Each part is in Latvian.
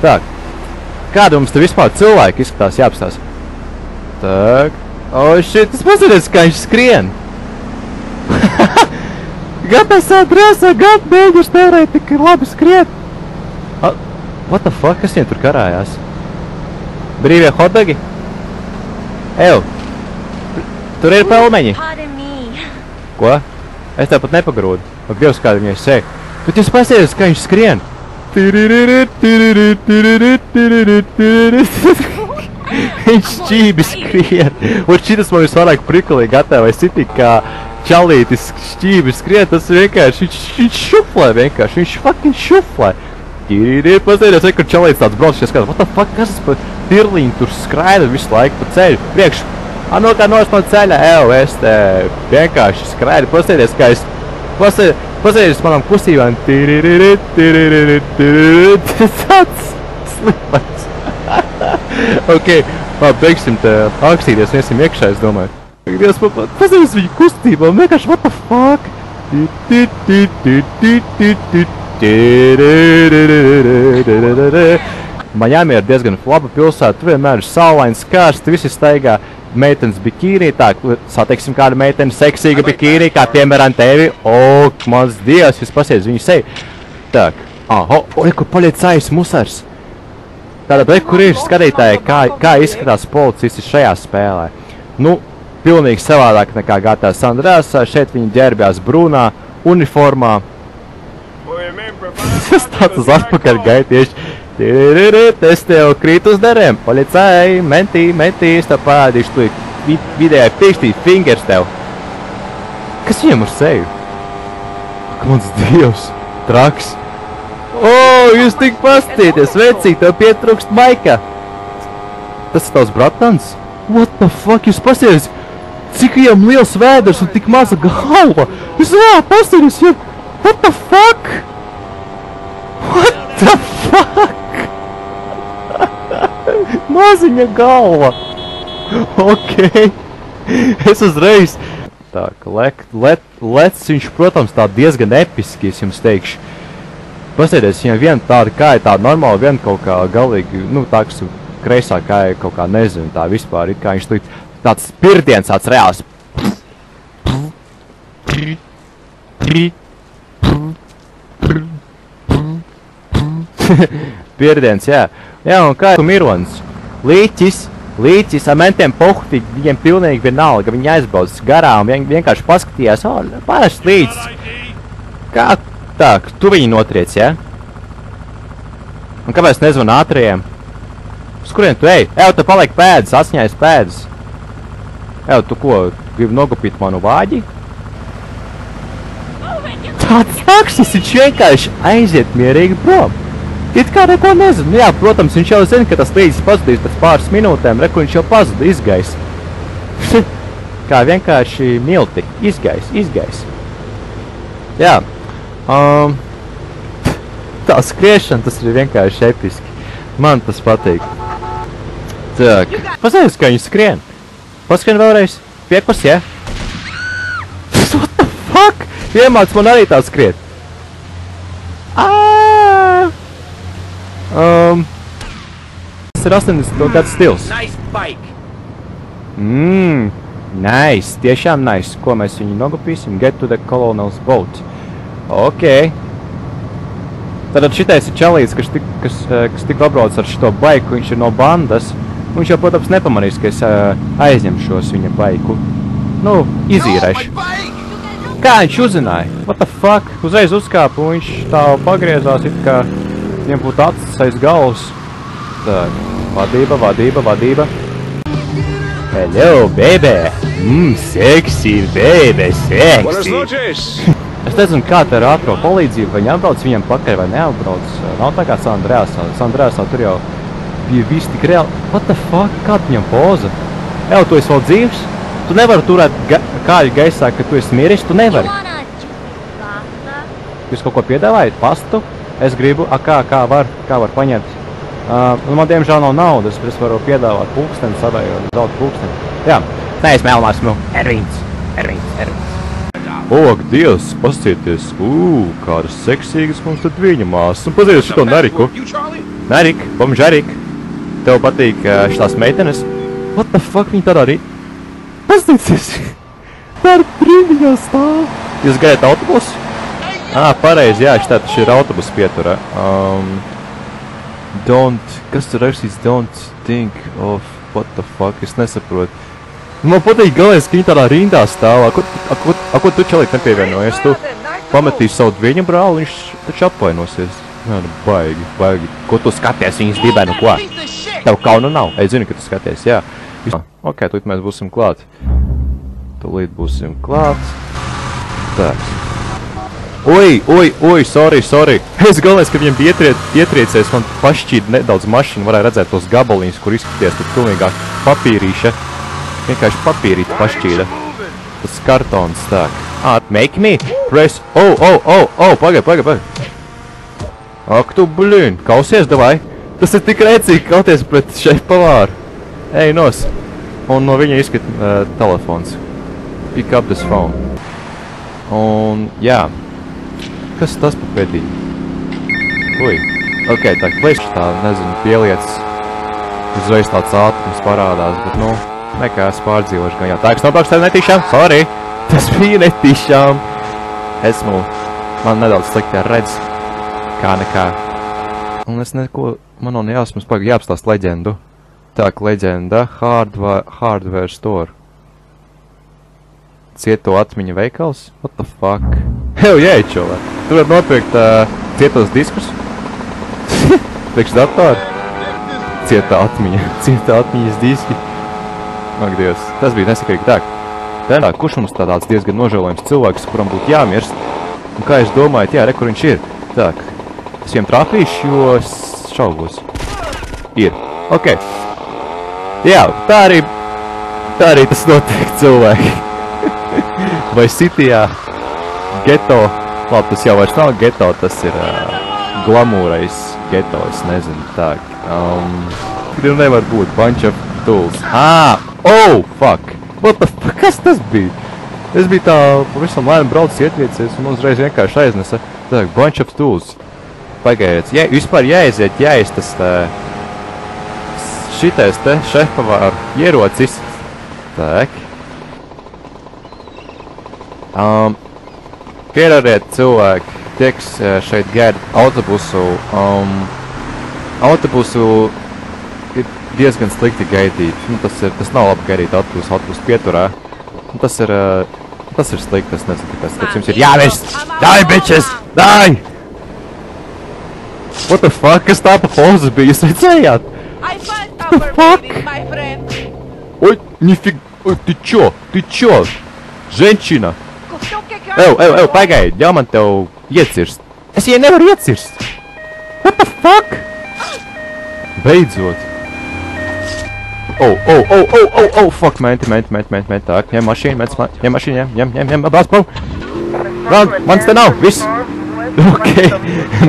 Tā, kāda mums te vispār cilvēki izskatās jāapstās? Tā, shit, tas pasaties, kā viņš skrien. Gatavs drēsā, mēģinājums nevarēja tik labi skriet. What the fuck, kas viņiem tur karājās? Brīvie hotdogi? Ew, tur ir pelmeņi. Ko? Es tev pat nepagrūdu. Ak, Dievs, kāda viņai sēja. Bet jūs pasieties, kā viņš skrien. Viņš šķībi skrien. Un šitas man visvairāk prikulīgi gatavai sitī, kā čalītis šķībi skrien. Tas vienkārši, viņš šuflē vienkārši. Viņš fucking šuflē. Pasieties, kur čalītis tāds brauc, šie skatās. What the fuck, kas tas pa tirliņu tur skraida visu laiku pa ceļu? Priekš. Kā nos no ceļa. Es te vienkārši skraidu. Pasieties, kā es... Pasēdieties manām kustībām. Tāds slipads. Ok, labi, beigsim te akstīties, iesim iekšā, es domāju. Dievs, pasēdieties viņu kustībām, vienkārši what the fuck? Miami ir diezgan laba pilsēta, tu vienmēr ir saulains, karsti, visi staigā. Meitenes bikīnī, tā, sateiksim kādu meiteni seksīga bikīnī, kā piemēram tevi. Mans Dievs, jūs pasiedz viņu seju. Tā, kur policais musars. Tātad, kur ir skatītāji, kā izskatās policisti šajā spēlē. Nu, pilnīgi savādāk nekā GTA San Andreasā, šeit viņi ģērbjās brūnā uniformā. Tas tāds uz atpakaļ gai tieši. Es tev krīt uz derēm, policai, mentī, es tev parādīšu tu vidējai pirkstī, fingers tev. Kas viņam ar seju? Mans Dievs, traks. Jūs tik pastīties, vecīt, tev pietrūkst maika. Tas ir tavs bratans? What the fuck, jūs pastīties, cik viņam liels vēders un tik maza galva? Jūs pastīties, what the fuck? What the fuck? Maziņa galva. Ok. Es uzreiz. Tā, lec viņš, protams, tā diezgan episki, es jums teikšu. Pasēdies, viņam viena tāda kāja, tāda normāla, viena kaut kā galīgi, nu, tā, kas kreisā kāja kaut kā nezinu, tā vispār ir kā viņš līdz tāds pirdiens, tāds reāls. Pirdiens, jā. Jā, un kā mironis. Līķis, ar mentiem pohtīgi, viņiem pilnīgi vienalga, viņi aizbrauc garām, vienkārši paskatījās, parasts līķis. Kā tā, tu viņu notriec, jā? Un kāpēc nezvanu ātrajiem? Uz kurien tu ej? Tev paliek pēdas, asņājas pēdas. Tu ko, gribi nogupīt manu vāģi? Tāds taksis, viņš vienkārši aiziet mierīgi prom. It kā neko nezinu. Jā, protams, viņš jau zina, ka tas līdzis pazudīs pēc pāris minūtēm, reku viņš jau pazuda, izgais. Kā vienkārši milti. Izgais. Jā. Tā skriešana, tas ir vienkārši episki. Man tas patīk. Tak. Pasēdus, kā viņi skrien. Paskrien vēlreiz. Piekurs, jā? What the fuck? Iemāc man arī tā skriet. Tas ir 80. gadu stils. Nice, tiešām nice. Ko mēs viņu nogupīsim? Get to the colonel's boat. Ok. Tātad šitais ir čalīts, kas tik apbrauc ar šito baiku, viņš ir no bandas. Viņš jau, protams, nepamanīs, ka es aizņemšos viņa baiku. Nu, izīrēšu. Kā viņš uzzināja? What the fuck? Uzreiz uzkāpa, un viņš tā pagriezās, it kā viņam būtu acis aiz galvas. Tā, vadība. Hello, baby! Sexy, baby, sexy! Es nezinu, kā te ar ātro palīdzību, vai viņi atbrauc viņam pakaļ, vai neatbrauc. Nav tā kā San Andreasā. San Andreasā tur jau bija viss tik reāli. What the fuck? Kāda viņam poza? Tu esi vēl dzīvs? Tu nevari turēt kāju gaisā, ka tu esi miris, tu nevari. Jūs kaut ko piedāvājat? Pastu? Es gribu, kā var paņemt. Man diemžēl nav naudas, bet es varu piedāvāt pulksteni savēju, zelta pulksteni. Jā, nē, es mēlamās, Ervīns. Ak, Dievs, pascieties, kādas seksīgas mums tad viņa māsas. Un pazīties šito neriku. Nerik, bomžarik. Tev patīk šitās meitenes? What the fuck, viņi tādā arī... Pastīcies! Tā ar brīniņā stāv! Jūs gaidat autobusu? Pareizi, jā, šitā taču ir autobusu pieturā. Kas tur rakstīts? Don't think of... What the fuck, es nesaprotu. Man patīk galvenais, ka viņi tādā rindā stāvā. Ko tu čalīt nepievienojies? Tu pametīsi savu dviņu brāli, viņš taču apvainosies. Jā, nu baigi. Ko tu skaties viņas dibenu, ko? Tev kauna nav. Es zinu, ka tu skaties, jā. Ok, tūlīt mēs būsim klāt. Tūlīt būsim klāt. Tā. Oi, sorry. Es galvenais, ka viņiem bija ietriecējis, man pašķīd nedaudz mašīnu, varēja redzēt tos gabaliņus, kur izskaties tad pilnīgā papīrīša. Vienkārši papīrīti pašķīda. Tas kartons, tā. Make me press. Pagaid. Ak tu, blīn, kausies, davai. Tas ir tik rēcīgi kauties pret šefpavāru. Ej, nos. Un no viņa izskat telefons. Pick up this phone. Un, jā. Kas tas pa pēdīgi? Ok, tā klišs tā, nezinu, pieliec. Uzreiz tāds ātrums parādās, bet, nu, nekās pārdzīvoši gan jā. Tā, kas nobraukš tev netīšām? Sorry. Tas bija netīšām. Man nedaudz slikti ar redz. Kā nekā. Un es neko, man nav nejāsmas, pagaid jāapstāst leģendu. Tā, leģenda, hardware store. Cieto atmiņa veikals? What the fuck? Hell yeah, čovē. Tu var nopirkt cietos diskus? Priekš datoru? Cietā atmiņas diski. Ak, Dievs, tas bija nesakarīgi tā. Tenā, kurš mums tādāds diezgan nožēlojams cilvēks, kuram būtu jāmirst? Un kā es domāju, jā, re, kur viņš ir? Tā, es viņiem trāpīšu, jo es šaubos. Ir. Ok. Jā, tā arī tas notiek cilvēki. Vai Cityjā, geto, labi, tas jau vairs nav geto, tas ir glamūrais geto, es nezinu, tā. Tur nevar būt bunch of tools. Fuck. What the fuck, kas tas bija? Es biju tā, pavisam lēni braucis ietriecies un uzreiz vienkārši aiznesa. Tā, bunch of tools. Pagaidiet, vispār jāiziet, tas šitais te šefpavāru ierocis. Tak. Pierariet cilvēki, tie, kas šeit gaida autobusu. Autobusu ir diezgan slikti gaidīt. Nu, tas nav labi gaidīt autobusu pieturā. Nu, tas ir slikti, es nezinu, kāpēc jums ir jāvērst. Dai, bitches! Dai! What the fuck? Kas tā pa pozu bija? Jūs redzējāt? What the fuck? Oi, nifig... Oi, ty čo? Ženčina! Ev, pagaidi, jau man tev iecirst. Es viņai nevaru iecirst. What the fuck? Beidzot. Fuck, menti, tak, ņem mašīnu, bāc, mans te nav, viss. Ok,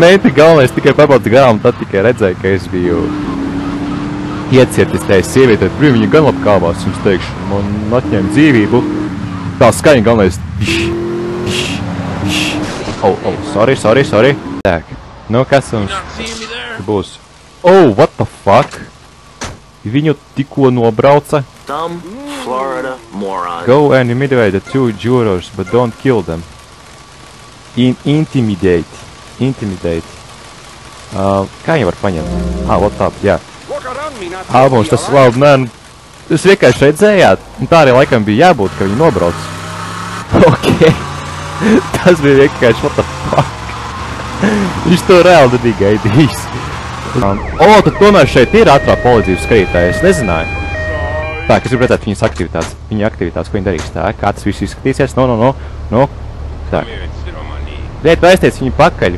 menti galvenais tikai pabaudz garām, tad tikai redzēju, ka es biju iecirtis tajā sievietē, viņa gan labi kāvās, jums teikšu, man atņēma dzīvību. Tā skaņa galvenais. Sorry. Tak, nu kas mums būs? What the fuck? Viņu tikko nobrauca. Go and intimidate the two jurors, but don't kill them. Intimidate. Kā viņi var paņemt? What up, jā. Mums tas labi, nē, jūs vienkārši redzējāt, un tā arī laikam bija jābūt, ka viņi nobrauc. Ok. Tas bija vienkārši, what the fuck. Viņš to reāli nebija gaidījis. Tad tomēr šeit ir ātrā palīdzības skatītāja, es nezināju. Tā, kas gribu redzēt viņas aktivitātes, ko viņi darīs. Tā, kā tas viss izskatīsies, no. Tā. Liet aiztiec viņu pakaļ.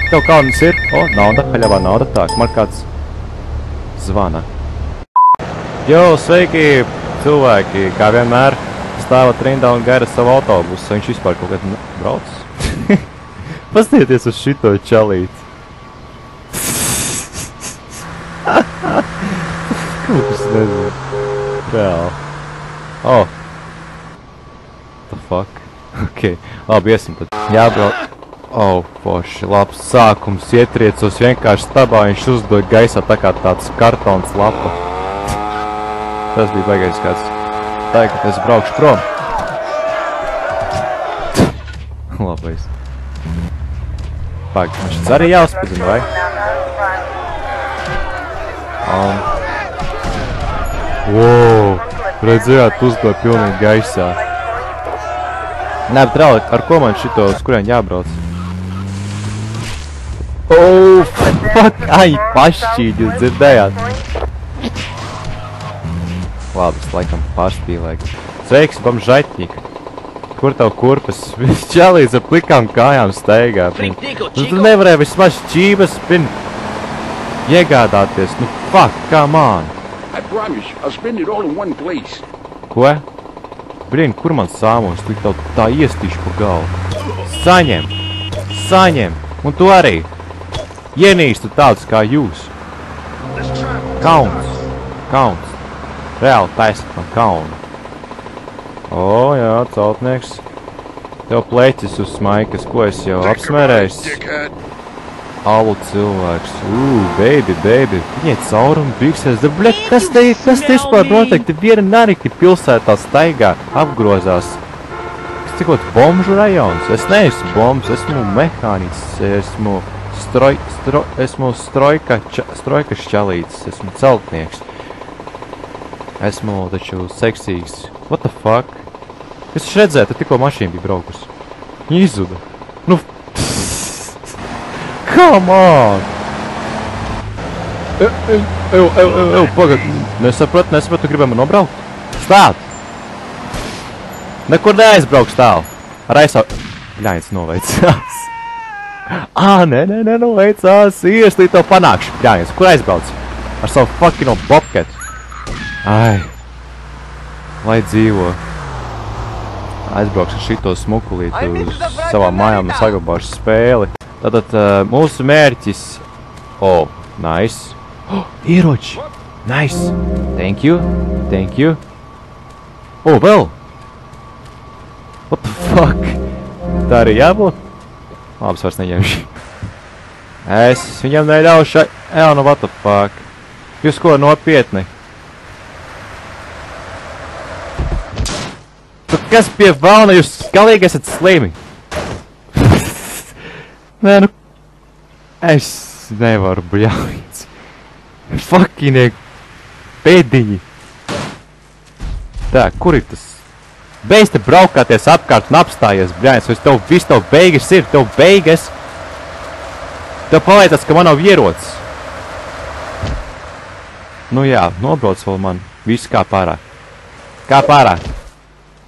Tev kaunis ir? Nauda, haļavā nauda. Tā, man kāds zvana. Jo, sveiki, cilvēki, kā vienmēr stāvat rindā un gaida savu autobusu. Viņš vispār kaut kādā brauc. Pastieties uz šito čalīt. Kaut kas nezinu. Reāli. The fuck. Ok. Labi, iesim tad. Jābrauc. O, poši, labs sākums, ietriecos vienkārši stabā, viņš uzdoja gaisā tā kā tāds kartons lapa. Tas bija baigais kāds. Tagad es braukšu prom. Labais. Pag, viņš arī jāuzspēdina, vai? Wow, redzējāt, uzdoja pilnīgi gaisā. Nē, bet reāli, ar ko man šito uz kurien jābrauc? Oh, fuck, ai, pašķīdi, jūs dzirdējāt? Labi, es laikam pārspīlēju. Sveiks, bamžaitņika. Kur tev kurpes? Viņš čelīdz ar plikām kājām steigā. Tu nevarēji vismaz čības, iegādāties. Nu, fuck, come on. I promise, I'll spend it all in one place. Ko? Brīn, kur man sāmos? Tu tev tā iestīšu pa galvu. Saņem! Saņem! Un tu arī! Ienīstu tādus kā jūs! Kauns! Kauns! Reāli taisnīt man kaunu. O, jā, celtnieks. Tev pleķis uz smaikas, ko es jau apsmērējis? Alu cilvēks. Baby. Viņai caurumi biksēs. Bļet, kas te vispār noteikti viena narikti pilsētā staigā, apgrozās? Kas tikot bomžu rajons? Es neesmu bombs, esmu mehānis, esmu strojka šķalītis, esmu celtnieks. Esmu taču seksīgs. What the fuck? Es taču redzēju, tad tikko mašīna bija braukus. Viņa izzuda. Nu, come on! Pagad. Nesapratu, tu gribēji man nobraukt? Stāt! Nekur neaizbrauks tālu. Ar aizsau... Bļains noveicās. Nenoveicās. Ieslīt to panākšu. Bļains, kur aizbrauc? Ar savu fucking bobketu. Ai. Lai dzīvo. Aizbrauks ar šito smukulīti uz savām mājām un saglabāšu spēli. Tātad mūsu mērķis... Oh, nice. Oh, ieroči. Nice. Thank you. Oh, vēl. What the fuck? Tā arī jābūt? Labs vairs neņemšu. Es viņam neļaušu... Nu, what the fuck? Jūs ko nopietni? Tu kas pie valna, jūs galīgi esat slimi? Nē, nu... Es nevaru, bļaujies. Fucking pēdiņi. Tā, kur ir tas? Beidz te braukāties apkārt un apstājies, bļaujies. Vai tev viss tev beigas ir? Tev beigas? Tev paliecas, ka man nav ierocis. Nu jā, nobrauc vēl man. Viss kā pārāk. Kā pārāk.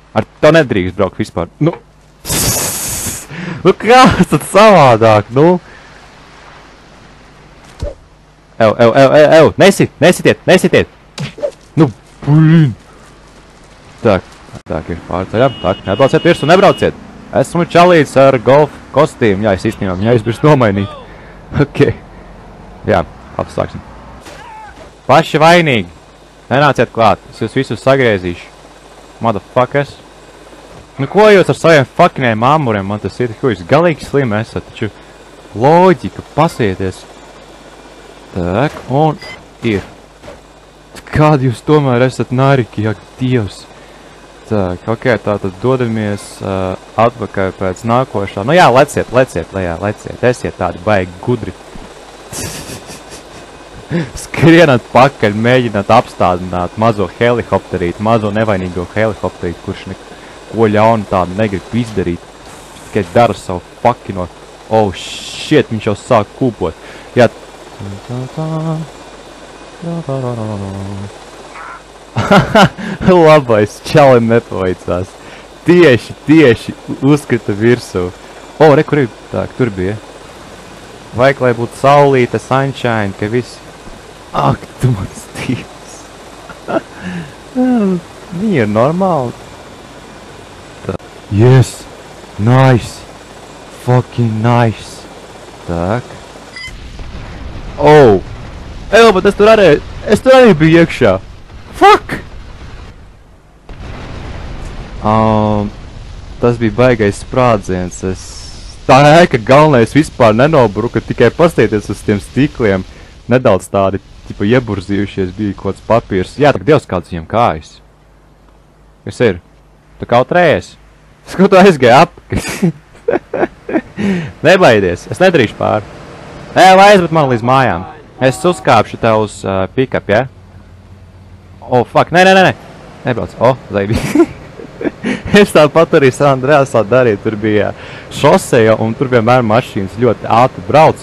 Ar to nedrīkst braukt vispār. Nu kāds tad savādāk, nu? Nesitiet! Nu, blīn! Tā ir pārceļam. Tā, nebrauciet virsū, nebrauciet! Esmu čalīts ar golf kostīmu. Jā, es īstenībā viņu aizbirst nomainīt. Ok. Jā, apsāksim. Paši vainīgi. Nenāciet klāt. Es jūs visus sagriezīšu. Motherfuckers. Nu ko jūs ar saviem fuckiniem āmuriem man tas ir? Ko jūs galīgi slimi esat? Taču loģika, pasieties. Tak, un ir. Kādi jūs tomēr esat nariki, jak dievs. Tak, ok, tātad dodamies atpakaļ pēc nākošā. Nu jā, leciet, esiet tādi baigi gudri. Skrienat pakaļ, mēģināt apstādināt mazo helikopterīti, mazo nevainīgo helikopterīti, kurš neko ļaunu tādu negrib izdarīt. Tikai dara savu fuckino. Oh shit, viņš jau sāk kūpot. Jā. Labais, čalim nepaveicās. Tieši uzkrita virsū. O, re, kur ir? Tā, tur bija. Vajag, lai būtu saulīte, sunshine, ka viss... Ak, tu mans tīvs. Viņi ir normāli. Tā. Yes, nice. Fucking nice. Tak. Oh. Bet es tur arī biju iekšā. Fuck! Tas bija baigais sprādziens. Es Tā ēka galvenais vispār nenobruka, tikai pastieties uz tiem stikliem. Nedaudz tādi, tipa, ieburzījušies, bija kaut kāds papīrs. Jā, tak Dievs kāds viņam kājas. Kas ir? Tu kaut reiz. Skatu aizgāja apakaļ. Nebaidies, es nedarīšu pāri. Aizved man līdz mājām. Es uzkāpšu tev uz pick-up, ja? Oh, fuck, nē. Nebrauc. Zaibi. Es tāpat arī San Andreasā darīju, tur bija šoseja, un tur vienmēr mašīnas ļoti ātri brauc.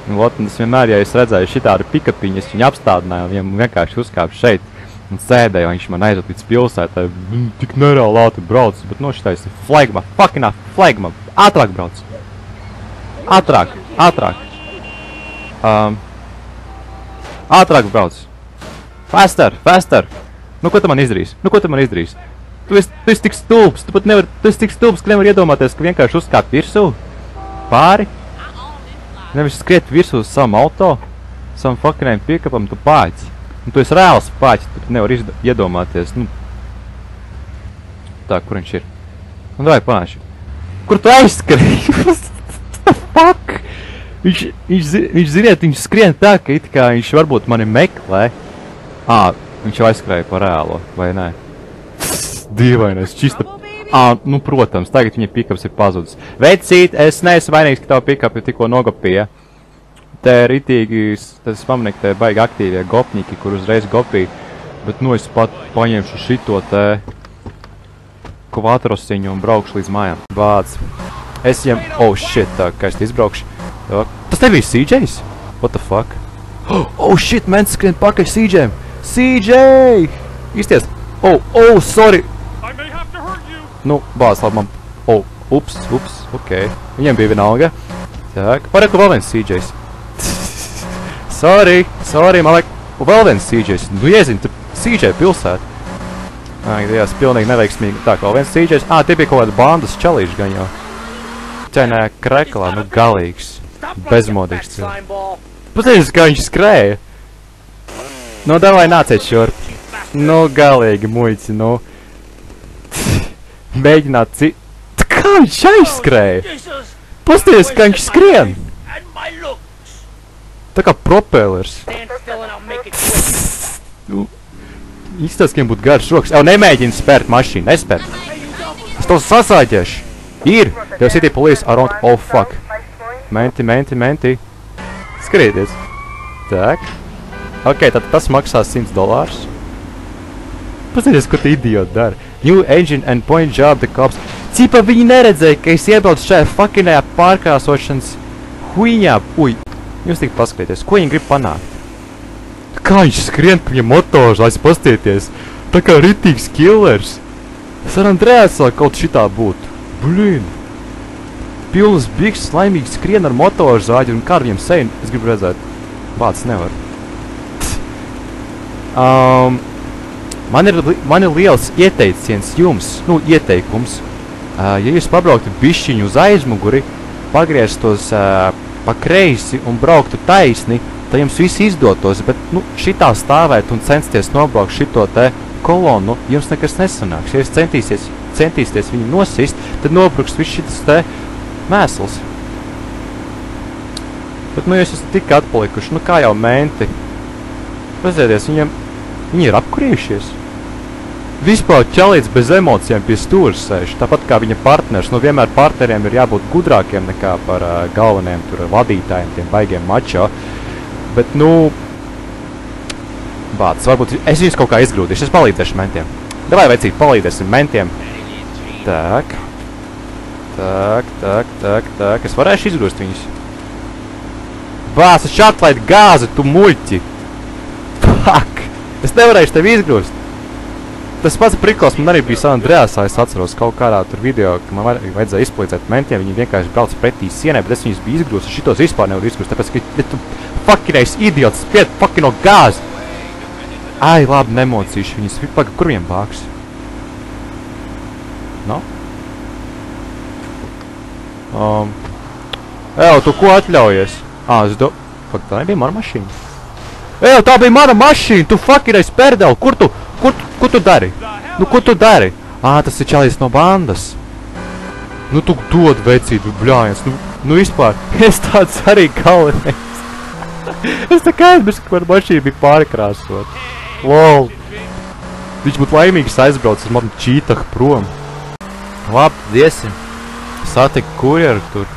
Un es vienmēr, ja es redzēju šitādu pick-upiņu, es viņu apstādināju, un viņam vienkārši uzkāpu šeit. Un sēdēju, un viņš man aizved līdz pilsētai. Tik nereāli ātri brauc, bet no šitais ir flagma, fucking flagma. Ātrāk brauc. Ātrāk. Ātrāk brauc. Faster. Nu, ko tu man izdarīs? Tu esi tik stulbs, tu esi tik stulbs, ka nevar iedomāties, ka vienkārši uzkāp virsū. Pāri. Nevis skriet virsū uz savam auto, savam fucking pick-upam, tu pāķi. Un tu esi reāls pāķi, tu nevar iedomāties, nu. Tā, kur viņš ir? Un davai panāši. Kur tu aizskrēji? What the fuck? Viņš ziniet, viņš skrien tā, ka it kā viņš varbūt mani meklē. Viņš jau aizskrēja par reālo, vai nē? Dīvainais, čista. Nu, protams, tagad viņa pick-ups ir pazudis. Vecīt, es neesmu vainīgs, ka tavu pick-up ir tikko nogopīja. Te ritīgi, tas pamanīju, ka te baigi aktīvie gopņiki, kur uzreiz gopīja. Bet, nu, es pat paņemšu šito te kvatrosiņu un braukšu līdz mājām. Bāc. Es viņam, oh shit, tā, kā es te izbraukšu. Tas nebija CJs? What the fuck? Oh shit, man, skrien pakaļ CJ'm. CJ! Īsties. Oh, sorry. Nu, bāc, labi, man... Ups, ok. Viņiem bija vienalga. Tā, pareku vēl viens CJs. Sorry, man liek... Vēl viens CJs. Nu, iezini, tu CJ pilsēt. Jās, pilnīgi neveiksmīgi. Tā, vēl viens CJs. Tie bija kaut kāda bandas čalīši gan jau. Ķainē kreklā, nu, galīgs. Bezmodīgs cilvēks. Pasēdzi, kā viņš skrēja. Nu, davai nāciet šurp. Nu, galīgi muļci, nu. Mēģināt Kā viņš aizskrēja? Pasties, kā viņš skrien. Tā kā propellers. Nu, izstāst, ka viņam būtu garš rokas. Nemēģini spērt mašīnu, nespērt. Es to sasāģēšu. Ir. Tev city police around. Oh, fuck. Menti. Skrieties. Tak. Ok, tad tas maksā $100. Pasties, ko tu idioti dara. New engine and point job the cops. Cipa, viņi neredzēja, ka es iebraucu šajā fuckinajā pārkrāsošanas huiņā. Jūs tik paskatieties, ko viņi grib panākt? Kā viņš skrien pa viņam motorzāļs, pastieties. Tā kā ritīgs killers. San Andreasā kaut šitā būtu. Blin. Pilnas bikses laimīgi skrien ar motorzāļu un kā ar viņam seju. Es gribu redzēt. Bāc, nevar. Man ir liels ieteiciens jums, ieteikums. Ja jūs pabrauktu bišķiņu uz aizmuguri, pagrieztos pa kreisi un brauktu taisni, tad jums viss izdotos, bet, šitā stāvēt un censties nobraukt šito te kolonu, jums nekas nesanāks. Ja jūs centīsties viņu nosist, tad nobruks viss šitas te mēsls. Bet, jūs esat tik atpalikuši, kā jau menti. Pasēties, viņi ir apkurījušies. Vispār ķelīts bez emocijām pie stūras sēž, tāpat kā viņa partners. Vienmēr partneriem ir jābūt gudrākiem nekā par galveniem tur vadītājiem, tiem baigiem mačo. Bet, bāc, varbūt es viņus kaut kā izgrūdīšu, es palīdzēšu mentiem. Davai, vecīt, palīdzēsim mentiem. Tak, es varēšu izgrūst viņus. Bāc, es atlaid gāzi, tu muļķi. Fuck, es nevarēšu tevi izgrūst. Tas pats prikls man arī bija San Andreasā, es atceros kaut kādā tur video, ka man vajadzēja izpalīdzēt mentiem, viņi vienkārši brauc pretī sienai, bet es viņus biju izgrūst, šitos vispār nevaru izgrūst, tāpēc, ka tu fuckinais idiots, spied fuckino gāzi. Ai, labi, nemocīšu viņus, paga, kur viņiem bāks? No? Tu ko atļaujies? Fuck, tā nebija mana mašīna. Tā bija mana mašīna, tu fuckinais perdeli, Ko tu dari? Ko tu dari? Tas ir čalīs no bandas. Tu dod vecību, bļājiens, Nu vispār, es tāds arī galvenais. Es tā kā aizmirsu, ka man mašīna bija pārkrāsot. Lol. Viņš būtu laimīgs aizbraucis ar mani čītahu prom. Labi, iesim. Satiku kurjeru tur.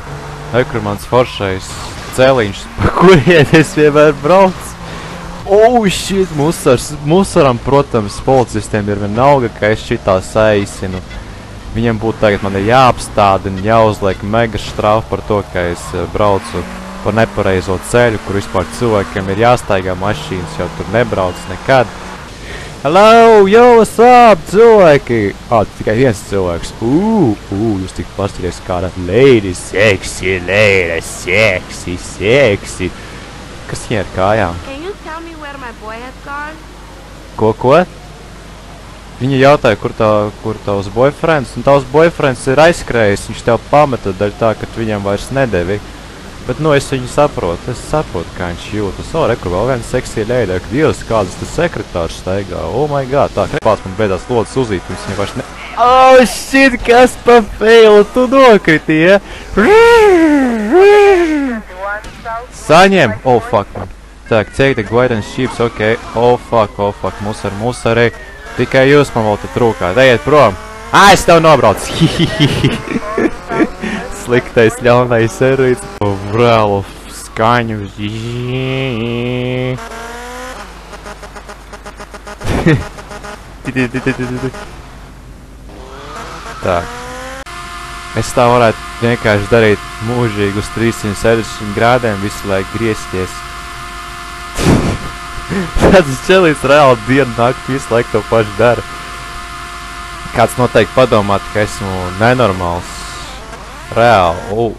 Kur mans foršais cēliņš, pa kurien es vienmēr braucu. Oh, shit, musaram, protams, policistiem ir vienalga, ka es šitā saīsinu. Viņam būtu tagad man ir jāapstādina, jāuzliek mega štrafu par to, ka es braucu pa nepareizo ceļu, kur vispār cilvēkiem ir jāstaigā mašīnas, jau tur nebrauc nekad. Hello, yo, what's up, cilvēki? Tikai viens cilvēks. Jūs tik paskaties kāda lady, sexy lady, sexy. Kas viņai ar kājām? Can you tell me where my boy has gone? Ko? Viņa jautāja, kur tavs boyfriends, un tavs boyfriends ir aizskrējis, viņš tev pameta daļ tā, ka tu viņam vairs nedevi. Bet, nu, es viņu saprotu, kā viņš jūtas. Rekur, vēl viens seksija lēļa, ka Dievs, kādas tas sekretārs staigā. Oh my god, tā, krepāts man beidzās lodas uzīt, un viņa vairs ne... Oh, shit, kas pa feilu, tu nokriti, ja? Saņem! Oh, fuck, man. Tā, take the white and sheeps, ok. Oh, fuck, musarī. Tikai jūs man vēl te trūkāt, ejiet prom. Es tev nobrauc! Sliktais, ļaunais erīts. Vrēlu skaņu. Tā. Es tā varētu vienkārši darīt mūžīgi uz 360 grādiem, visu laiku griezties. Tāds čelīs reāli dienu nakti visu laiku to pašu dara. Kāds noteikti padomāt, ka esmu nenormāls. Reāli,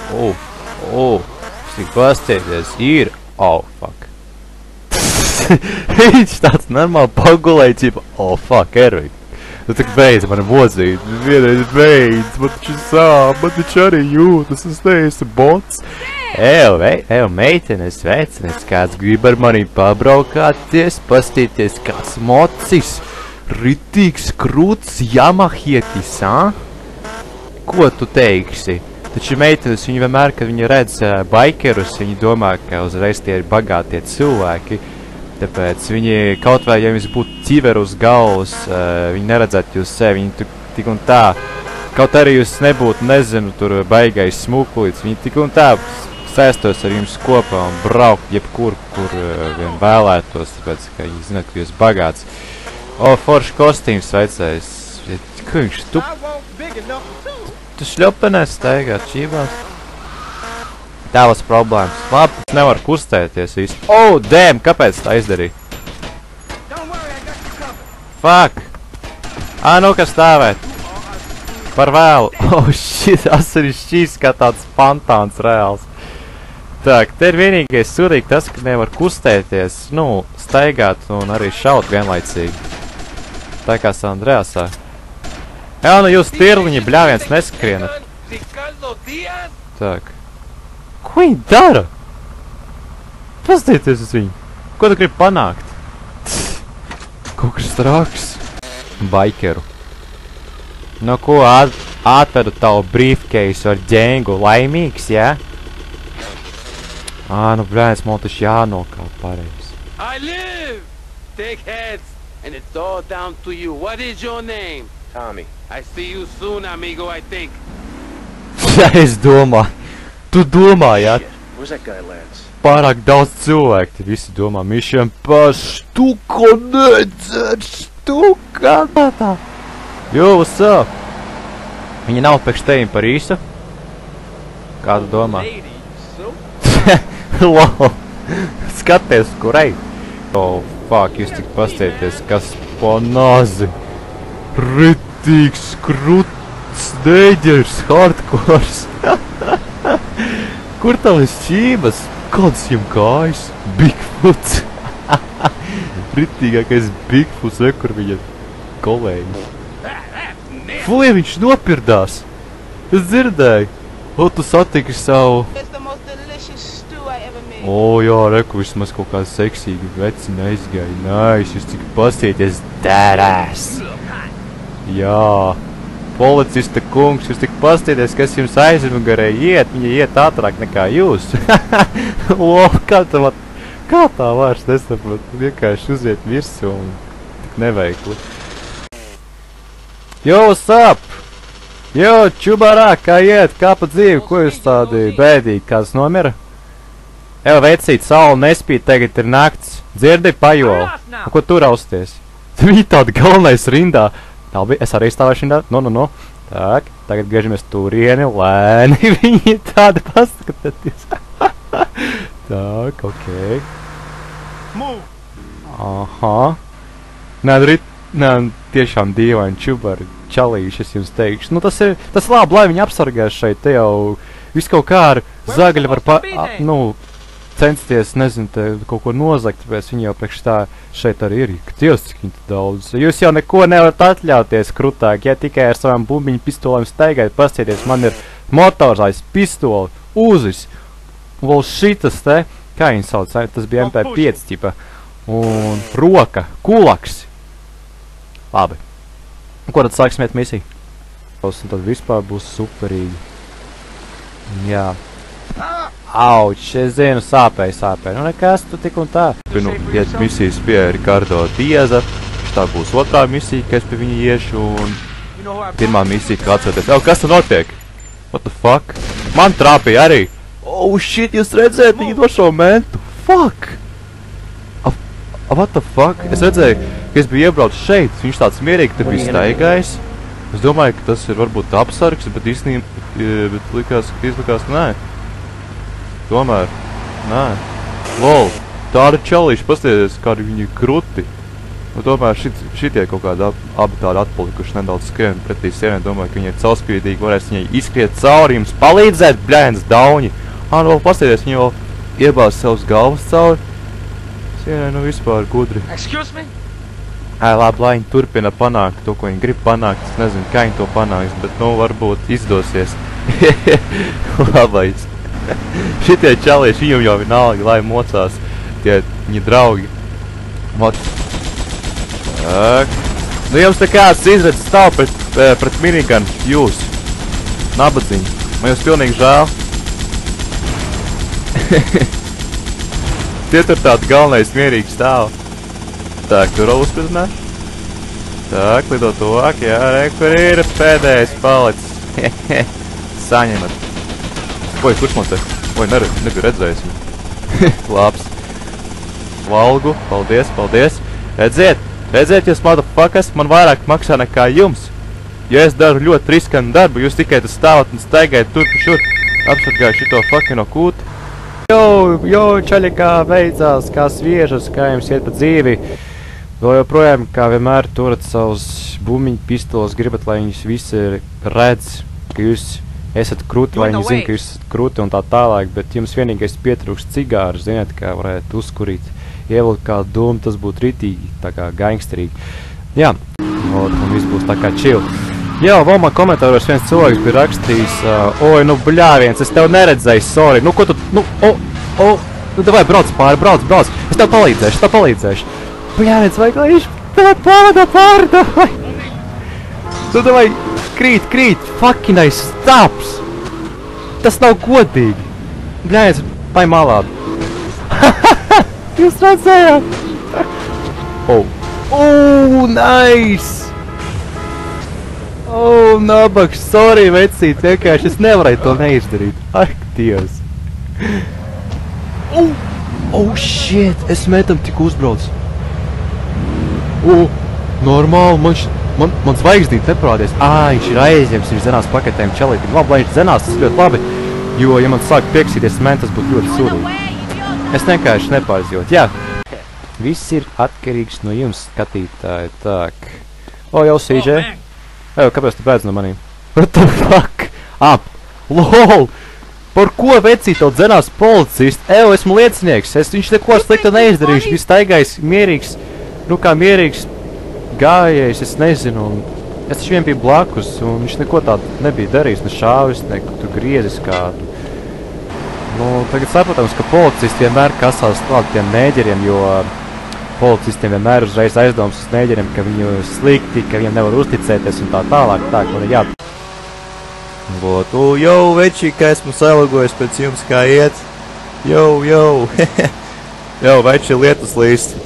tik pastieties, ir, fuck. Viņš tāds normāli pagulēja, fuck, Ervik. Tu tik beidz mani mozīt, vienreiz beidz, man taču sāp, man taču arī jūtas, es neesmu bots. Meitenes, vecenes, kāds grib ar mani pabraukāties, pastīties kāds mocis, ritīgs krūts jamahietis, Ko tu teiksi? Taču meitenes, viņi vienmēr, kad viņi redz baikerus, viņi domā, ka uzreiz tie ir bagātie cilvēki. Tāpēc viņi, kaut vai, ja jums būtu ķiveru uz galvas, viņi neredzētu jūs sevi, viņi tik un tā. Kaut arī jūs nebūtu, nezinu, tur baigais smukulīts, viņi tik un tā sēstos ar jums kopā un braukt jebkur, kur vien vēlētos, tāpēc, ka viņi zināt, ka jūs bagāts. Forši kostīms veicējs. Ko viņš Tu šļopenēs staigāt čībās? Tēvas problēmas. Labi, es nevaru kustēties visu. Damn, kāpēc tā izdarīja? Fuck! Nu, kas stāvēt? Par vēlu. Shit, asari šķīs kā tāds fantāns reāls. Tak, te ir vienīgais surīgi tas, ka nevar kustēties, staigāt un arī šaut vienlaicīgi. Tā kā San Andreasā. Jūs tirliņi, bļāviens, neskrienat. Tak. Ko viņi dara? Pastieties uz viņu. Ko tu gribi panākt? Kaut kas trāks. Baikeru. Ko atvedu tavu briefcase ar ģengu laimīgs, jā? Bļāviens, man taču jānokāp pareizi. I live! Take heads, and it's all down to you. What is your name? Tommy. I see you soon, amigo, I think. Es domāju. Tu domā, jā? Where's that guy, Lance? Pārāk daudz cilvēku, te visi domā, mišiem par štuko nedzer, štuka. Tā. What's up? Viņa nav pēkš tevim par īsu? Kā tu domā? Lol. Skaties, kur ej. Fuck, jūs tik pastieties, kas po nazi. Ritīgs, kruts, neģers, hardcores. Kur tavas čības? Kāds viņam kājas? Bigfoots. Ritīgākais Bigfoots, kur viņa kolēģi. Fuj, viņš nopirdās. Es dzirdēju. Tu satiki savu... Jā, reku, vismaz kaut kā seksīgi veci neizgāja. Nice, jūs tik pastieties dērās. Jā. Policista kungs, jūs tik pastieties, kas jums aizmugurē iet, viņa iet ātrāk nekā jūs. Kā tā vairs nesaprot, vienkārši uziet virsū un tik neveikli. Jo, what's up? Jo, čubarā, kā iet, kā pa dzīvi, ko jūs tādi bēdīgi, kāds nomira? Evo, vecīt, saule nespīd, tagad ir nakts. Dzirdi, pajola. Ko tu rausties? Viņi tādi galvenais rindā. Labi, es arī stāvēšu rindā. No. Tak, tagad griežamies turieni, lēni. Viņi tādi paskatieties. Tak, okei. Aha. Nē, tiešām dīvaini čubari, čalīši, es jums teikšu. Nu, tas ir labi, lai viņi apsargās šeit. Te jau viss kaut kā ar zagaļu var censties, nezinu, te kaut ko nozagt, tāpēc viņi jau priekš tā šeit arī ir. Dievs, cik viņi daudz. Jūs jau neko nevarat atļauties krutāk, ja tikai ar savām bumbiņu pistolēm staigājat, pastieties, man ir motorzais pistoli, uzis, vēl šitas te, kā viņi sauc, tas bija MP5 ķipa, un roka, kulaks. Labi. Ko tad sāksim iet misiju? Un tad vispār būs superīgi. Jā. Auč, es zinu, sāpēja. Nu nekas, tu tik un tā. Iet misijas pie Ricardo Dieza. Tā būs otrā misija, ka es pie viņa iešu, un pirmā misija, kā atceroties. Kas tu notiek? What the fuck? Man trāpīja arī. Oh shit, jūs redzējat viņu došo mentu. Fuck! What the fuck? Es redzēju, ka es biju iebraucis šeit. Viņš tāds mierīgi te bija staigājis. Es domāju, ka tas ir varbūt apsargs, bet īstenībā, izlikās, nē. Tomēr, nē. Lol, tādi čalīši, pastieties, kādi viņi kruti. Nu, tomēr šitie kaut kādi abi tādi atpalikuši nedaudz skrien pretī sienai. Domāju, ka viņi ir caurspīdīgi, varēs viņai izskriet cauri, jums palīdzēt, bļēns, dauņi. Nu, vēl pastieties, viņi vēl iebāz savus galvas cauri. Sienai, nu, vispār gudri. Excuse me? Labi, lai viņi turpina panākt to, ko viņi grib panākt. Es nezinu, kā viņi to panāks, bet, nu, varbūt izdosies. Labais. Šitie čalieši, viņam jau vienalga, lai mocās tie viņi draugi. Tak. Nu, jums te kāds izredzes stāv pret miniganu, jūs. Nabadziņi. Man jums pilnīgi žēl. Tie tur tādi galvenais mierīgi stāv. Tak, tur vēl uzpildināt. Tak, lido tuvāk, jā, re, kur ir pēdējais palicis. Saņemat. Oi, kurš man te? Oi, nebija redzējis viņu. Labs. Valgu, paldies. Redziet, jūs motherfuckers, man vairāk maksā nekā jums. Ja es daru ļoti riskanu darbu, jūs tikai tas stāvat un staigājat tur pa šur. Apsargāju šito fuckino kūti. Jo, čaļi, kā veicās, kā sviežas, kā jums iet pa dzīvi. Vēl joprojām, kā vienmēr, turat savus bumbiņu pistoles, gribat, lai viņus visi redz, ka jūs esat kruti, lai viņi zina, ka jūs esat kruti un tā tālāk, bet jums vienīgais pietrūkst cigāru, ziniet, kā varētu uzkurīt, ievilkt kādu dūmu, tas būtu ritīgi, tā kā gangsterīgi. Jā, un viss būs tā kā chill. Jā, vēl man komentāros viens cilvēks bija rakstījis, oi, nu bļāviens, es tev neredzēju, sorry, nu ko tu, nu davai, brauc pāri, brauc, es tev palīdzēšu. Bļāviens, vajag, lai viņš tev pāri, davai. Nu davai, krīt, fuckinais stops. Tas nav godīgi. Bļāviens, pai malā. Jūs redzējāt? Nice. Nabaks, sorry, vecīt, vienkārši es nevarēju to neizdarīt. Ak, Dievs. Shit, es metam tik uzbrauc. Normāli, man zvaigznīt neparādies. Viņš ir aizņems, viņš zenās paketēm čalītiem. Labi, lai viņš zenās, tas ļoti labi. Jo, ja man sāk pieksīties man, tas būtu ļoti surīgi. Es vienkārši nepārzīvot, jā. Viss ir atkarīgs no jums, skatītāji, tak. Jau CJ. Kāpēc tu bēdz no manīm? What the fuck? LOL! Par ko vecīt tev dzenās policists? Esmu liecinieks, viņš neko slikta neizdarīju, viņš bija staigājis mierīgs, nu kā mierīgs gājējs, es nezinu, un es taču vien biju blakus, un viņš neko tādu nebija darījis, ne šāvis, ne tu griezis kādu. Nu, tagad saprotams, ka policisti vienmēr kasās klāt tiem mēģeriem, jo policistiem vienmēr uzreiz aizdomas uz nēģeriem, ka viņi slikti, ka viņiem nevar uzticēties un tā tālāk, tā, ka man ir Vot, jau, veči, ka esmu salagojis pēc jums, kā iet. Jau. Jau, veči, lietus līst.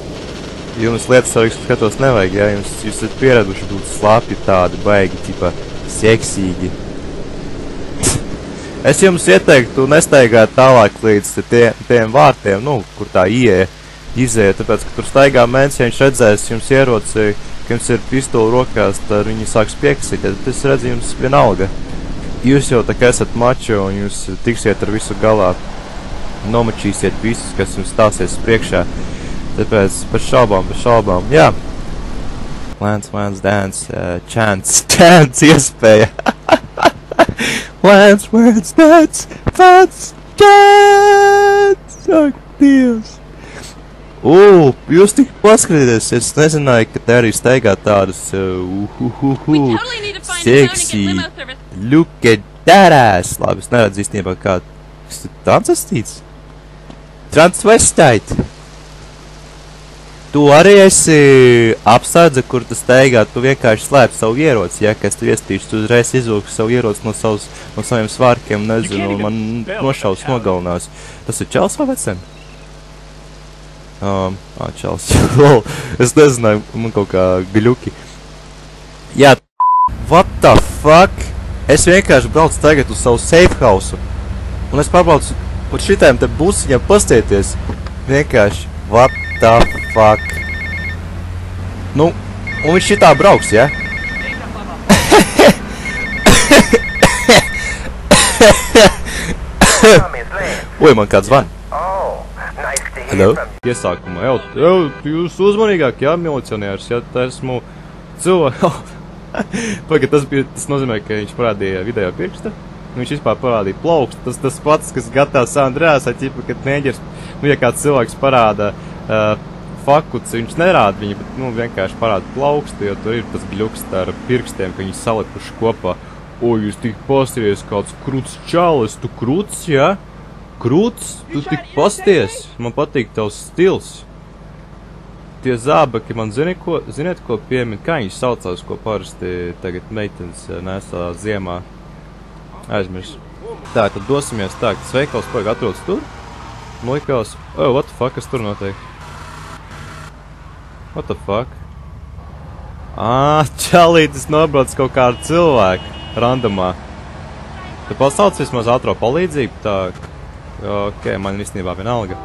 Jums lietas arī skatos nevajag, ja? Jūs esat pieraduši būt slapi tādi, baigi, tipa, seksīgi. Es jums ieteiktu nestaigāt tālāk līdz tiem vārtiem, nu, kur tā izēja, tāpēc, ka tur staigā mēns, ja viņš redzēs jums ieroci, ka jums ir pistoli rokās, tad viņi sāks pieksīties, bet es redzu jums vienalga. Jūs jau tā kā esat mačo un jūs tiksiet ar visu galā, nomačīsiet visus, kas jums stāsies priekšā. Tāpēc bez šaubām, jā. Lance, dance, chance, iespēja. Lance, dance, chance, ak, Dievs. Jūs tik paskrieties, es nezināju, ka te arī staigā tādas, seksī, look at that ass. Labi, es neredzu īstenībā kā, kas tu transvestīts? Transvestite. Tu arī esi apsardze, kur tu staigā, tu vienkārši slēp savu ieroci, ja, kas tu iestīši, tu uzreiz izvilksi savu ieroci no saviem svārkiem, nezinu, man nošaus nogalinās. Tas ir čels vai vecen? Čels. Es nezināju, man kaut kā gļuki. Jā, what the fuck? Es vienkārši braucu tagad uz savu safe house. Un es pārbraucu par šitiem te busiņiem pastieties. Vienkārši, what the fuck? Nu, un viņš šitā brauks, ja? Oi, man kāds zvan. Hello? Iesākumā, jūs uzmanīgāk, jā, milicionērs, ja, tā esmu cilvēku. Pagad, tas nozīmē, ka viņš parādīja vidējā pirksta. Viņš vispār parādīja plaukstu. Tas pats, kas gatavs Andrēsā, ķipa, kad neģers, nu, ja kāds cilvēks parāda fakuts, viņš nerāda viņu, bet, nu, vienkārši parāda plaukstu, jo tur ir tas gļuks ar pirkstiem, ka viņi salikuši kopā. O, jūs tik pasties kāds kruts čalis, tu kruts, jā? Krūts, tu tik pasties, man patīk tavs stils. Tie zābaki man ziniet, ko piemin, kā viņi saucās, ko parasti tagad meitenes nesā ziemā. Aizmirs. Tā, tad dosimies tā, tas veikals pagaid atrodas tur. Likās, what the fuck, kas tur notiek? What the fuck? Čalītis nobrauc kaut kādu cilvēku, randomā. Tu pasauc vismaz ātro palīdzību, tā. Ok, man īstenībā vienalga.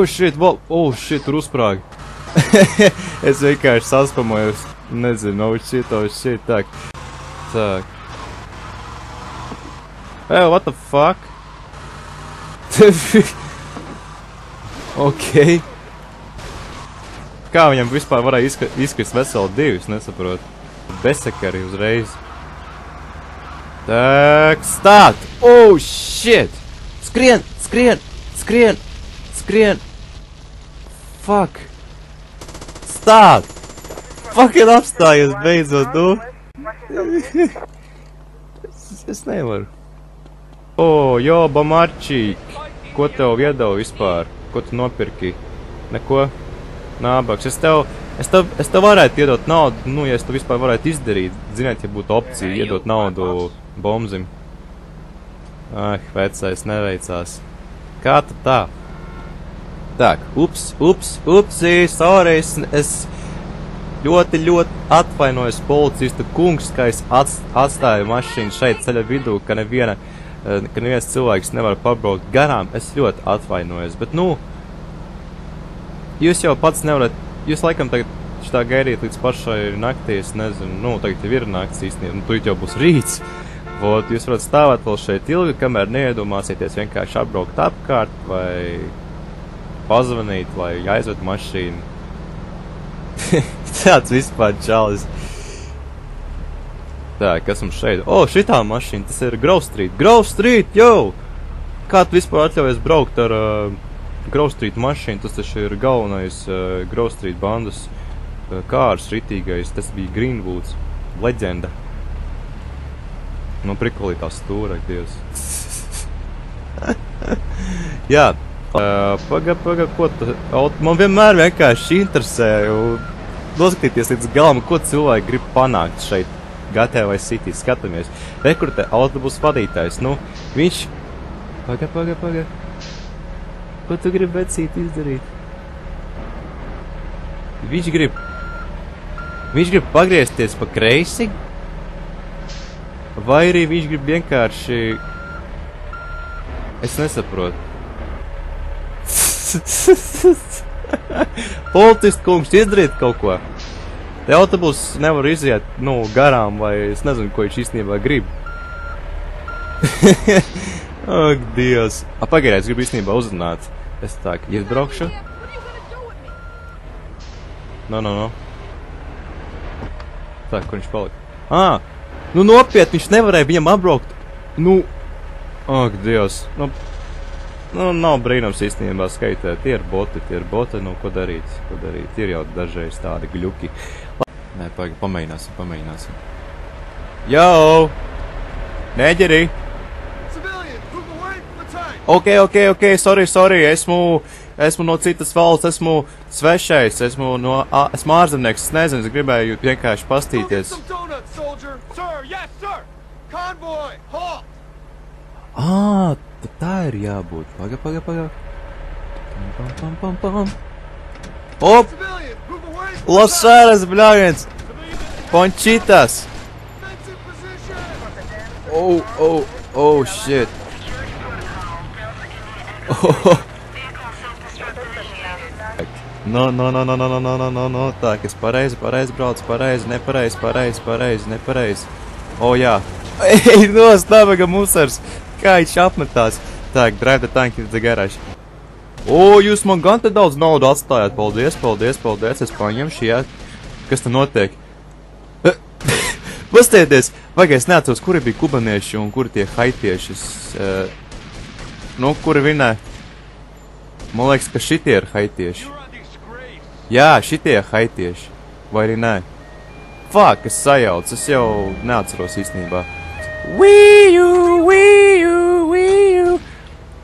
Shit, tur uzsprāgi. Es vienkārši saspamojos, nezinu, shit, tak. What the fuck? Ok. Kā viņam vispār varēja izkrist veseli divi, es nesaprotu. Besekari uzreiz. Tak, stāt! Shit! Skrien! Fuck! Stāt! Fucking apstājies beidzot, nu! Es nevaru. Joba Marčīk! Ko tev iedau vispār? Ko tu nopirki? Neko? Nābaks. Es tev varētu iedot naudu, nu, ja es tev vispār varētu izdarīt. Ziniet, ja būtu opcija iedot naudu bombzim. Vecais neveicās. Kā tad tā? Tak, upsi, sorry, es ļoti atvainojos policista kungs, ka es atstāju mašīnu šeit ceļa vidū, ka neviens cilvēks nevar pabraukt garām. Es ļoti atvainojos, bet, nu, jūs jau pats nevarat, jūs laikam tagad šitā gaidīt līdz pašai naktī, es nezinu, nu, tagad jau ir nakts īstenībā, nu, tur jau būs rīts. Vot, jūs varat stāvēt vēl šeit ilgi, kamēr neiedomāsieties vienkārši apbraukt apkārt, vai pazvanīt, vai aizved mašīnu. Tāds vispār čalis. Tā, kas mums šeit? Šitā mašīna, tas ir Grove Street. Grove Street, jau! Kā tu vispār atļaujies braukt ar Grove Street mašīnu? Tas taču ir galvenais Grove Street bandas kārs ritīgais. Tas bija Greenwoods. Leģenda. Nu, prikolī tā stūra, Dievs. Jā, Paga, ko tu... Man vienmēr vienkārši interesē noskatīties līdz galam, ko cilvēki grib panākt šeit GTA City. Skatāmies. Re, kur te autobus vadītājs, nu, viņš... Paga. Ko tu gribi vecīt izdarīt? Viņš grib pagriezties pa kreisi? Vai arī viņš grib vienkārši... Es nesaprotu. Policists kungs, izdariet kaut ko. Te autobus nevar iziet, nu, garām, vai es nezinu, ko viņš īstenībā grib. Ak, Dievs. Pagaidām, es gribu īstenībā uzrunāt. Es tā, ka izbraukšu. No. Tā, kur viņš palika? Nu nopietni, viņš nevarēja viņam apbraukt. Nu, ak, Dievs. Nu, nav brīnums īstenībā skaitēt. Tie ir boti, nu, ko darīt? Ir jau dažreiz tādi gļuki. Nē, pamēģināsim. Jau! Neģeri! Ok, sorry, esmu no citas valsts, esmu svešais, esmu ārzemnieks, es nezinu, es gribēju vienkārši pastīties. Tā ir jābūt. Paga. Op! Los Aires, bļāviens! Pončitas! Oh, shit! No, tā, es pareizi braucu, nepareizi. O, jā. Ej, nos, nabaga musars! Kā viņš apmetās? Tā, drive the tank in the garage. O, jūs man gan te daudz naudu atstājāt, paldies, es paņemšu, jā. Kas te notiek? Pastieties, vajag es neatceros, kuri bija kubanieši un kuri tie haitieši. Nu, kuri vinē? Man liekas, ka šitie ir haitieši. Jā, šitie ir haitieši. Vai arī nē? Fuck, es sajaucu, es jau neatceros īstenībā. Wii-u!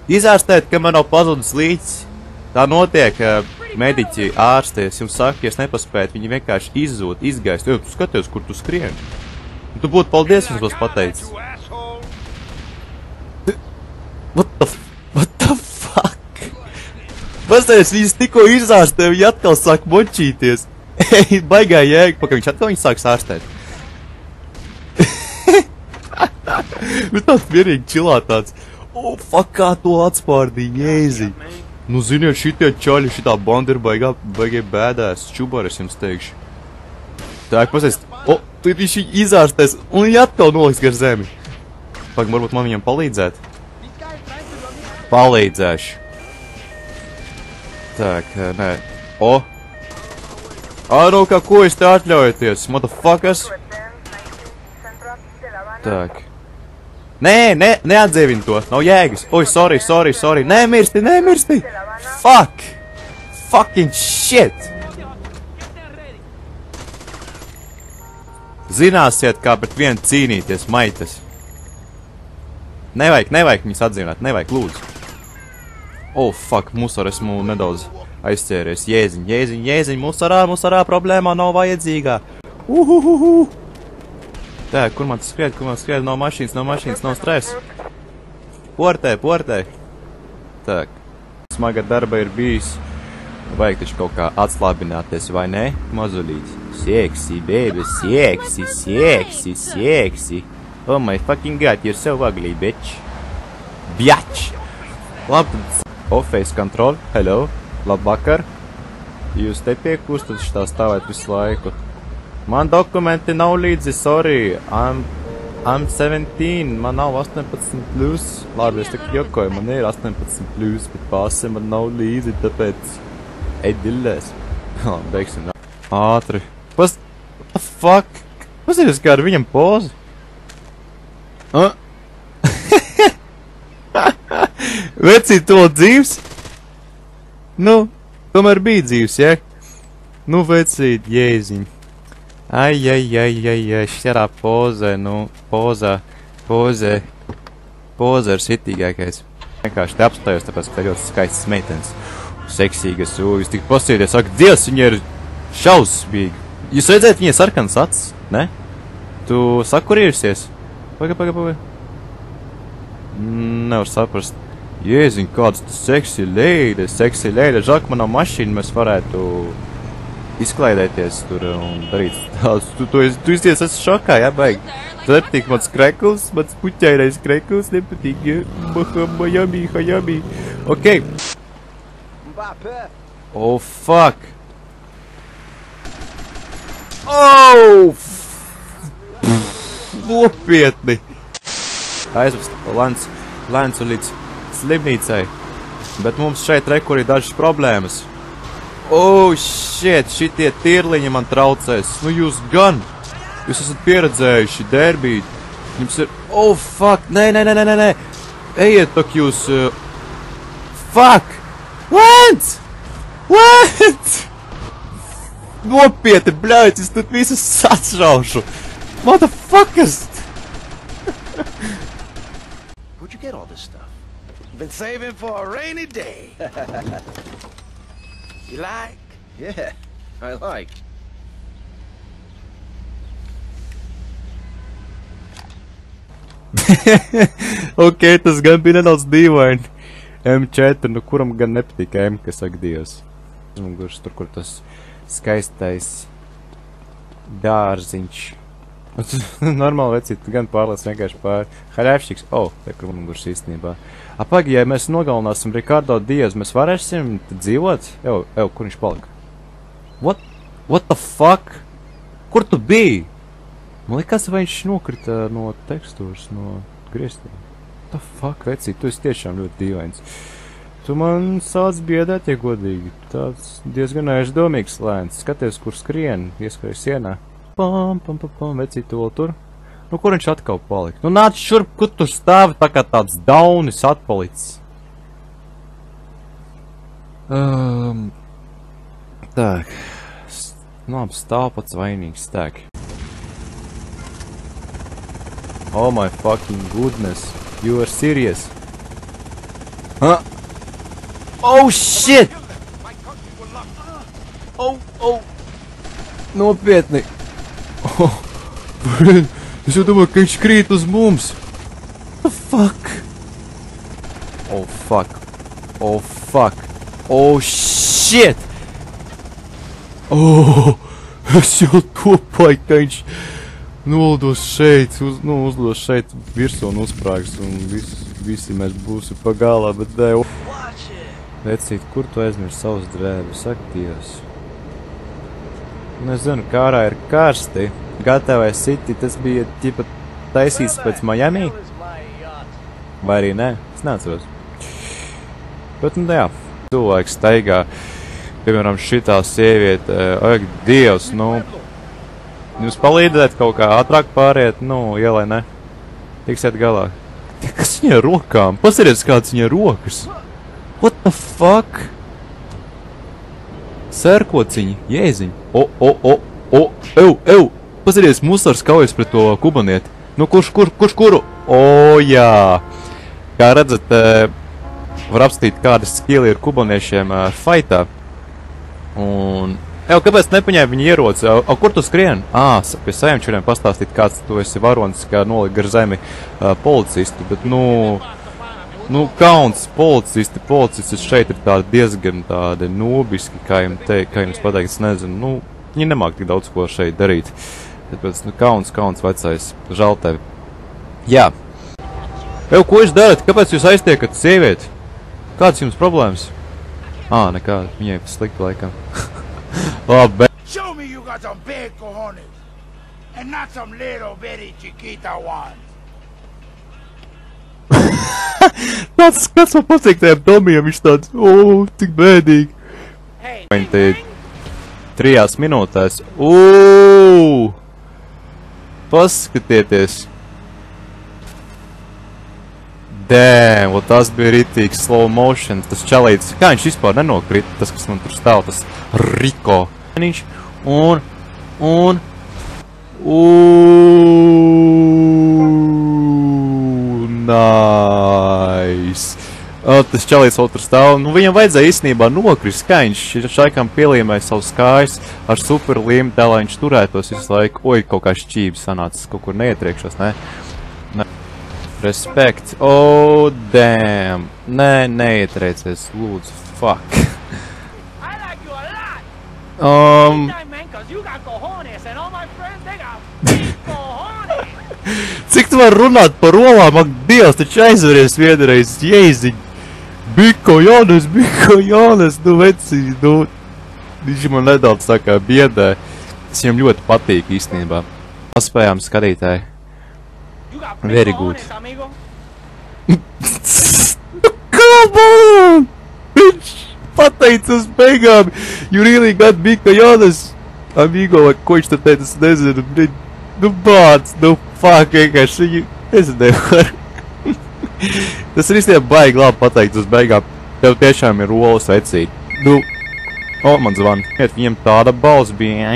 Izārstēt, ka man nav pazudis līdz. Tā notiek, mediķi ārsties, jums saka, ja es nepaspētu, viņi vienkārši izzūd, izgaist. Jo, tu skaties, kur tu skrien. Tu būtu paldies, jums tos pateicis. What the fuck? Pastājies, viņas tikko izārstē, viņi atkal sāk močīties. Ej, baigā jēga, paka viņš atkal viņas sāks ārstēt. Nu tāds vienīgi čilā tāds. O, fuck, kā to atspārdīja, jēzi. Nu, ziniet, šitie čaļi, šitā banda ir baigie bēdēs, čubaris jums teikšu. Tā, pasēst, o, tu viņš izārstēs, un viņi atkal noliks gar zemi. Pak, varbūt man viņam palīdzēt? Palīdzēšu. Tā, nē. O! Nu, kā ko jūs te atļaujaties, motherfuckers? Tā. Nē, neatdzīvini to, nav jēgas. Oi, sorry. Nemirsti! Fuck! Fucking shit! Zināsiet, kā pret vienu cīnīties, maitas. Nevajag viņus atdzīvināt, nevajag, lūdzu. Oh, fuck, musar, esmu nedaudz aizķēries. Jēziņ, musarā problēmā nav vajadzīgā. Tā, kur man skriet, nav mašīnas, nav stresa. Portē. Tā, smaga darba ir bijis. Vajag taču kaut kā atslābināties, vai ne? Mazulīts. Sexy, baby, sexy. Oh my fucking god, you're so ugly, bitch. Biatch! Labi, Office control, hello, labvakar. Jūs te piekustat šitā stāvēt visu laiku. Man dokumenti nav līdzi, sorry. I'm 17, man nav 18+. Labi, es tik jokoju, man ir 18+, bet pase man nav līdzi, tāpēc ej dillēs. Beigsim. Ātri. What the fuck? Pasties, kā ar viņam pozi? Vecīt, to dzīvs? Nu, tomēr bija dzīvs, ja? Nu, vecīt, jēziņ. Ai, šķerā pozē, nu, poza ir sitīgākais. vienkārši te apstājos, tāpēc, ka te ļoti skaistas meitenes. Seksīgas, jūs tik pasīties, saka, Dievs, viņa ir šausmīga. Jūs redzēt, viņa sarkanas acis, ne? Tu sakurījusies? Paga. Nevar saprast. Jēziņ, kāds tu seksi leide. Žāk, manā mašīna mēs varētu izklaidēties tur un darīt tās. Tu izties esi šokā, jā, baigi. Tu nepatīk mans krekls, mans puķairais krekls nepatīk, jā. Hajami. Ok. Oh, fuck. Oh! Nopietni. Aizvest Lencu līdz slimnīcai. Bet mums šeit rekur ir dažas problēmas. Oh, shit, šitie tirliņi man traucēs. Nu jūs gan. Jūs esat pieredzējuši derbī. Jums ir... Oh, fuck. Nē. Ejiet, tak jūs... Fuck. Lens! Nopietni, bļauj, es тут visus atšaušu. Motherfuckers! Where'd you get all this stuff? Been saving for a rainy day. You like? Yeah, I like. Ok, tas gan bija nedaudz dīvaini. M4, nu kuram gan nepatīk M, kas saka Dievs. Gurš tur, kur tas skaistais dārziņš. Normāli vecīt, gan pārlēc vienkārši pār Haļēvšķiks. Oh, te kur man gurš īstenībā. Apagi, ja mēs nogalināsim Ricardo Dievs, mēs varēsim dzīvot? Kur viņš palika? What the fuck? Kur tu biji? Man likās, vai viņš nokrita no tekstūras, no griestiem. What the fuck, vecīt, tu esi tiešām ļoti dīvains. Tu man sāc biedēt, ja godīgi. Tāds diezgan aizdomīgs lēns. Skaties, kur skrien, ieskrēj sienā. Pam, vecīt, tu vēl tur? Nu, kur viņš atkal palika? Nu, nāc šurp, kur tu stāvi tā kā tāds daunis atpalicis. Tak. Labi, stāv pats vainīgs, tak. Oh my fucking goodness. You are serious? Huh? Oh shit! Oh! Nopietni! Oh, es jau domāju, ka viņš krīt uz mums! What the fuck? Oh fuck! Oh shit! Oh! Es jau domāju, ka viņš nolidos šeit, uzlidos šeit virsū un uzsprāgs un visi mēs būsim pagalā, bet dēļ. Vecīt, kur tu aizmirst savus drēbes, ak Dievs? Nezinu, kārā ir karsti. Gatavai City, tas bija ķipa taisīts pēc Miami? Vai arī nē? Es neatceros. Bet, nu jā, cilvēks staigā, piemēram, šitā sieviete, ak Dievs, nu... Jūs palīdzēt kaut kā ātrāk pāriet, nu, ielai ne. Tiksiet galā. Kas viņai rokām? Pasarieties, kāds viņai rokas. What the fuck? Sērkociņi, jēziņi. Ew! Pasarieties, musars kaujas pret to kubanieti. Nu, kurš kuru? Jā. Kā redzat, var apstīt kādas skili ir kubaniešiem fightā. Un... kāpēc nepaņēma viņa ieroci? Kur tu skrien? Pie saimčuriem pastāstīt, kāds tu esi varonis, kā nolika gar zemi policistu, bet, nu, kauns policisti šeit ir tādi diezgan tādi nūbiski, kā jums pateikt, es nezinu, nu, viņi nemāk tik daudz ko šeit darīt. Tāpēc, nu, kauns vecais, žēl tevi. Jā. Ko jūs darat? Kāpēc jūs aiztiekat sievieti? Kāds jums problēmas? Nekāda, viņai slikti laikam. Labi. Show me you got some big cojones and not some little bitty chiquita ones. Tāds skats man patīk tajam Tomijam, viņš tāds, tik bēdīgi. Viņi te 3 minūtēs. Paskatieties. Damn, tas bija ritīgs slow motion, tas čalītis. Kā viņš vispār nenokrita, tas, kas man tur stāv, tas Riko. Nice. O, tas čalīs otru stāvu. Nu, viņam vajadzēja īstenībā nokrist, kā viņš šaikam pielīmēja savus kājas ar super līmi tā, lai viņš turētos visu laiku. Oi, kaut kā šķības sanācis, kaut kur neietriekšos, ne? Respekt. Oh, damn. Nē, neietriecies, lūdzu, fuck. I like you a lot. Man, cause you got cojones and all my friends, they got big cojones. Cik tu var runāt par olām, ak, Dievs, taču aizveries vienreiz, jēziņ. Biko Jonas, nu veci, nu. Viņš man nedaudz tā kā biedē. Tas viņam ļoti patīk īstenībā. Paspējām skatītāji. Very good. Come on! Viņš pateica uz beigām. You really got Biko Jonas. Amigo, vai ko viņš tad teica, es nezinu. Nu bāc, nu fuck, vienkārši viņu, es nevaru. Tas ir īstenībā baigi labi pateikt uz beigām. Tev tiešām ir olas vecīt. Nu, o, man zvan. Viņam tāda balss bija.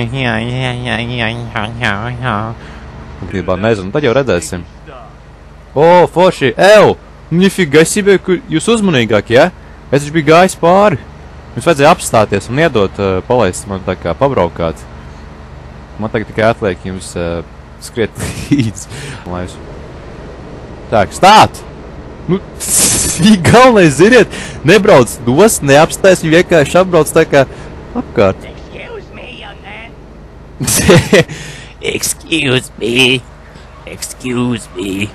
Gribā nezinu, tad jau redzēsim. O, forši, ew! Nifiga себе, jūs uzmanīgāk, ja? Es taču biju gājis pāri. Jums vajadzēja apstāties un iedot palaist man tā kā pabraukāt. Man tagad tikai atliek jums skriet līdz. Tā, stāt! Nu, viņi galvenais, ziniet, nebrauc dos, neapstājas, viņi vienkārši apbrauc tā kā apkārt. Excuse me, young man. Excuse me.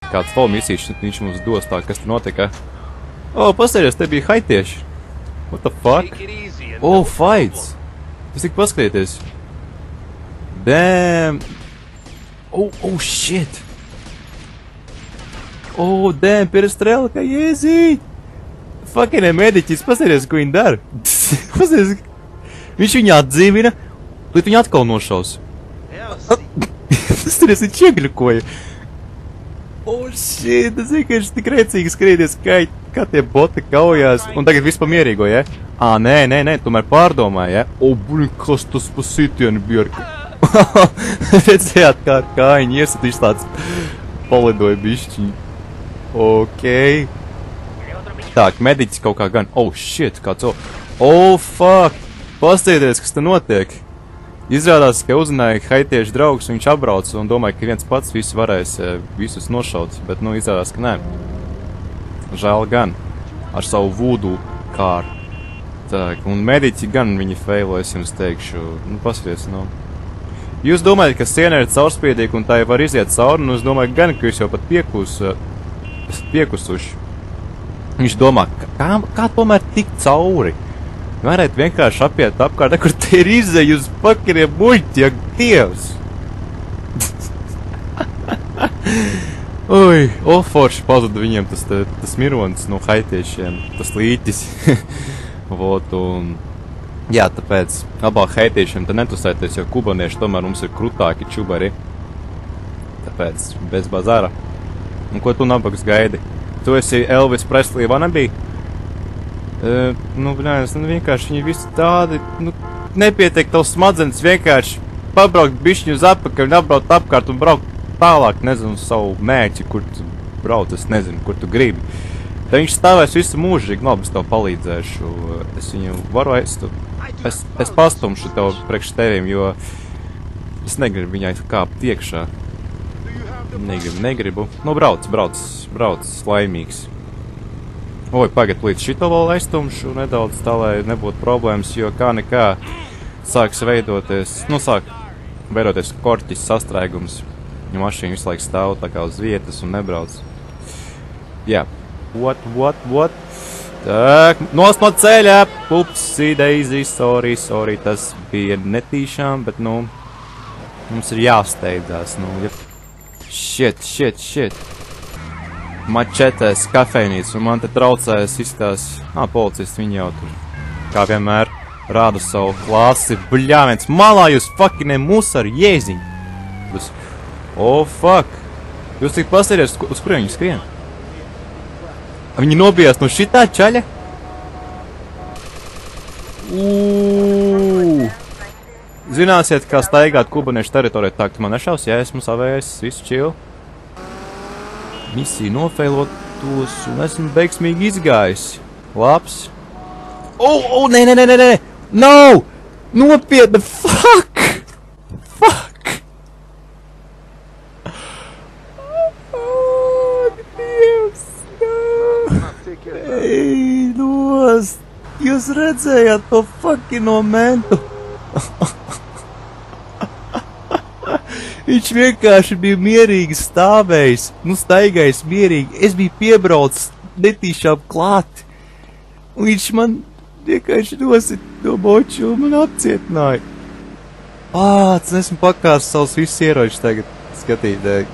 Kāds to misīšs viņš mums dos tā, kas tur notika. O, pasēries, te bija haitieši. What the fuck? O, fights! Tas tik paskatieties. Damn! Oh, shit! O, damn, perestrelka, jēzīt! Fucking mediķis, pasēries, ko viņi dara. Pasēries, viņš viņu atdzīvina, līdz viņu atkal nošaus. Tas tur esi čiegļukoja. Oh, shit, tas vienkārši tik rēcīgi skrīties, kā tie boti kaujās. Un tagad viss pamierīgo, ja? Ā, nē, tomēr pārdomāja, ja? O, blin, kas tas pa sitienu bija ar... Redzējāt, kā kājiņi iesat, viņš tāds palidoja bišķiņi. Okei. Tā, mediķis kaut kā gan... Oh, shit, kāds... Oh, fuck! Pastieties, kas te notiek. Izrādās, ka uzzināja haitiešu draugus, viņš apbrauc un domāja, ka viens pats visu varēs visus nošaut, bet, nu, izrādās, ka nē. Žēl gan. Ar savu voodoo kāru. Tā, un mediķi gan viņi feilo, es jums teikšu. Nu, pasties, nu. Jūs domājat, ka siena ir caurspiedīga un tā jau var iziet cauri, un es domāju gan, ka jūs jau pat piekusuši. Viņš domā, kā tomēr tik cauri? Varētu vienkārši apiet apkārt, kur te ir izēja uz pakariem muļķi, ak, Dievs! Ui, forši pazuda viņiem tas mironis no haitiešiem, tas līķis. Vot, un... Jā, tāpēc abā haitiešiem te netusēties, jo kubanieši tomēr mums ir krutāki čubari. Tāpēc bez bazāra. Un ko tu nabaks gaidi? Tu esi Elvis Presley vanabī? Nu, bļājas, nu vienkārši viņi visi tādi, nu, nepietiek tavs smadzenes vienkārši pabraukt bišķiņu uz apakaļ un apbraukt apkārt un braukt tālāk, nezinu, savu mērķi, kur tu brauc, es nezinu, kur tu gribi. Tad viņš stāvēs visu mūžīgi, labi, es tev palīdzēšu, es viņu varu es pastumšu tev priekš tevim, jo es negribu viņai kāpt iekšā. Negribu. Nu, brauc, laimīgs. Oi, pagad, līdz šito vēl aiztumšu nedaudz tā, lai nebūtu problēmas, jo kā nekā sāks veidoties korķis sastrēgums. Ja mašīna visu laiku stāv tā kā uz vietas un nebrauc. Jā. What? Tak, nost no ceļā! Upsi, Daisy, sorry, tas bija netīšām, bet, nu, mums ir jāsteidzās, nu, ja... Shit. Mačetēs kafejnīca, un man te traucējas izstās... policists, viņi jau tur, kā vienmēr, rāda savu klasi. Bļāviens, malā jūs fucking musari, jēziņi! Oh, fuck! Jūs tik pasēries, uz kuriem viņi skrien? Viņi nobijās no šitā čaļa? Zināsiet, kā staigāt kubaniešu teritorijā, tā, ka man nešaus, ja esmu savējais, visu chill. Misija nofeilot. tos un esmu veiksmīgi izgājis. Labs. Nē! No! Nopietni, fuck! Fuck! Dievs, no! Ej, nost! Jūs redzējāt to fuckino mentu? Viņš vienkārši bija mierīgi stāvējis, staigājis mierīgi. Es biju piebraucis netīšām klāt. Un viņš man vienkārši nosit no boču un man apcietināja. Tas esmu pakāsis savus visus ieročus tagad skatītāji.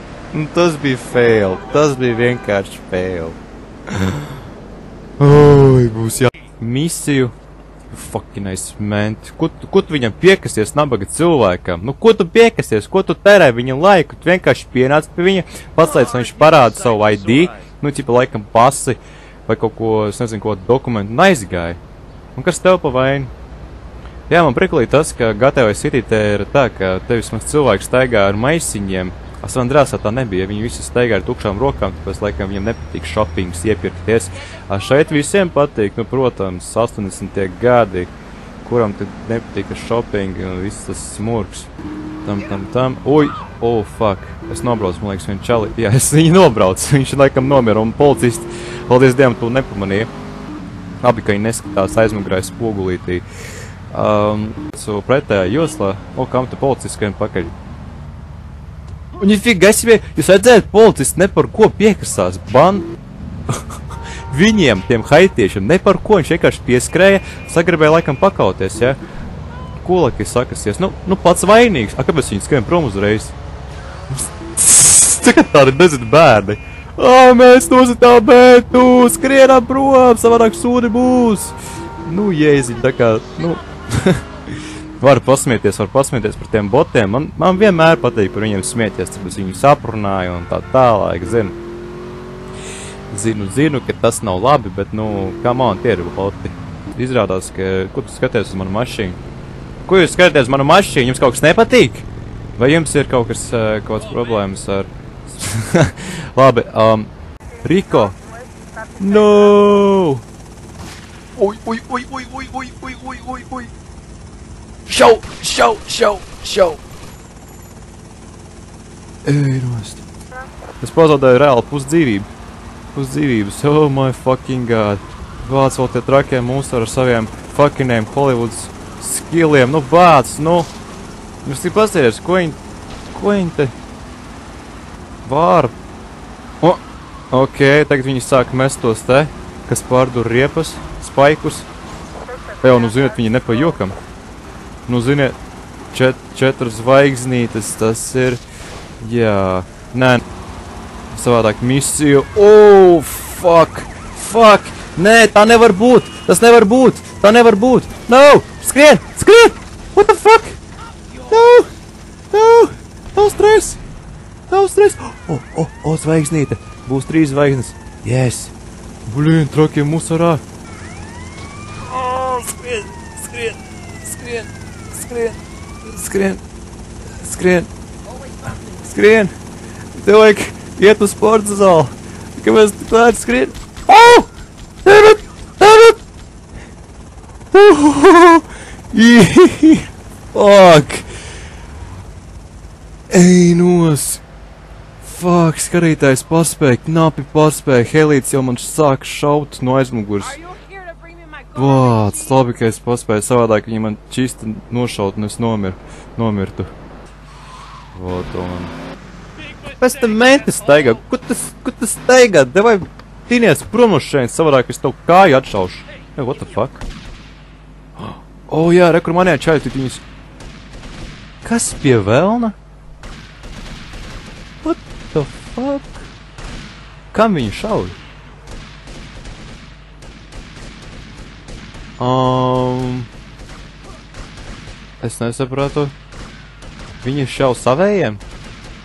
Tas bija fail. Tas bija vienkārši fail. Būs jā. Misiju. Fuckinais ment. Ko tu viņam piekasties, nabaga cilvēkam? Ko tu piekasties? Ko tu terē viņam laiku? Tu vienkārši pienāc pie viņa, paslēdz, lai viņš parāda savu ID, ķipa laikam pasi, vai kaut ko, es nezinu, ko dokumentu, un aizgāja. Un kas tev pa vainu? Jā, man priklīja tas, ka GTA City te ir tā, ka te vismaz cilvēki staigā ar maisiņiem. San Andreasā tā nebija, viņi visi staigā ar tukšām rokām, tāpēc, laikam, viņam nepatīk shoppings, iepirkties. Šeit visiem patīk, protams, 80. gadi, kuram tad nepatīk ar shopping un viss tas smurks. Tam. Fuck. Es nobraucu, man liekas, vienu čali. Jā, es viņu nobraucu, viņš laikam nomira, un policisti, paldies Dievam, to nepamanīja. Labi, ka viņi neskatās aizmugurēs spogulītī. Pretējā joslā, kam te policisti skrien pakaļ? Un ņifiga себе, jūs redzējat, policisti ne par ko piekasās, viņiem, tiem haitiešiem, ne par ko, viņš vienkārši pieskrēja, sagribēja laikam pakauties, ja? Kulaki sakasies, pats vainīgs, kāpēc viņi skrien prom uzreiz? Tagad tādi bezit bērni. Mēs nositām bērtu, skrienām prom, savādāk sūdi būs. Jēziņ, tā kā, Var pasmieties par tiem botiem. Man vienmēr patīk par viņiem smieties, tāpēc viņus aprunāju un tā tālāk, Zinu, ka tas nav labi, bet, come on, tie ir boti. Izrādās, ka, ko tu skaties uz manu mašīnu? Ko jūs skaties uz manu mašīnu? Jums kaut kas nepatīk? Vai jums ir kaut kāds problēmas ar... Labi, Riko. No! Ui. Šau! Ej, nost. Es pazaudēju reāli pusdzīvības. Oh my fucking god. Vāc vēl tie trakie mūsu ar saviem fuckiniem Hollywoods skilliem. Vāc, Jūs tik pasties, ko viņi te vāra? Ok, tagad viņi sāk mest tos te, kas pārdur riepas, spaikus. Ziniet, viņi nepajokam. Ziniet, 4 zvaigznītes, tas ir, jā, nē, savādāk misiju, fuck, nē, tā nevar būt, no, skrien, what the fuck, no stress, zvaigznīte, būs 3 zvaigznes, yes, blīn, trakiem musarā, Skrien! Tev vajag iet uz sporta zāli! Kāpēc tu klāt skrien? Dammit! Fuck! Ej, nos! Fuck, skatītājs paspēja, knapi paspēja, helīts jau man sāk šaut no aizmugurs. Vāc, labi, ka es paspēju, savādāk viņi man čista nošaut un es nomirtu. Vot, un... Pēc tam menti staigā, ko tas staigā? Devai tīnies prom no šeit, savādāk es tev kāju atšaušu. Hey, what the fuck? Jā, rekur manējā čaļi, viņus... Kas pie velna? What the fuck? Kam viņi šauj? Es nesapratu. Viņi šauj savējiem?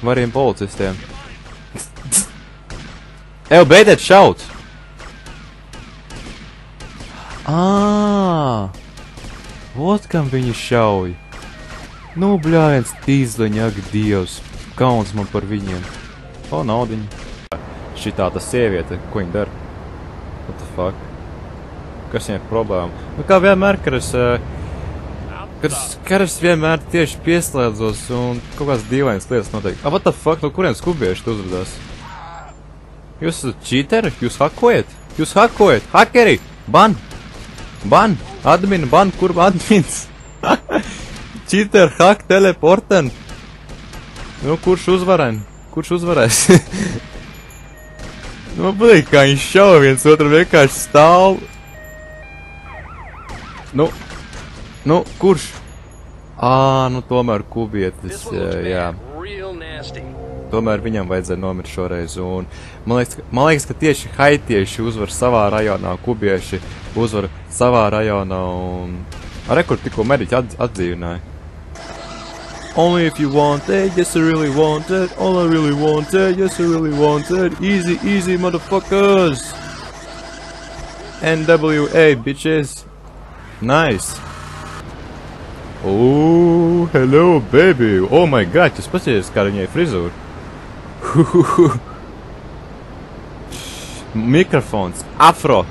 Variem policistiem? Beidziet šaut! Vot kam viņi šauj. Bļājiens tīzliņa, ak Dievs. Kauns man par viņiem. Naudiņa. Šitā ta sieviete, ko viņa dara? What the fuck? Kas viņai problēma? Nu kā vienmēr, kad es vienmēr tieši pieslēdzos un kaut kāds dīvainas lietas notiek. What the fuck, no kuriem skubieši tu uzvedās? Jūs esat cheateri? Jūs hakojat? Jūs hakojat? Hakeri! Ban! Ban! Admin, ban, kur admins? Cheater, hak, teleporten! Nu, kurš uzvaren? Kurš uzvarēs? Nu, patīk, kā viņš šauj viens otru vienkārši stāv. Nu, kurš? Nu tomēr kubietis, jā. Tomēr viņam vajadzēja nomirt šoreiz, un man liekas, ka tieši haitieši uzvar savā rajonā, kubieši uzvar savā rajonā, un rekur tikko mediķi atdzīvināja. Only if you want it, yes I really want it, all I really want it, yes I really want it, easy, easy motherfuckers! NWA, bitches! Nice! Oh, hello baby! Oh my god, tas pasies kā viņai frizūra! Mikrofons, afro!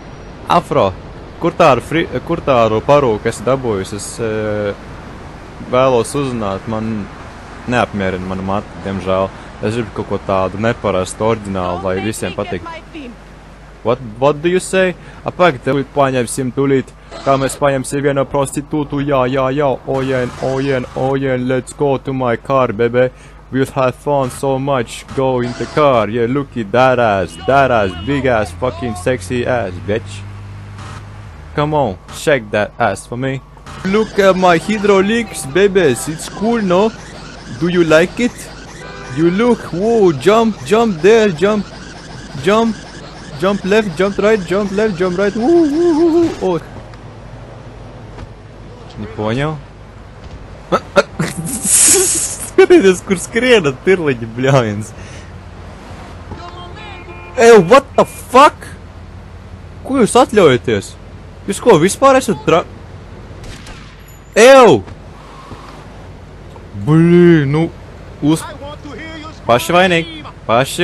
Kur tādu parūku esi dabūjusi? Es vēlos uzzināt, man neapmierina mana mata, diemžēl. Es gribu kaut ko tādu neparastu, oriģinālu, lai visiem patīk. What do you say? Apag, tev paņemsim tūlīt, kā mēs paņemsim vienu prostitūtu, jā, ojen, let's go to my car, baby. We'll have fun so much, go in the car, yeah, look at that ass, big ass, fucking sexy ass, bitch. Come on, shake that ass for me. Look at my hydraulics, babies, it's cool, no? Do you like it? You look, whoa, jump there, jump left, jump right, jump left, jump right, woo, oh. Не понял? Skatieties, kur skriena tirliņi, bļāviens. What the fuck? Ko jūs atļaujaties? Jūs ko, vispār esat Blī, nu, Paši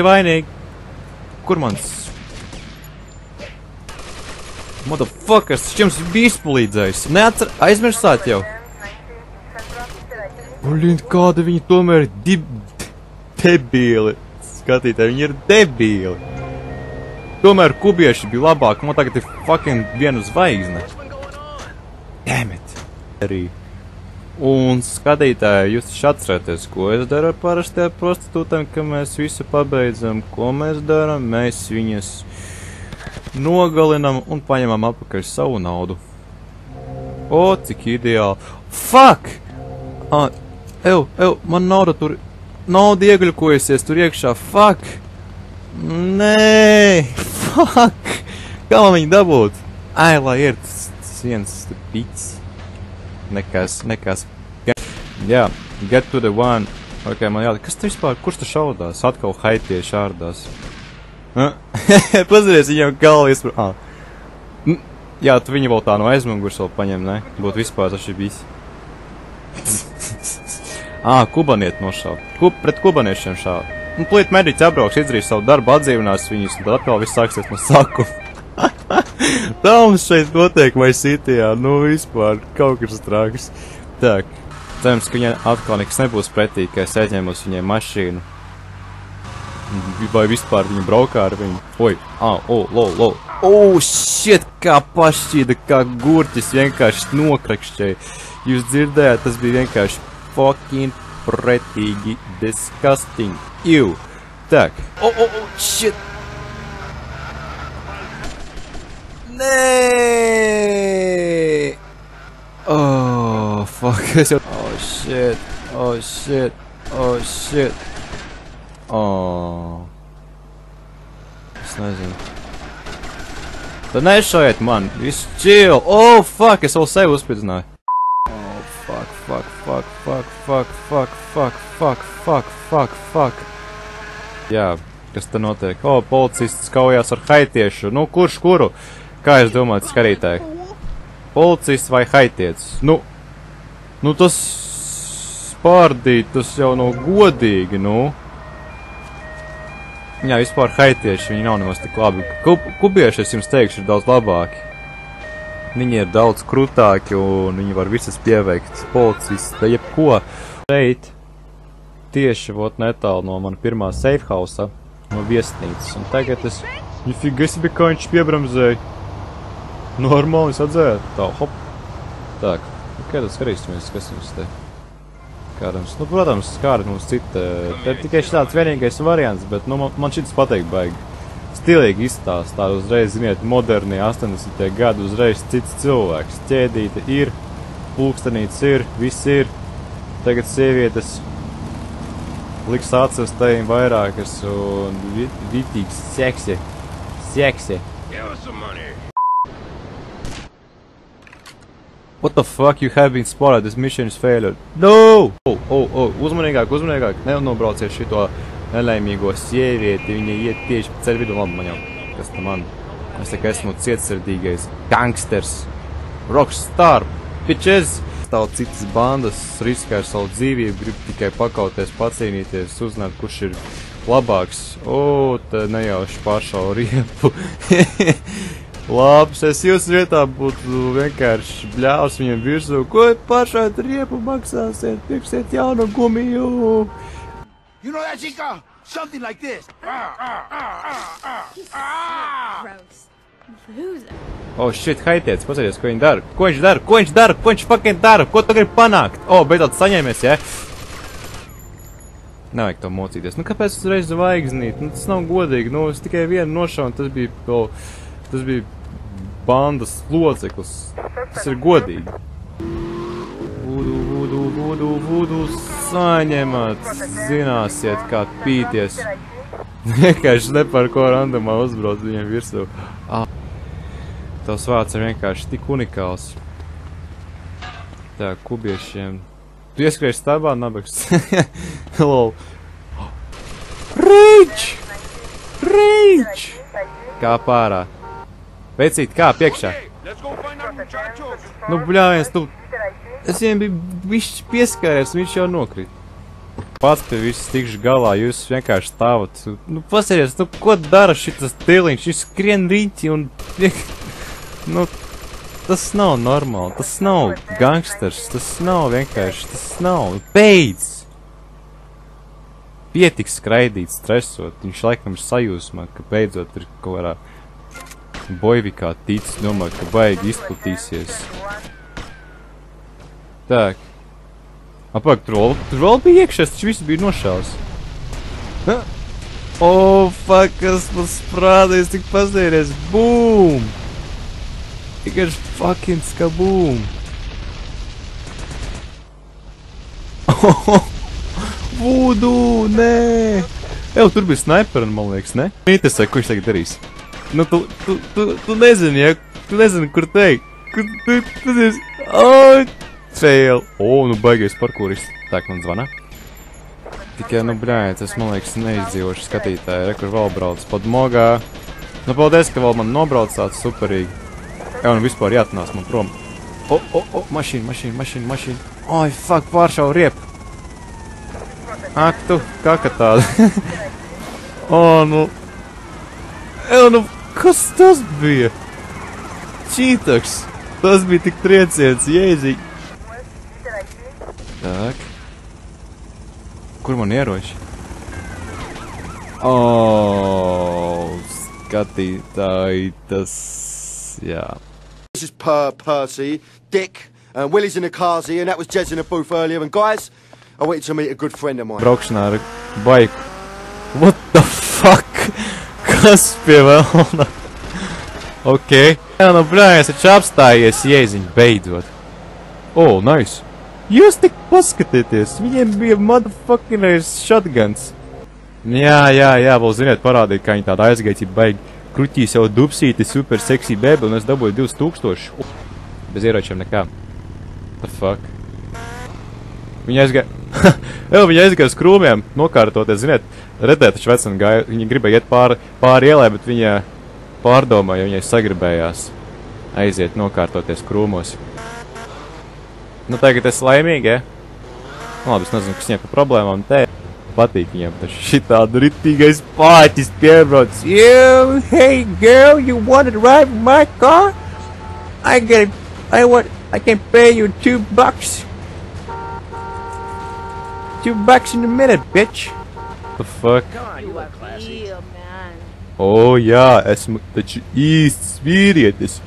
vainīgi. Kur mans? Motherfuckers, šķiet bija izpalīdzējis. Aizmirstāt jau. Blīn, kāda viņi tomēr ir debīli. Skatītāji, viņi ir debīli. Tomēr kubieši bija labāk, man tagad ir fucking viena zvaigzne. Damn it. Arī. Un skatītāji, jūs taču atcerēties, ko es daru ar parastajām prostitūtēm, ka mēs visu pabeidzam. Ko mēs daram? Mēs viņas nogalinam un paņemam atpakaļ savu naudu. O, cik ideāli. Fuck! Man nauda tur... Nauda iegļukojusies tur iekšā. Fuck! Nē! Fuck! Kā man viņu dabūt? Lai ir tas viens pits. Nekas. Jā, get to the one. Ok, man jāda. Kas tu vispār? Kurš tu šaudās? Atkal haitieši ārdās. Pazaries, viņam galva iespēr... Jā, tu viņu vēl tā no aizmugurs vēl paņem, ne? Būtu vispār taši bijis. Kubanieti nošāv. Pret kubaniešiem šāv. Un plīt mediķi apbrauks, izdarīs savu darbu, atdzīvinās viņus, un tad atkal viss sāksies no sākuma. Tā mums šeit notiek vai sitijā, nu vispār, kaut kas trāks. Tak, cerams, ka viņai atkal nekas nebūs pretī, ka es aizņēmos viņai mašīnu. Vai vispār viņa braukā ar viņu. Oi, lol. Shit, kā pašķīda, kā gurķis vienkārši nokrakšķēja. Jūs dzirdējāt, tas bija vienkārši fucking pretīgi disgusting. Ew. Tak. Shit. Nē! Fuck. Shit. Es nezinu. Tad nešaujiet man. Viss chill. Fuck. Es vēl sevi uzspidzināju. Fuck. Jā, kas te notiek? Policists kaujās ar haitiešu. Nu, kurš kuru? Kā jūs domājat, skatītāji? Policists vai haitietis? Nu, tas spārdīt, tas jau nav godīgi, nu. Jā, vispār haitieši, viņi nav nemaz tik labi. Kubieši, es jums teikšu, ir daudz labāki. Viņi ir daudz krutāki un viņi var visas pieveikt. Policisti, jebko. Šeit tieši vot netālu no mana pirmā safe house'a, no viesnīcas. Un tagad es... Nifiga esi, kā viņš piebramzēja. Normāli, es atzēju. Tā, hop. Tā, kā tas skatīsimies, kas jums te? Kādams, nu, protams, kāda mums cita. Te ir tikai šāds vienīgais variants, bet, nu, man šitas pateik baigi. Stilīgi izstāst, tā uzreiz, ziniet, modernie 80. gadu uzreiz cits cilvēks. Ķēdīte ir, pulkstenīts ir, viss ir. Tagad sievietes liks acis tajiem vairākas un vitīgs seksi. Seksi. What the fuck, you have been spotted, this mission is failure. No! Uzmanīgāk, uzmanīgāk, nenobrauciet šito nelaimīgo sievieti, viņa iet tieši pa ceļu vidu, labi man jau, kas tam man. Es tā kā esmu cietsirdīgais gangsters, rockstar, bitches. Stāv citas bandas, riskē ar savu dzīvību, grib tikai pakauties, pacīnīties, uzzināt, kurš ir labāks. O, te nejauši pašau riepu. Labs, es jūsu vietā būtu vienkārši bļāvs viņam virsū. Ko pašāt riepu maksāsiet? Pirksiet jaunu gumiju. You know that, chica? Something like this. Gross. Who's that? Oh, shit, haitietis, pasēties, ko viņi dara. Ko viņš dara? Ko viņš dara? Ko viņš fucking dara? Ko tu gribi panākt? O, beidzot saņēmies, ja? Nevajag to mocīties. Nu, kāpēc uzreiz zvaigznīt? Nu, tas nav godīgi. Nu, es tikai vienu nošaunu, tas bija bandas loceklis. Tas ir godīgi. Vudu, saņemat. Zināsiet, kā pīties. Vienkārši ne par ko randomā uzbrauc viņiem virsū. Tavs vārds ir vienkārši tik unikāls. Tā, kubiešiem. Tu ieskrieši stāvā, nabaks? Lol. Rīč! Rīč! Kā pārā. Veicīt, kā priekšā? Nu, bļāviens, tu... Es viņiem biju višķi pieskāries, viņš jau nokrit. Pats pie viss tikšu galā, jūs vienkārši stāvat. Nu, pasēries, nu, ko dara šitas tiliņš? Viņš skrien riņķi un... Nu, tas nav normāli, tas nav gangsters, tas nav vienkārši, tas nav. Beidz! Pietiks skraidīt, stresot, viņš laikam ir sajūsmā, ka beidzot ir kaut kādā boivikā ticis, domā, ka baigi izplatīsies. Tak. Apāk, tur vēl bija iekšās, taču viss bija nošāls. Oh, fuck, kas man sprādēs, tik pasēries, boom! Tikai fucking skaboom! Vudu, nē! Ew, tur bija sniperi, man liekas, ne? Interesē, ko viņš tagad darīs. Nu, tu nezini, ja? Tu nezini, kur teikt. Tu zini, fail. Nu, baigais parkūris. Tā, man zvana. Tikai, nu, bļājiet, es, man liekas, neizdzīvošu skatītāju. Re, kur vēl brauc podmogā. Nu, paldies, ka vēl man nobrauc tāds superīgi. Jā, un vispār jāatnās man prom. Mašīna. Oi, fuck, pāršau riepu. Ak, tu, kaka tāda. Nu. Nu, kas tas bija? Čītaks. Tas bija tik trieciens, jēzīgi. Tak. Kur man ieroči? Skatītāji, tas... Jā. This is Percy, Dick, and Willie's in the carsy, and that was Jez in the booth earlier. And guys, I wanted to meet a good friend of mine. Braukšanā ar baiku. What the fuck? Kas pie vēlna? Ok. Jā, nu brājies, taču apstājies, jēziņ, beidzot. Oh, nice. Jūs tik paskatieties, viņiem bija motherfucking shotguns. Jā, vēl ziniet, parādīt, kā viņi tāda aizgaicība baigi. Kruķīs jau dupsīti, super seksī bēbi, un es dabūju 2000. Bez ieročiem nekā. The fuck? Viņa aizgāja uz krūmiem, nokārtoties, ziniet, redē taču vecam gāja, viņa gribēja iet pāri ielē, bet viņa pārdomāja, viņai sagribējās aiziet nokārtoties krūmos. Nu, tagad es laimīgi, ja? Labi, es nezinu, kas viņai par problēmām te. patīk viņam taču šitādu ritīgais pāķis piebrauc. You, hey girl, you want to ride my car? I can pay you $2. $2 in a minute, bitch. The fuck? You are real, man. O jā, esmu taču īsts vīrietis.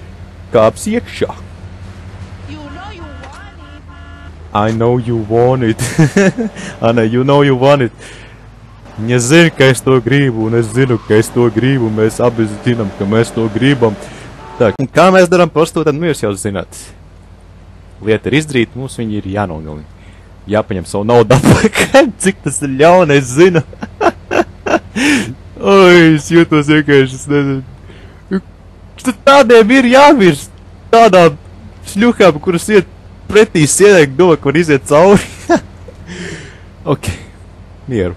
Kāps iekšā. I know you want it. Anna, you know you want it. Viņa zina, ka es to gribu, un es zinu, ka es to gribu. Mēs abi zinām, ka mēs to gribam. Tā, un kā mēs darām prostitūtē, nu jūs jau zināt. Lieta ir izdarīta, mums viņi ir jānogalina. Jāpaņem savu naudu atpakaļ, cik tas ir ļauni, es zinu. Oi, es jūtos vienkārši, es nezinu. Tādiem ir jāmirst. Tādām šļuhām, kuras iet pretī sievietei, domā, ka var iziet cauri. Ok, mieru.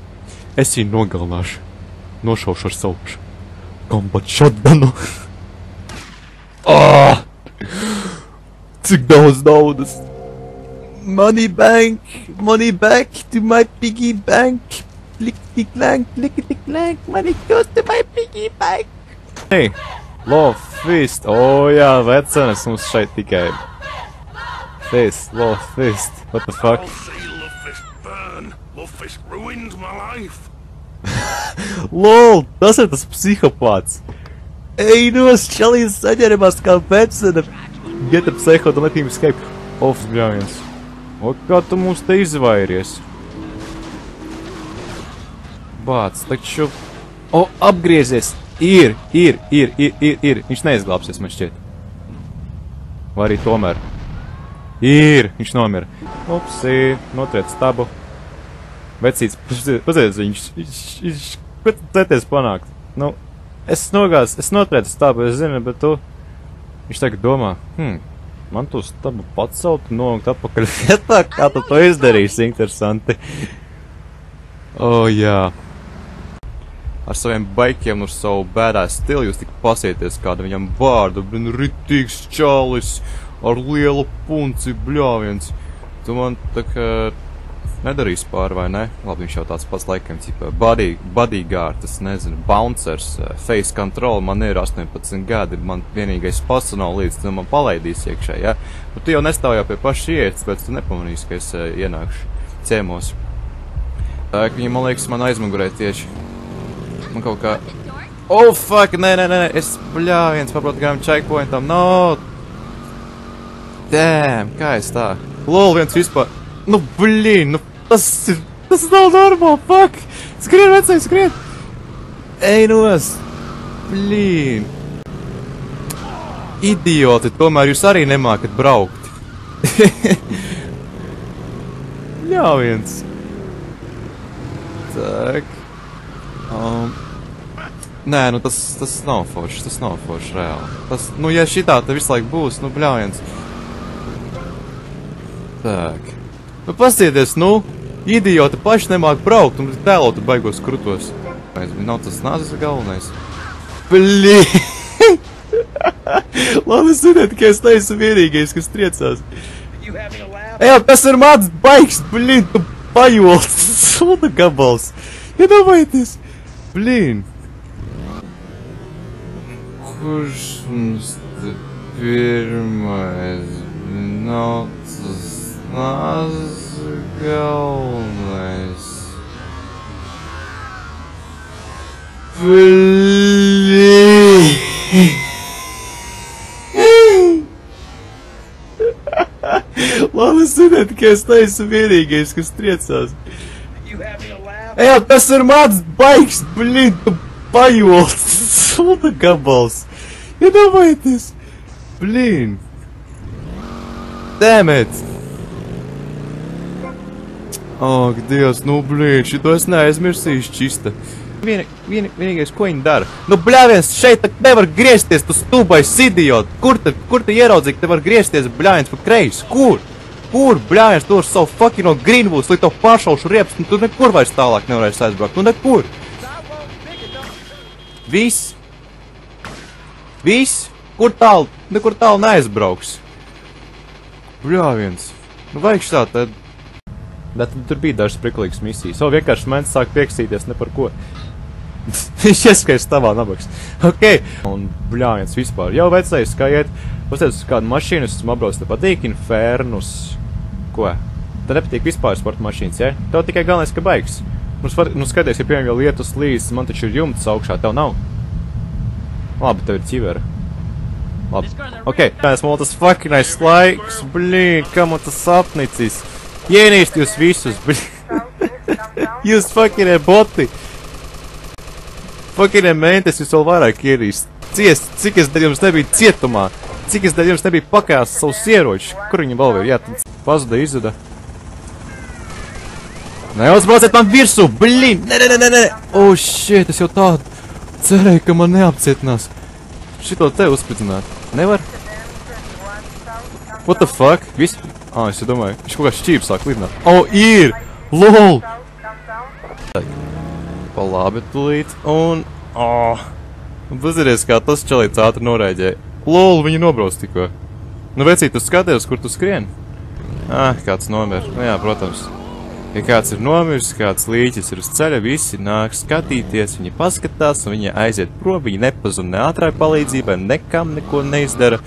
Es viņu nogalināšu. Nošaušu ar savu combat shotgunu. Cik daudz naudas. Money back to my piggy bank. Lickety-clank, money goes to my piggy bank. Hey, Love Fist. O jā, vecenes mums šeit tikai. Fist, Love Fist. What the fuck? I'll see Love Fist burn. Love Fist ruined my life. LOL, tas ir tas psihopāts. Ej, nos, čalīs saģerimās kā vecena. Get a psycho to let him escape. Of, bļāviens. O, kā tu mums te izvairies? Bāc, taču... O, apgriezies! Ir! Viņš neizglāpsies, man šķiet. Vai arī tomēr? Ir! Viņš nomira. Upsī, notriec stabu. Vecīts, pazies, viņš centies panākt. Nu, es notriecu stabu, es zinu, bet tu... Viņš tagad domā, man to stabu pacelt un nolikt atpakaļ vietā, kā tu to izdarīsi, interesanti. O, jā. Ar saviem baikiem un savu badass stilu jūs tik pasieties kādu viņam vārdu, ritīgs čalis, ar lielu punci, bļāviens. Tu man tā kā nedarīs pār, vai ne? Labi, viņš jau tāds pats laikam, cipa bodyguard, es nezinu, bouncers, face control, man ir 18 gadi, man vienīgais personāla līdz, tu man palaidīs iekšā, ja? Bet tu jau nestāv jau pie paša ietas, bet tu nepamanīsi, ka es ienākšu ciemos. Tā, viņi, man liekas, man aizmugurē tieši. Man kaut kā... Oh, fuck, nē, es bļāviens paprotu kādam checkpointam, no! Damn, kā es tā? Lol, viens vispār... Nu, blīn, nu, tas nav normāli, fuck! Skrien, vecai, skrien! Ej, nos! Blīn! Idioti, tomēr jūs arī nemākat braukt. Bļāviens. Tak... Nē, nu tas nav forši, reāli. Tas, nu, ja šitā te visu laiku būs, nu, bļāviens. Tak. Nu, pastieties, nu, idioti paši nemāk braukt un tēloti baigos krutos. Nav tas nāzes galvenais. Blī! Labi, ziniet, ka es neesmu vienīgais, kas triecās. Ej, tas ir mans baigs, blīn, tu pajolts, sūda gabals. Iedomājieties! Blīn! Kurš mums te pirmais nav tas nāzes galvenais? Blīn! Labi, ziniet, ka es neesmu vienīgais, kas triecās. Ej, tas ir mans baigs, blīn, tu pajolts, sūda gabals. Iedomājieties, blīn. Damn it. Ak, Dievs, nu, blīn, šito es neaizmirsīšu čista. Vienīgais, ko viņi dara? Nu, bļāviens, šeit tak nevar griezties, tu stūbais idiot. Kur te ieraudzīt, te var griezties, bļāviens, pa kreisi? Kur, bļāviens, tu ar savu fucking Greenwoods, līdz tev pāršaušu riepas, un tu nekur vairs tālāk nevarēsi aizbraukt, nu nekur. Viss? Kur tālu, nekur tālu neaizbrauks. Bļāviens, nu vajag šitā tad. Bet tur bija dažas priklīgas misijas. O, vienkārši mēnes sāk piekstīties ne par ko. Viņš ieskais tavā nabaks. Ok. Un bļāņas vispār. Jau vecais, kā iet. Pastāties uz kādu mašīnu, es esmu apbrauc, te patīk Infernus. Ko? Te nepatīk vispār sporta mašīnas, ja? Tev tikai galvenais, ka baigs. Nu skaties, ja piemēram jau lietus līdz, man taču ir jumts augšā, tev nav. Labi, tev ir ķivera. Labi. Ok. Esmu tas fuckinais laiks, blīn, kā man tas apnicis. Ienīst jūs visus, blīn. Jūs fuckinie boti. Fuckinie mentes jūs vēl vairāk ienīst. Ciest, cik es dēļ jums nebija cietumā. Cik es dēļ jums nebija pakās savus ieročus. Kur viņi vēl ir? Jā, tad pazuda, izzuda. Neuzbrauciet man virsū, blīn! Nē! Oh, shit, es jau tādu cerēju, ka man neapcietinās. Šito te uzspridzināt. Nevar? What the fuck? Viss? Es domāju, viņš kaut kā šķību sāk lidināt. Oh, ir! LOL! Pa labi tūlīt, un... Paziries, kā tas čalīts ātri noraidēja. LOL, viņi nobrauc tikko. Nu, vecīt, tu skaties, kur tu skrien? Kāds nomir. Nu jā, protams. Ja kāds ir nomirs, kāds līķis ir uz ceļa, visi nāk skatīties, viņi paskatās, un viņi aiziet prom, viņi nepazuna ne ātrai palīdzībai, nekam neko neizdara.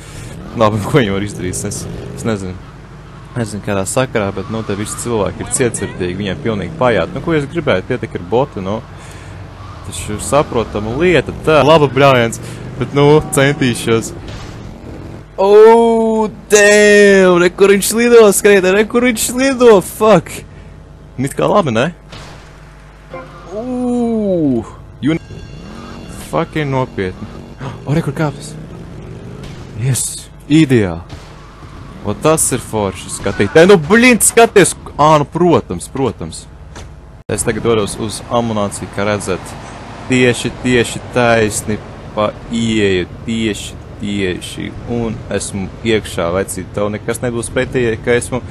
Labi, ko viņi var izdarīt, es nezinu. Nezinu, kādā sakarā, bet, nu, te visi cilvēki ir cietsirdīgi, viņiem pilnīgi pajāt. Nu, ko es gribētu, pietek ir boti, nu. Taču saprotama lieta, tā. Laba bļājiens, bet, nu, centīšos. Oh, damn, rekur viņš lido, skriet, rekur viņš lido, fuck. Nit kā labi, ne? Fucking nopietni. Rekur kāpjas. Yes, ideāli. O, tas ir forši skatīt. Nu, blin, skaties! Nu, protams. Es tagad dodos uz amunāciju, kā redzat. Tieši taisni pa ieeju. Tieši. Un esmu iekšā, vecīt. Tev nekas nebūs pretī, ka esmu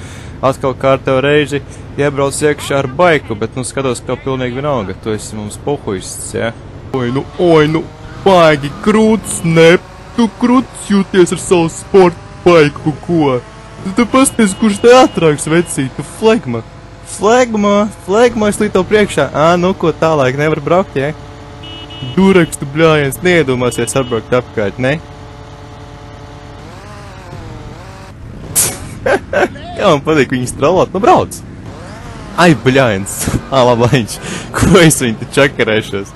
atkal kārtējo reizi iebrauc iekšā ar baiku, bet, nu, skatos, ka tev pilnīgi vienalga. Tu esi mums pohuists, ja? Oi, nu, baigi krūts, ne? Tu krūts jūties ar savu sporta baiku, ko? Tu pasties, kurš te ātrāks, vecīt, tu flegma. Flegma, es līdz tev priekšā. Nu, ko tālāk nevar braukt, ja? Duraks, tu bļājiens, neiedomāsies atbraukt apkārt, ne? Kā man patīk viņu strālāt, nu brauc. Ai, bļājiens. Labaiņš. Ko es viņu te čakarēšos?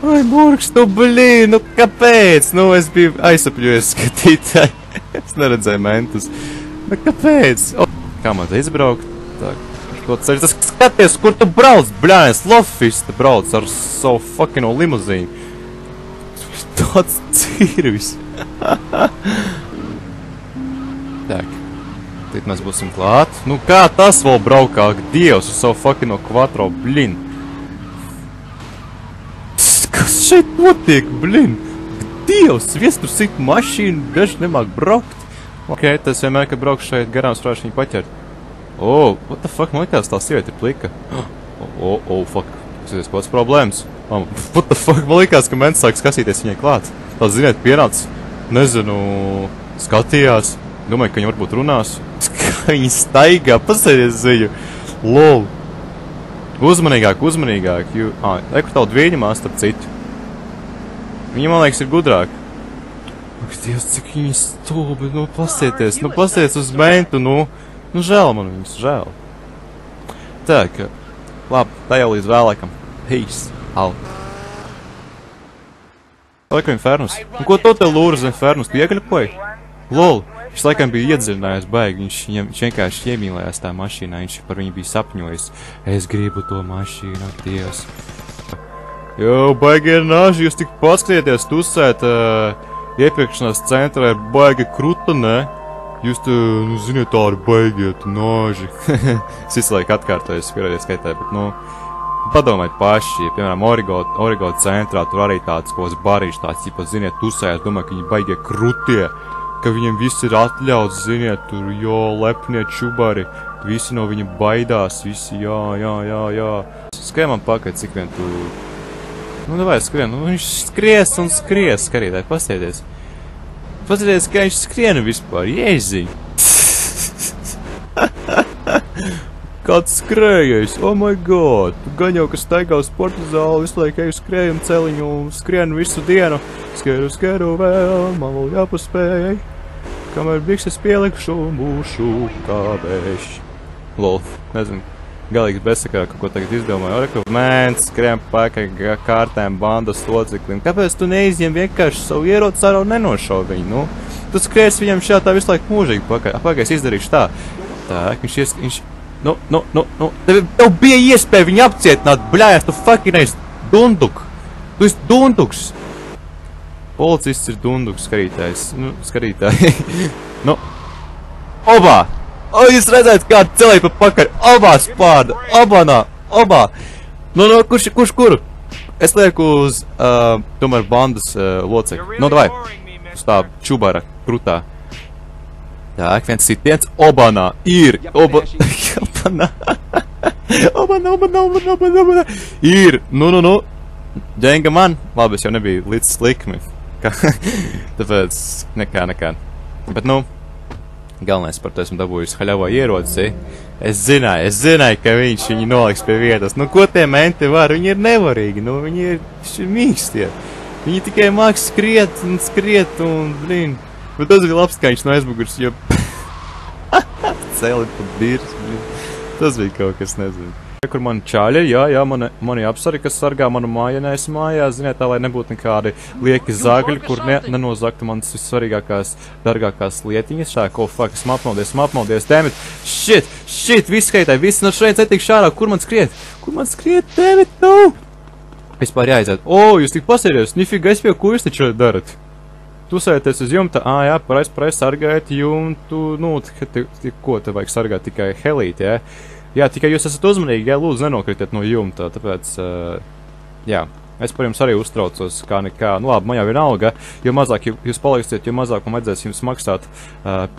Ai, burks, nu blīn, nu kāpēc? Nu, es biju aizsapļojies skatītāji. Es neredzēju mentus. Nu, kāpēc? Kā man te izbraukt? Tā, ko ceļ, tas skaties, kur tu brauc, bļājiens, lofis te brauc ar savu fucking limuzīnu. Tāds cirvis. Tak. Tad mēs būsim klāt. Nu kā tas vēl braukā, dievs, uz savu fucking no quattro, blin. Kas šeit notiek, blin? Dievs, viens tur sit mašīnu, daži nemāk braukt. Ok, tas vienmēr, kad braukšu šeit garām, varēšu viņu paķert. What the fuck, man likās tā sieviete ir plika. Fuck. Tas ir kāds problēmas. What the fuck, man likās, ka mens sāk skatīties viņai klāt. Tā, ziniet, pienāc, nezinu, skatījās. Domāju, ka viņi varbūt runās. Kā viņi staigā, pasēdies viņu. LOL. Uzmanīgāk. Kur tavu dvieņu mās, starp citu. Viņa, man liekas, ir gudrāk. Ak, Dievs, cik viņi stulbi, nu pasieties uz mentu, nu žēl man viņus, žēl. Tā, ka, labi, tā jau līdz vēlākam. Peace out. Laikam Infernus. Un ko to te lūra uz Infernus? Tu iekļapoji? LOL. Viņš laikam bija iedziļinājis baigi. Viņš vienkārši iemīlējās tā mašīnā. Viņš par viņu bija sapņojis. Es gribu to mašīnu, Dievs. Jo, baigi ir nāži. Jūs tik paskatieties, tusēt iepirkšanās centrā ir baigi kruta, ne? Jūs te, nu, ziniet, tādi baigiet nāži. Es visu laiku atkārtojos, pierodies skaitē, bet, nu, padomājiet paši, ja, piemēram, Origo centrā tur arī tāds kaut kāds barīšs, tāds, ja, ziniet, tusējās, domāju, ka viņi baigie krutie, ka viņiem viss ir atļauts, ziniet, tur, jo, lepnie čubari, visi no viņa baidās, visi, jā. Skrien man pakaļ, cik vien tu, nu, nevajag skrien, nu, viņš skries un skries, skarītāji, pastieties. Paskaties, kā viņš skriena vispār, jēziņ. Kāds skrējais, oh my god. Tu gan jau, kas staigā uz sporta zāli, visu laiku eju skrējumu celiņu, skrienu visu dienu. Skeru vēl, man vēl jāpaspēj. Kamēr bikses pielikšu, būšu kā vējš. Lol, nezinu. Galīgi bezsakarā kaut ko tagad izdomāju. Oreku, mēns, skrien pakaļ kārtēm, bandas loceklim. Kāpēc tu neizņem vienkārši savu ieroci ārā un nenošau viņu, nu? Tu skries viņam šā tā visu laiku mūžīgi pakaļ. Pagaid, es izdarīšu tā. Tā, viņš... Nu. Tev bija iespēja viņu apcietināt, bļājās, tu fucking esi dunduk. Tu esi dunduks. Policists ir dunduks skarītājs. Nu, skarītāji. Nu. Obā! O, jūs redzēt, kādu celēju pa pakaļ. Obā spārda. Obanā. Obā. Nu, kurš kuru? Es lieku uz, tomēr bandas locekļu. Nu, davai. Uz tā čubara krutā. Tā, viens sitiens. Obanā. Ir. Obanā. Obanā. Ir. Nu. Dženga man. Labi, es jau nebiju līdz slikmi. Tāpēc nekā. Bet, nu, galvenais par to esmu dabūjis haļavā ieroci. Es zināju, ka viņš viņu noliks pie vietas. Nu, ko tie menti var? Viņi ir nevarīgi, nu, viņi ir mīkstie. Viņi tikai māk skriet un, blin. Bet tas bija labs, ka viņš no aizmugurs, jo... Celi pa birs, blin. Tas bija kaut kas, nezinu. Kur man čāļi, jā, mani apsari, kas sargā manu mājienais mājās, ziniet, tā, lai nebūtu nekādi lieki zagļi, kur nenozaktu manas vissvarīgākās, dargākās lietiņas. Šā, fuck, esmu apmaldies, dammit, shit, viss skaitāji, viss no šeit netikšu ārā, kur man skriet, dammit, no! Vispār jāiziet, jūs tik pasēries, nifiga, es pie ko jūs taču darat? Tu sēties uz jumta, jā, pareiz sargājat jumtu, nu, ko te vajag sargāt, tikai helīt, jā? Jā, tikai jūs esat uzmanīgi, jā, lūdzu nenokritiet no jumta, tāpēc, jā, es par jums arī uztraucos kā nekā, nu labi, man jau vienalga, jo mazāk jūs paliksiet, jo mazāk man vajadzēs jums maksāt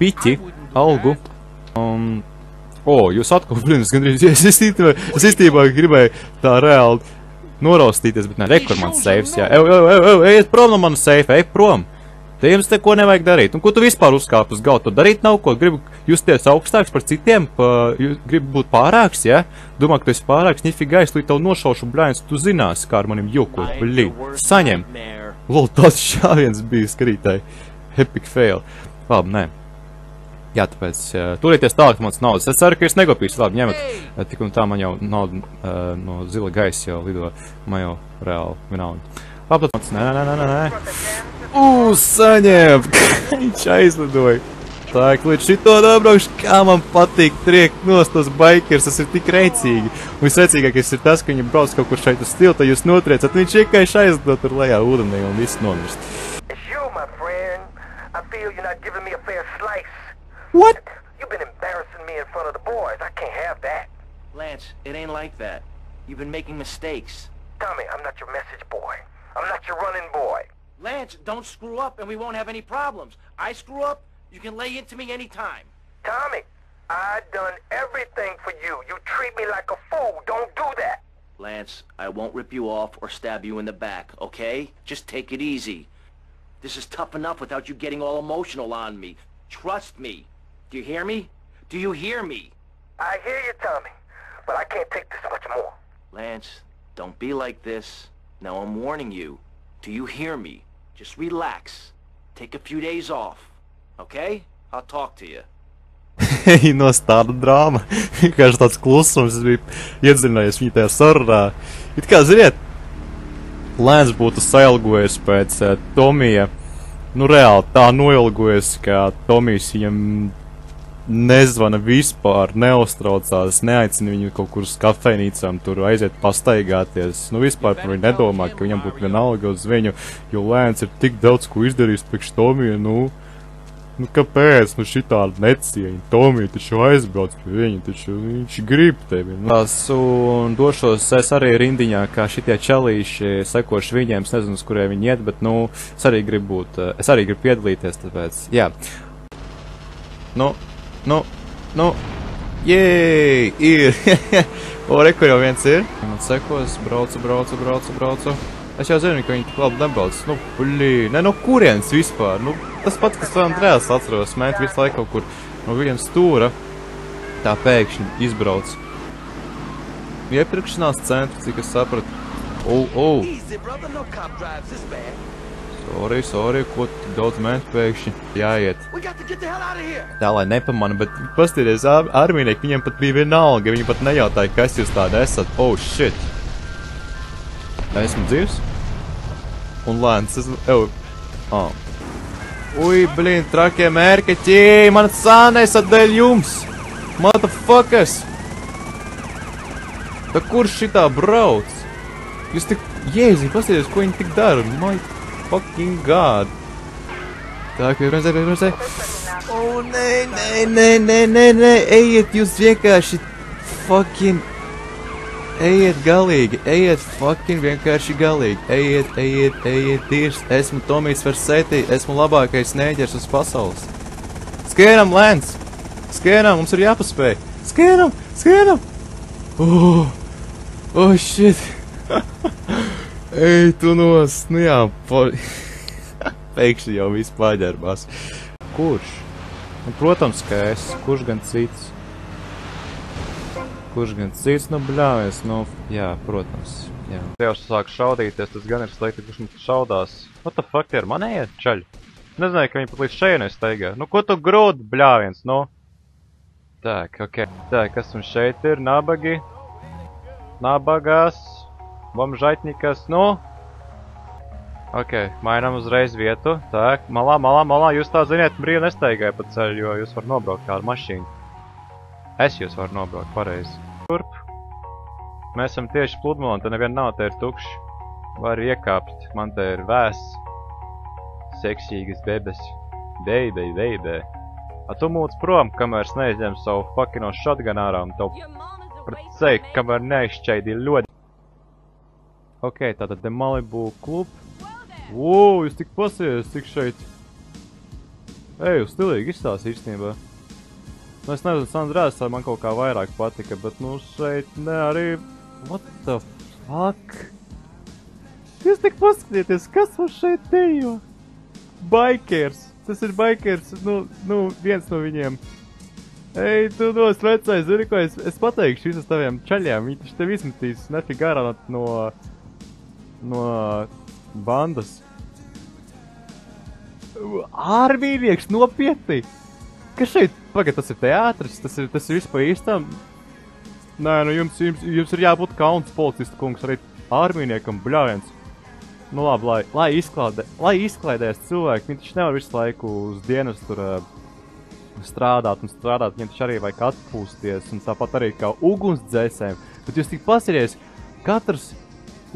piķi, algu, jūs atkal, blin, es gandrīz, es īstībā gribēju tā reāli noraustīties, bet ne, rekur mans seifs, jā, ejiet prom no manu seifa, ej prom! Te jums te ko nevajag darīt. Un ko tu vispār uzkāp uz galdu? To darīt nav ko. Gribu justies augstāks par citiem, gribu būt pārāks, ja? Domā, ka tu esi pārāks, nifiga, es līdz tev nošaušu bļāņus, tu zinās, kā ar manim jokot, blī. Saņem. Lol, tāds šāviens bija skarītāji. Epic fail. Labi, nē. Jā, tāpēc turieties tālāk mans naudas. Es ceru, ka jūs negopīs. Labi, ņemat. Tik un tā man jau nauda no zila gaisa jau lido. Man jau reāli vienalga. Labi, nē. Saņem! Viņš aizlidoja. Tā, līdz šito nobraukšu, kā man patīk triekt nost tos bikers, tas ir tik reicīgi. Un visreicīgākais ir tas, ka viņi brauc kaut kur šeit uz tilta, jūs notriecat, viņš vienkārši aizlido tur lejā ūdenī un viss nomirst. What? You've been embarrassing me in front of the boys. I can't have that. Lance, it ain't like that. You've been making mistakes. Tommy, I'm not your message boy. I'm not your running boy. Lance, don't screw up and we won't have any problems. I screw up, you can lay into me anytime. Tommy, I've done everything for you. You treat me like a fool. Don't do that. Lance, I won't rip you off or stab you in the back, okay? Just take it easy. This is tough enough without you getting all emotional on me. Trust me. Do you hear me? Do you hear me? I hear you, Tommy, but I can't take this much more. Lance, don't be like this. Now I'm warning you. Do you hear me? Just relax. Take a few days off. Okay? I'll talk to you. Nos tāda drāma. Vienkārši tāds klusums, es biju iedziļinājies viņa tajā sarunā. It kā, ziniet, Lēns būtu sailgojies pēc Tomija. Nu, reāli tā noilgojies, ka Tomijs viņam nezvana vispār, neuztraucās, neaicina viņu kaut kur uz kafejnīcām, tur aiziet pastaigāties. Nu, vispār par viņu nedomā, ka viņam būtu vienalga uz viņu, jo Lēns ir tik daudz ko izdarījis priekš Tomija, nu, kāpēc, nu, šitādi necieņi. Tomija taču aizbrauc pie viņu, taču viņš grib tevi. Un došos es arī rindiņā, kā šitie čalīši, sekoši viņiem, es nezinu, uz kuriem viņi iet, bet, nu, es arī gribu piedalīties, tāpēc, jā. Nu, jēj, ir. O, re, kur jau viens ir. Man sekos, braucu. Es jau zinu, ka viņi tik labi nebrauc. Nu, blī, ne no kurienes vispār. Nu, tas pats, kas San Andreas atceros, mēt visu laiku kaut kur no viena stūra. Tā pēkšņi izbrauc. Iepirkšanās centri, cik es sapratu. Sorry, ko tik daudz mēt pēkšņi jāiet. Tā, lai nepamana, bet pastīties armīnieki, viņiem pat bija vienalga, viņi pat nejautāja, kas jūs tādi esat. Oh, shit. Esmu dzīvs? Un lēns, Ui, blīn, trakie mērkeķi, man sānēsat dēļ jums! Motherfuckers! Tā kurš šitā brauc? Jūs tik, jēzī, pasties, ko viņi tik dara? My fucking god! Tā, redzē. Oh, nē, ejiet jūs vienkārši fucking... Ejiet galīgi, ejiet fucking vienkārši galīgi, ejiet, tīrs, esmu Tomijs Versetī, esmu labākais nēģers uz pasaules. Skrienam, Lēns! Skrienam, mums ir jāpaspēj! Skrienam! Oh, shit! Ej, tu nos, nu jā, pēkšņi jau viss paģerbās. Kurš? Nu, protams, ka es, kurš gan cits? Nu, bļāvies, nu, jā, protams, jā. Jau sāk šaudīties, tas gan ir slikti, kurš mums šaudās. What the fuck, tie ir manējie čaļi? Nezināju, ka viņi pat līdz šeit steigā. Nu, ko tu grūdi, bļāviens, nu? Tak, ok. Tā, kas mums šeit ir? Nabagi. Nabagās. Bomžaitnikas, nu? Ok, mainām uzreiz vietu. Tak, malā, jūs tā ziniet, brīvi nesteigāja pa ceļu, jo jūs var nobraukt kā ar mašīnu. Es jūs varu nobraukt pareizi. Turp. Mēs esam tieši pludmalā, un te neviena nav, te ir tukši. Var iekāpt, man te ir vēs. Seksīgas bebes. Baby. A tu mūc prom, kamēr es neizņem savu fuckino shotgun ārā un tev pret ceļu, kamēr neizšķaidīju ļoti. Ok, tātad te Malibu klub. Wow, jūs tik pasies, cik šeit. Ej, jūs stilīgi izstās īstenībā. Nu, es nezinu, San Andreas man kaut kā vairāk patika, bet nu šeit ne arī... What the fuck? Jūs tik paskatieties, kas mums šeit dejo? Bikers! Tas ir bikers, nu, viens no viņiem. Ej, tu nos vecais, zini ko, es pateikšu visas taviem čaļiem, viņi taču tev izmetīs nefig ārā no bandas. Ārmīnieks, nopietni! Kas šeit? Pagad, tas ir teātris, tas ir viss pa īstām? Nē, nu jums ir jābūt kauns policistu kungs, arī ārmīniekam, bļāviens. Nu labi, lai izklaidēs cilvēki, viņi taču nevar visu laiku uz dienas tur strādāt, viņiem taču arī vajag atpūsties, un tāpat arī kā ugunsdzēsējiem. Bet jūs tik pasieties, katrs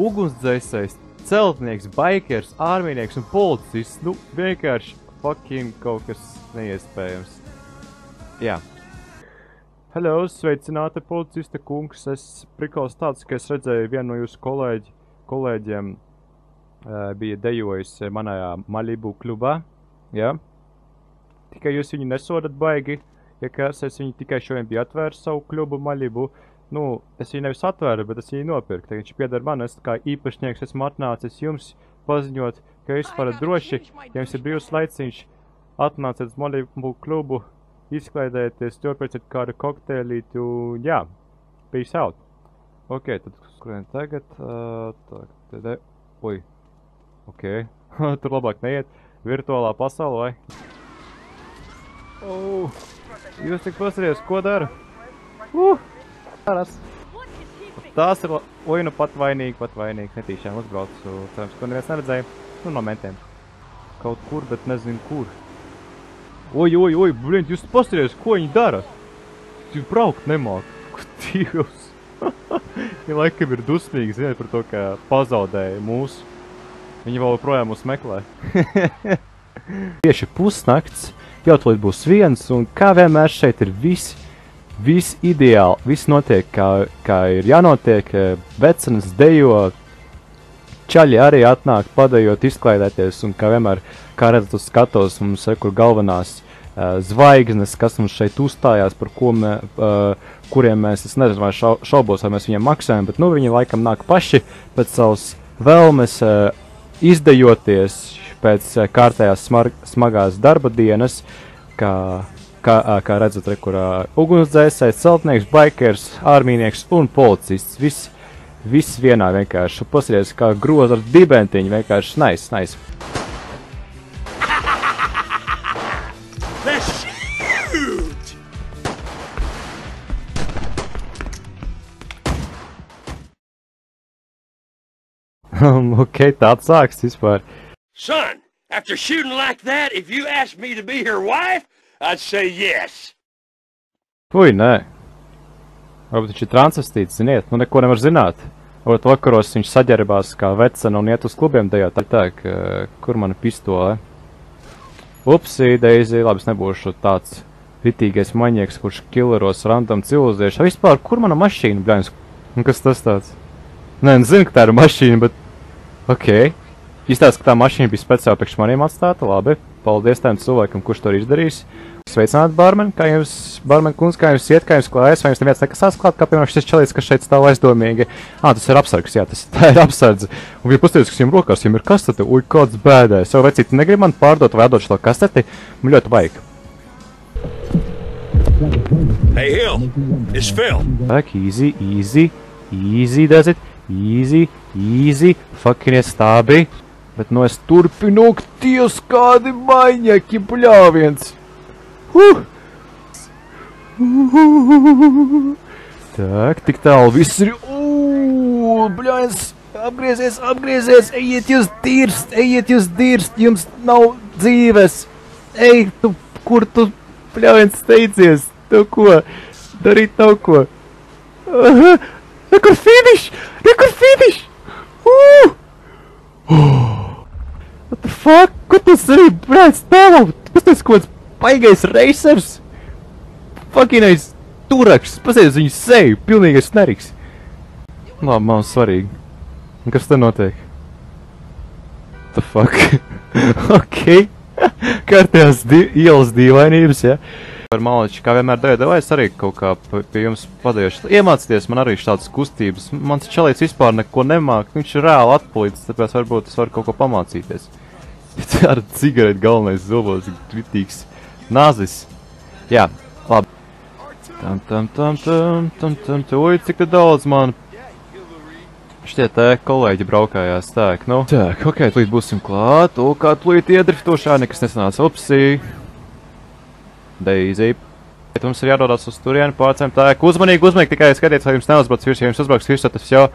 ugunsdzēsējs, celtnieks, bikers, ārmīnieks un policists, nu vienkārši fucking kaut kas neiespējams. Jā. Hello, sveicināti policista kungs. Es prikals tāds, ka es redzēju vienu no jūsu kolēģiem bija dejojis manajā Malibu klubā. Jā. Tikai jūs viņu nesodat baigi. Ja kāds, es viņu tikai šodien biju atvērs savu klubu Malibu. Nu, es viņu nevis atvēru, bet es viņu nopirku. Tagad viņš pieder man, es kā īpašnieks esmu atnācis jums paziņot, ka jūs varat droši, ja jums ir brīvs laiciņš, atnāciet uz Malibu klubu, izklaidēties, ķopēciet kādu kokteilīti un jā, peace out. Ok, tad skurien tagad, ui, ok, tur labāk neiet, virtuālā pasaule, vai? Oh, jūs tik pasarījos, ko dara? Tās ir, oi, nu pat vainīgi, netīšām uzbraucu, cerams, ko neviens neredzēja, nu no mentiem. Kaut kur, bet nezinu kur. Oi, blin, jūs pasarījos, ko viņi dara? Jūs braukt nemāk. Ko Dievs? Viņi laikam ir dusmīgi, ziniet, par to, ka pazaudēja mūsu. Viņi vēl projām mūs meklē. Tieši pusnakts, jau tūlīt būs viens, un kā vienmēr šeit ir viss ideāli. Viss notiek, kā ir jānotiek, vecenas dejo, čaļi arī atnāk padejot, izklaidēties, un kā vienmēr, kā redzat uz skatos, mums ir kur galvenās zvaigznes, kas mums šeit uzstājās, par kuriem mēs, es nezinu, vai šaubos, vai mēs viņiem maksājam, bet nu viņi laikam nāk paši pēc savas vēlmes izdejoties pēc kārtējās smagās darba dienas, kā redzat, kur ugunsdzēsējs, celtnieks, baikers, ārmīnieks un policists. Viss vienā vienkārši. Pasties, kā groza ar dibentiņu, vienkārši nice. That's huge! Ok, tāds sāks vispār. Son, after shooting like that, if you asked me to be your wife, I'd say yes. Ui, nē. Varbūt viņš ir transvestīts, ziniet, nu neko nevar zināt. Varbūt vakaros viņš saģerbās kā vecena un iet uz klubiem dejot. Tā, kur mana pistole? Upsī, Daisy, labi, es nebūšu tāds ritīgais maņieks, kurš killeros random civilizēšu. Vispār, kur mana mašīna, bļains? Un kas tas tāds? Nē, zinu, ka tā ir mašīna, bet... Ok. Izstāst, ka tā mašīna bija speciāli priekš maniem atstāta, labi. Paldies tādam cilvēkam, kurš to ir izdarījis. Sveicināti, barmen, barmen kundz, kā jums iet, kā jums klājas, vai jums neviens nekasās klāt, kā piemēram šis čalīts, kas šeit stāv aizdomīgi. Tas ir apsargs, jā, tā ir apsardze. Un bija pastāstījis, kas jums rokās, jums ir kastete, uj, kāds bēdēs. Savu vecīti, negribu man pārdot vai atdot šo kasteti, man ļoti vajag. Hey, Hill, it's Phil. Tak, easy does it, easy, fucking iestābi. Bet no es turpinu, Dievs, kādi maņaki, bļāviens. Tak, tik tālu viss ir. Bļāns, apgriezies, ejiet jūs dirst, jums nav dzīves. Ej, tu, kur tu, bļāns, steidzies, tev ko, darīt nav ko. Rekur finish! What the fuck? Ko tas arī, bļāns, tālāk? Kas tas kaut kāds paigais racers? Fuckinais turakšs, pasies viņu seju, pilnīgais neriks. Labi, man svarīgi. Un kas te notiek? What the fuck? Ok. Kārtējās ielas dīvainības, ja? Par maliči, kā vienmēr dēļ, es arī kaut kā pie jums padējuši. Iemācieties man arī šādas kustības. Mans čalīts vispār neko nemāk, viņš ir reāli atpalīdz, tāpēc varbūt es varu kaut ko pamācīties. Ar cigareti galvenais zobos, kritīgs. Nāzis. Jā, labi. Ui, cik te daudz man. Šķiet, kolēģi braukājās, tāk, nu. Tak, ok, tūlīt būsim klāt. Kā tūlīt iedriftošā, nekas nesanāca. Upsī. Daisy. Mums ir jādodās uz turieni, pārcēm, tāk. Uzmanīgi, tikai skatiet, lai jums neuzbrauc virs, ja jums uzbrauks virs, tad tas jau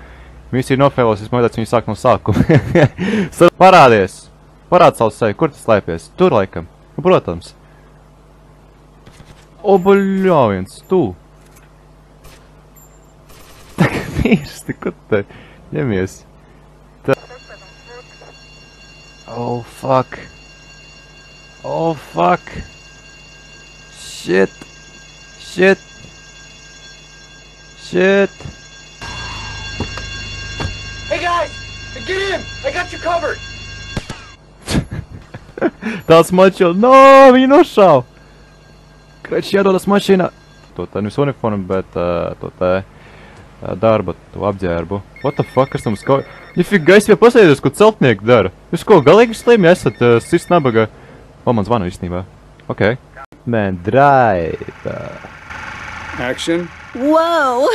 misija nofēlos, es mojadāts viņu sāk no sākuma. Parādies. Parād savu seju, kur tas slēpies? Tur laikam. Protams. O, bļāviens, tu. Tā kā mirsti, kur te ņemies? Tā. Oh, fuck. Shit. Hey guys, get in! I got you covered! Tāds mačo, no, viņu nošāv! Kreč jādodas mašīnā! To tā nevis uniformu, bet to tā darba, to apģērbu. What the fuck, kas tam skauj? Nifiga, es jau pasēdies, ko celtnieki dara. Jūs ko, galīgi slimi esat, sirds nabaga? O, man zvana īstenībā. Ok. Man, drive. Action. Whoa!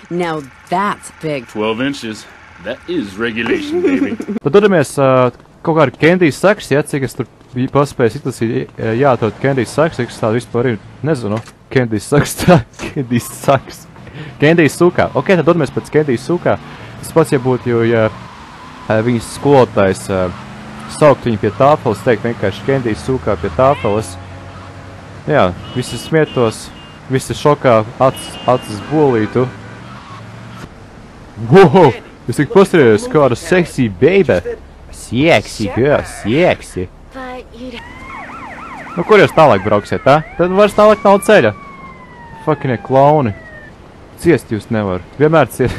Now that's big. 12 inches. That is regulation, baby. Tad dodamies kaut kā ar Candy Sacks, ja, cik es tur biju paspējis izlasīt, jāatrod Candy Sacks, cik es tādu vispār ir, nezinu, Candy Sacks, Candy Sacks. Candy Sūkā. Ok, tad dodamies pēc Candy Sūkā. Tas pats, ja būtu, ja viņas skolotājs saukt viņu pie tāfeles, teikt vienkārši Candy Sūkā pie tāfeles. Jā, visi smietos, visi šokā, acis bolītu. Wow! Es tik pastarījos, kāda sexy baby. Sexy, girl, sexy. Nu, kur jūs tālāk brauksiet, tā? Tad vairs tālāk nav ceļa. Fucking klauni. Ciest jūs nevar. Vienmēr ciest.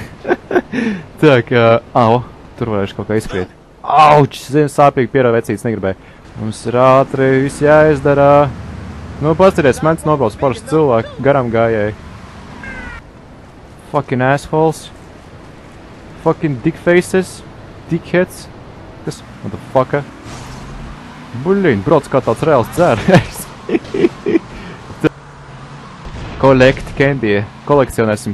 Tā kā, au, tur varēšu kaut kā izskriet. Auč, zinu, sāpīgi pierā vecīts negribēja. Mums ir ātri, viss jāizdara. Nu, pastaties, mans nobrauc parasti cilvēki, garam gājēji. Fucking assholes. Fucking dickfaces. Dickheads. Kas? What the fucka? Buļļiņ, brauc kā tāds reāls dzērējs. Collect candy. Kolekcionēsim.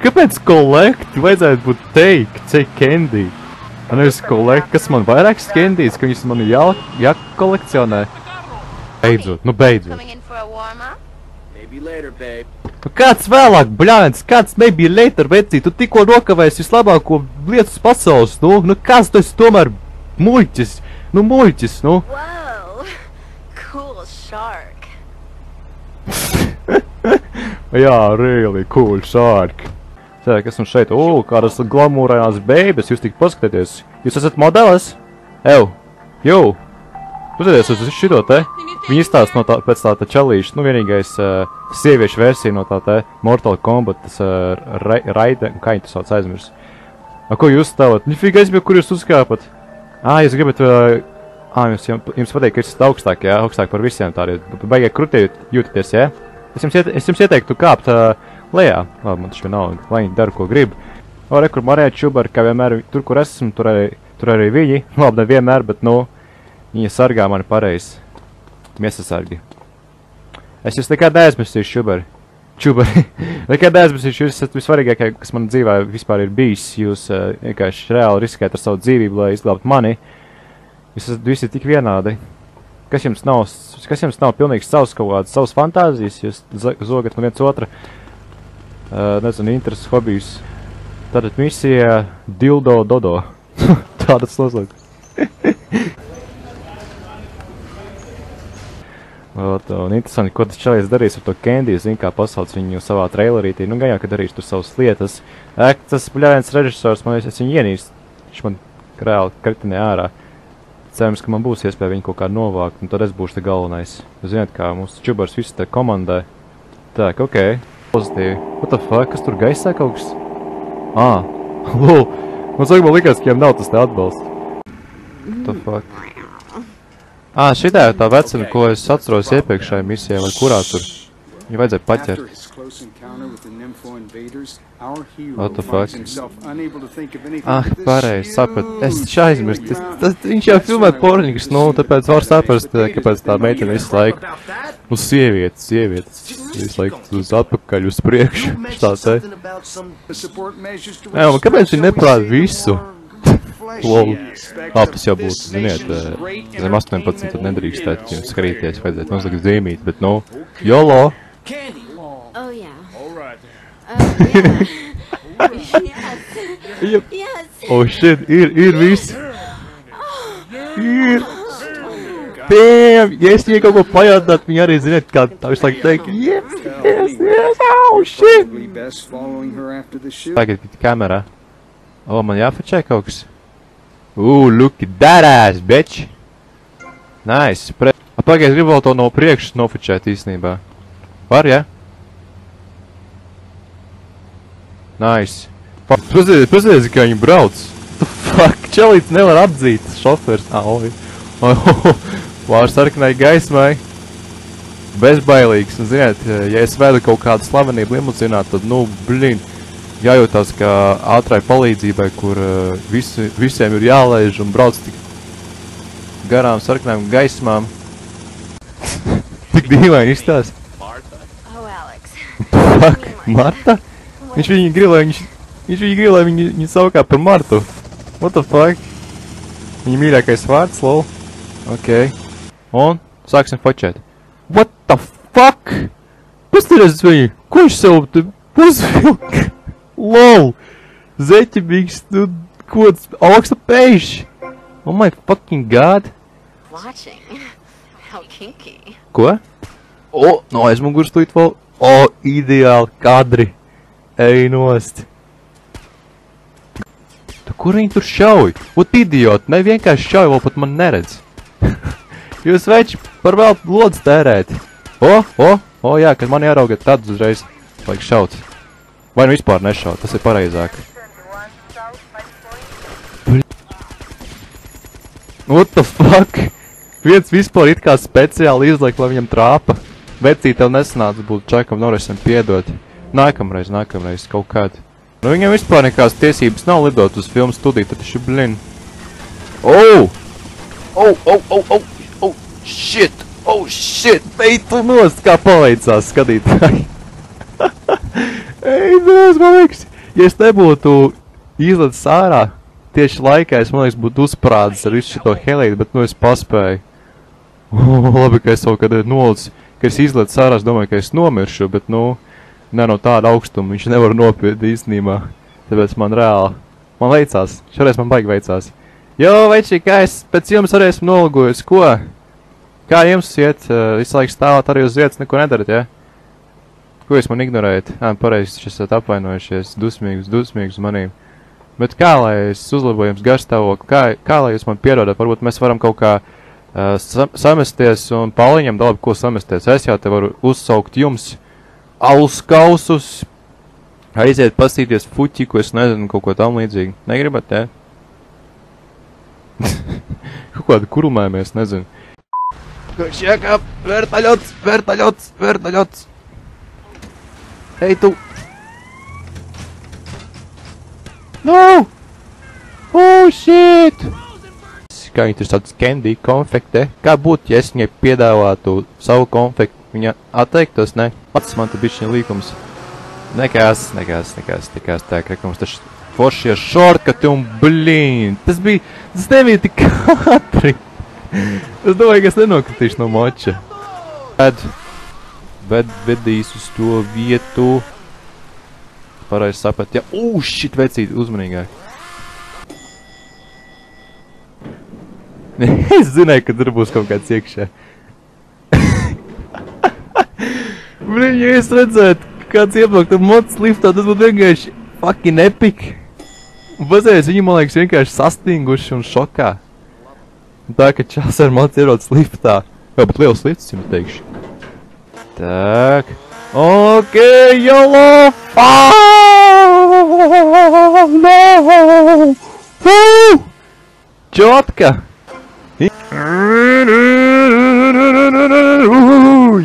Kāpēc collect? Vajadzētu būt take candy. Nevis collect, kas man vairākas candies, ka viņas man ir jākolekcionē. Beidzot, nu beidzot. Nu kāds vēlāk, bļāns, kāds maybe later, vecī, tu tikko nokavēsi vislabāko lietas pasaules, nu kāds tu esi tomēr muļķis, nu. Whoa, cool shark. Jā, really cool shark. Tā, kas mums šeit, kādas glamūrējās bēbes, jūs tik paskatieties. Jūs esat modelis? Uzēties uz šito te. Viņi izstāst no tā, pēc tā čalīša, nu vienīgais sieviešu versija no tā te Mortal Kombat, tas Raiden, kā viņi tas sauc aizmirs. Ko jūs stāvat? Nifīga aizbija, kur jūs uzkāpat? Jūs gribat, jums patīk, ka esat augstāk, jā, augstāk par visiem tādiem. Baigā krutī jūtaties, jā? Es jums ieteiktu kāpt lejā. Labi, man taču vienalga, lai viņi dara, ko grib. Kur Marija Čubara, kā vienmēr, tur, kur esmu, tur arī viņi. Labi, ne vienmēr, bet, viņa sargā mani pareizi. Miesasargi. Es jūs nekad neaizmirsīšu, Čubari. Nekad neaizmirsīšu, jūs esat visvarīgākais, kas man dzīvē vispār ir bijis. Jūs vienkārši reāli riskējat ar savu dzīvību, lai izglābtu mani. Jūs esat visi tik vienādi. Kas jums nav pilnīgs savas fantāzijas? Jūs zogat no viens otra, nezinu, intereses, hobijus. Tātad misija Dildo Dodo. Tādas noslēgts. Un interesanti, ko tas čalijs darīs ar to Kendiju, zin kā pasauc viņu savā trailerītī. Nu, gan jau, ka darīs tur savas lietas. Tas bļāviens režisors, es viņu ienīstu. Viņš man reāli kritinē ārā. Cerams, ka man būs iespēja viņu kaut kā novākt, un tad es būšu te galvenais. Jūs zināt, kā mūsu Čubars visi te komandē. Tā, ok. Pozitīvi. What the fuck? Kas tur gaisā kaut kas? Lūl. Man saka, man likās, ka viņam nav tas te atbalsts. What the fuck? Šitā ir tā vecina, ko es atceros iepriekšējā misijā, vai kurā tur. Viņu vajadzēja paķert. What the fuck? Pareizi, saprat. Es taču aizmirst. Viņš jau filmē porniņus, tāpēc var saprast, kāpēc tā meitene visu laiku. Sievietes. Visu laiku uz atpakaļ, uz priekšu. Tā te. Kāpēc viņi neprāt visu? Lol. Tas jau būtu, ziniet, zem 18 tad nedrīkstēt jums skatīties, vajadzētu nozagt zīmīt, bet YOLO! Oh, yeah. Yes. Oh, shit, ir viss! Ir! Damn! Ja es viņai kaut ko pajautāt, viņi arī, ziniet, kā tā visu laiku teikt, yes, oh, shit! Tagad kamerā. Man jāfečē kaut kas. Look at that ass, bitch! Nice! Pagaid, gribu vēl to no priekšas nofočēt īstenībā. Var, ja? Nice! Pazies, kā viņi brauc! Fuck! Čelīts nevar atzīt šofers! Vār sarkanai gaismai! Bezbailīgs! Un, ziniet, ja es vedu kaut kādu slavenību limuzinā, tad, blin! Jājūtās kā ātrai palīdzībai, kur visiem ir jālaiž un brauc tik garām sarkanām gaismām. Tik dīvaini izstās. Fuck, Marta? Viņš viņu grib, lai viņu saukā par Martu. What the fuck? Viņa mīļākais vārds, lol. Ok. Un sāksim fočēt. What the fuck? Pastāries viņu! Ko viņš sev uzvilka? LOL! Zeķibīgs, kods augsta peiši! Oh my fucking god! Watching. How kinky. Ko? No aizmugurs tūjīt vēl. Ideāli kadri! Ej nost! Kur viņi tur šauj? Idioti! Ne vienkārši šauj, vēl pat man neredz. Jūs veči par vēl lodzi tērēt. Jā, kad mani jāraugat, tad uzreiz vajag šaut. Vai nu vispār nešaut, tas ir pareizāk. What the fuck? Viens vispār it kā speciāli izliek, lai viņam trāpa. Vecī tev nesanāca būt Čakam Norrisam piedot. Nākamreiz, kaut kādi. Nu viņam vispār nekās tiesības nav lidot uz filmu studiju, tad taču, blin. Oh! Oh, shit! Oh, shit! Beitu nost, kā paleicās skatītāji. Ei, Dievs, man liekas, ja es nebūtu izlicis ārā tieši laikā, es, man liekas, būtu uzprādis ar visu šito helīti, bet, nu, es paspēju. Labi, ka es savu, kad nolicis, ka es izlicis ārā, es domāju, ka es nomiršu, bet, nu, ne no tāda augstuma, viņš nevar nopiet īstenībā. Tāpēc man reāli, man veicās, šoreiz man baigi veicās. Jo, večī, kā es pēc jums arī esmu nolgojis, ko? Kā jums iet, visu laiku stāvāt arī uz vietas, neko nedarat, ja? Ko jūs man ignorējat? Pareizi, šis esat apvainojušies, dusmīgus manīm. Bet kā, lai es uzlaboju jums garstāvokli, kā, lai jūs man pierodat, varbūt mēs varam kaut kā samesties un Pauliņam dalību, ko samesties. Es jau te varu uzsaukt jums alus kausus, aiziet pasīties fuķiku, es nezinu, kaut ko tam līdzīgi. Negribat, ja? Kaut kādu kurumējamies, nezinu. Šiekā, vērtaļots. Hei, tu! No! Oh, shit! Kā viņi tur tāds candy, konfekte. Kā būtu, ja es viņai piedāvātu savu konfektu? Viņa atteiktos, ne? Pats man te bišķiņ līkums. Nekas, tā, rekums, taču foršie šortkati un blīn. Tas nebija tik ātri. Es domāju, ka es nenokritīšu no moča. Bet vedīs uz to vietu. Pareizi saprat, ja. Shit, vecīt, uzmanīgāk. Es zināju, ka tur būs kaut kāds iekšā. Blin, ja es redzētu, kāds ieplakt ar motas liftā, tas būtu vienkārši fucking epic. Un pasējies, viņi, man liekas, vienkārši sastinguši un šokā. Un tā, ka čās ar motas ierodas liftā. Jā, bet liels lifts, jums teikšu. Tak. Ok, YOLO! No! Čotka!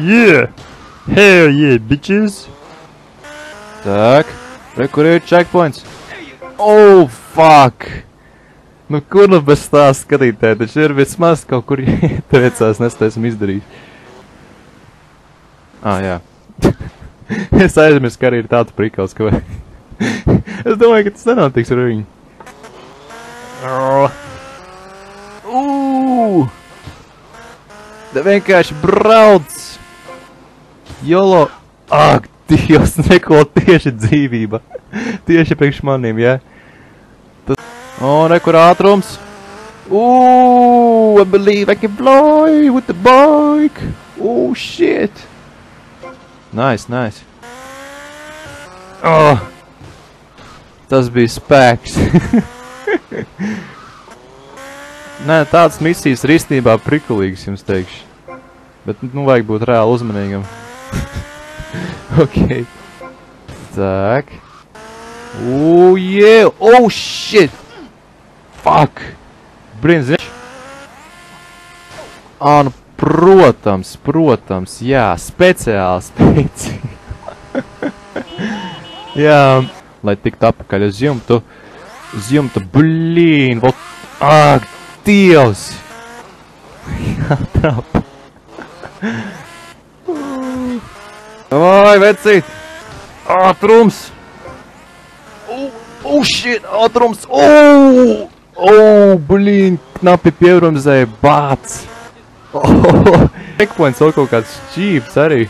Yeah! Hell yeah, bitches! Tak, re, kur ir checkpoints? Oh, fuck! Nu, kur nu bez tā skatītē, taču ir vismaz kaut kur ieteicās, nestāsim izdarīt. Jā. Es aizmirstu, ka arī ir tāds prikals, ka es domāju, ka tas nenotiks ar viņu. Tā vienkārši brauc! YOLO! Ak, Dievs, neko tieši dzīvība. Tieši priekš maniem, ja? Rekur ātrums. I believe I can fly with the bike. Shit. Nice. Tas bija spēks. Nē, tādas misijas ir īstenībā prikulīgas, jums teikšu. Bet, nu, vajag būt reāli uzmanīgam. Ok. Tak. Yeah. Oh, shit. Fuck. Blin, zini? Nu, protams, jā, speciāli. Jā, lai tiktu apakaļ uz jumtu, blīn, ak, Dievs. Jā, trapa. Vai, vecīt! Ātrums! Shit! Ātrums! Blīn! Knapi pievrumzēja! Bāc! Checkpoints vēl kaut kāds šķības arī.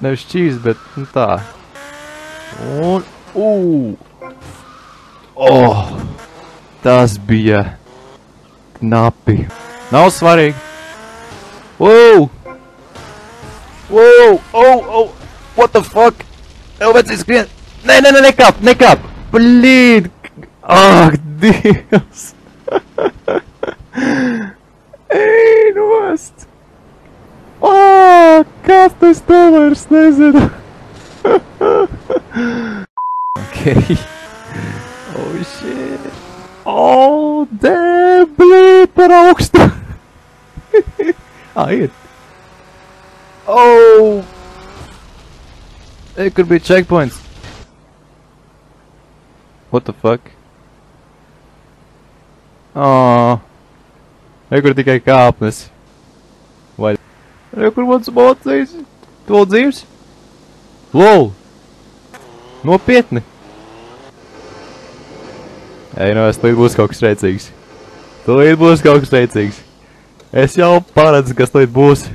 Nevis šķības, bet nu tā. Tas bija knapi. Nav svarīgi. What the fuck? Vecīs skrien! Nē, nekāp! Blīd! Ak, Dievs! Ej, nost! Kas tas te vairs nezinu? Ok. Shit! Damn, blīd! par augstu. Ir. Oh! It could be checkpoints. What the fuck? Oh. It could tikai kāpnes. Vai? It could want some things. To dzīves? LOL! Nopietni! Ei, nu es tūlīt būs kaut kas reicīgs. Tūlīt būs kaut kas reicīgs. Es jau paredzu, kas tūlīt būs.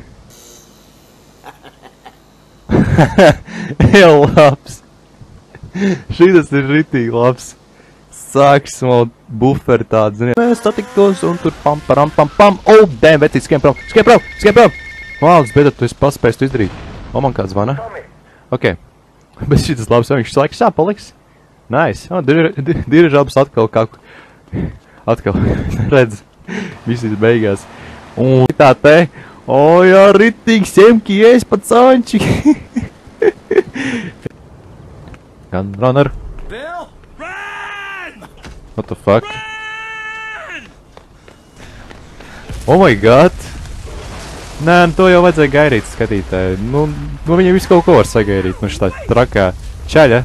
Jau labs. Šitas ir ritīgi labs. Sāks vēl buferi tādu, ziniet. Mēs satiktos un tur pam, param, pam, pam. Oh, damn, vecīt, skrien prom, skrien prom, skrien prom! Vālds, bet tu esi paspējis tu izdarīt. O, man kāds zvana. Ok. Bet šitas labs, viņš laiks paliks. Nice. O, dirižabs atkal kaut... Atkal. Redz. Viss ir beigās. Un tā te. O, jā, ritīgi semki, es pacāņči. Gun runner. Bill, run! What the fuck? Oh my god. Nē, nu to jau vajadzēja gaidīt skatītāji. Nu viņam visu kaut ko var sagaidīt. Nu šitā trakā čaļa.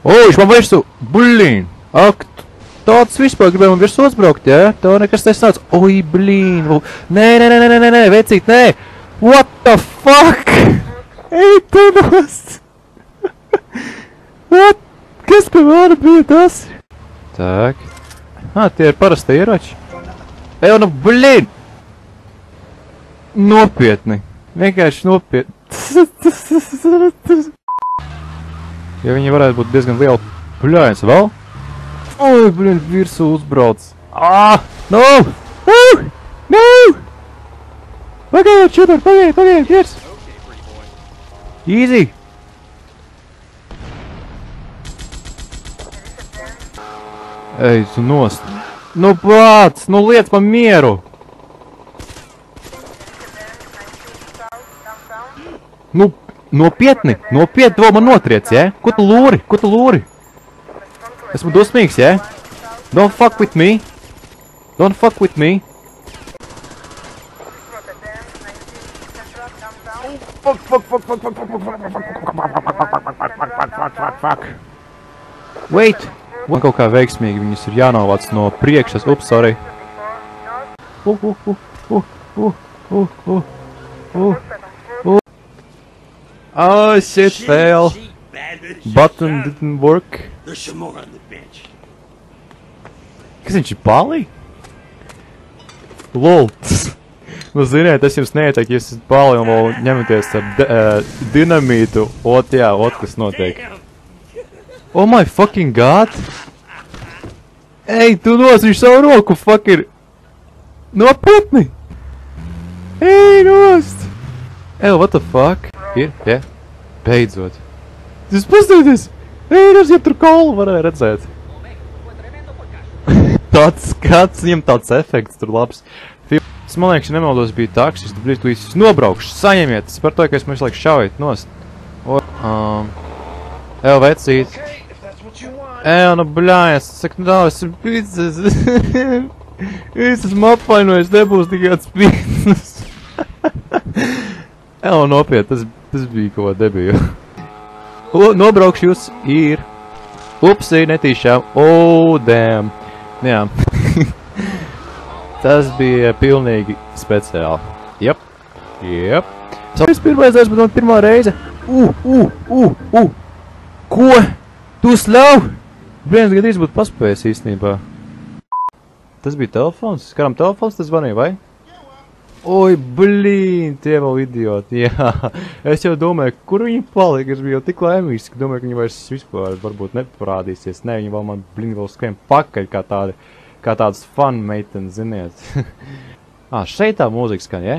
O, viņš man virsū. Blīn. Ak, tāds vispār gribēja man virsū uzbraukt, jā? Tev nekas nesnāc. Oi, blīn. Nē, vecīt, nē. What the fuck? Ej, tu nost. What? Kas pie vāra bija tas? Tak. Tie ir parasti ieroči. Ej, nu, blīn! Nopietni. Vienkārši nopietni. Ja viņi varētu būt diezgan liela pļājums vēl. Oi, blīn, virsū uzbrauc. No! No! Pagaid, šutar, pagaid, virs! Easy! Ej, tu nost. Nu, pats, nu liec pa mieru! Nu, nopietni, vēl man notriec, jā? Ko tu lūri? Esmu dusmīgs, jā? Don't fuck with me. Fuck. Wait! Man kaut kā veiksmīgi viņus ir jānovāc no priekšas. Ups, sorry. Oh, shit, fail. Button didn't work. Kas viņš ir pālī? LOL. Nu, ziniet, es jums neieteiktu, ja esat pālī un vēl ņematies ar dinamītu. Jā, kas notiek. Oh my fucking god! Ej, tu nost, viņš savu roku, fucker! Nopietni! Ej, nost! Ej, what the fuck? Ir, jā? Beidzot. Tas pastāties! Ej, ja tur kaulu varēja redzēt. Tāds skats, viņam tāds efekts tur labs. Tas, man liekas, ja nemaldos, bija taksis, tad brīd līdz nobraukšu. Saņemiet, tas par to, ka es man visu laiku šaujat nost. Ej, vecīt. Ej, nu, bļājas, saku, nu, es esmu pizzas. Es esmu apvainojis, nebūs tikai kāds pizzas. Ej, nopiet, tas bija kaut kā debiju. Nobraukšu jūs ir. Upsī, netīšām. Oh, damn. Jā. Tas bija pilnīgi speciāli. Jep. Es pirmais darbs, bet man pirmā reize. Ko? Tu sļauj? Viens gadījums būtu paspējis īstenībā. Tas bija telefons? Karam telefons tas zvanīja, vai? Oi, blīn, tie vēl idioti, jā. Es jau domāju, kur viņi palika, es biju jau tik laimīgs, ka domāju, ka viņi vairs vispār varbūt neparādīsies. Nē, viņi vēl man, blīn, vēl skrien pakaļ kā tāds fun meitenes, ziniet. Šeit tā mūzika skan, jā?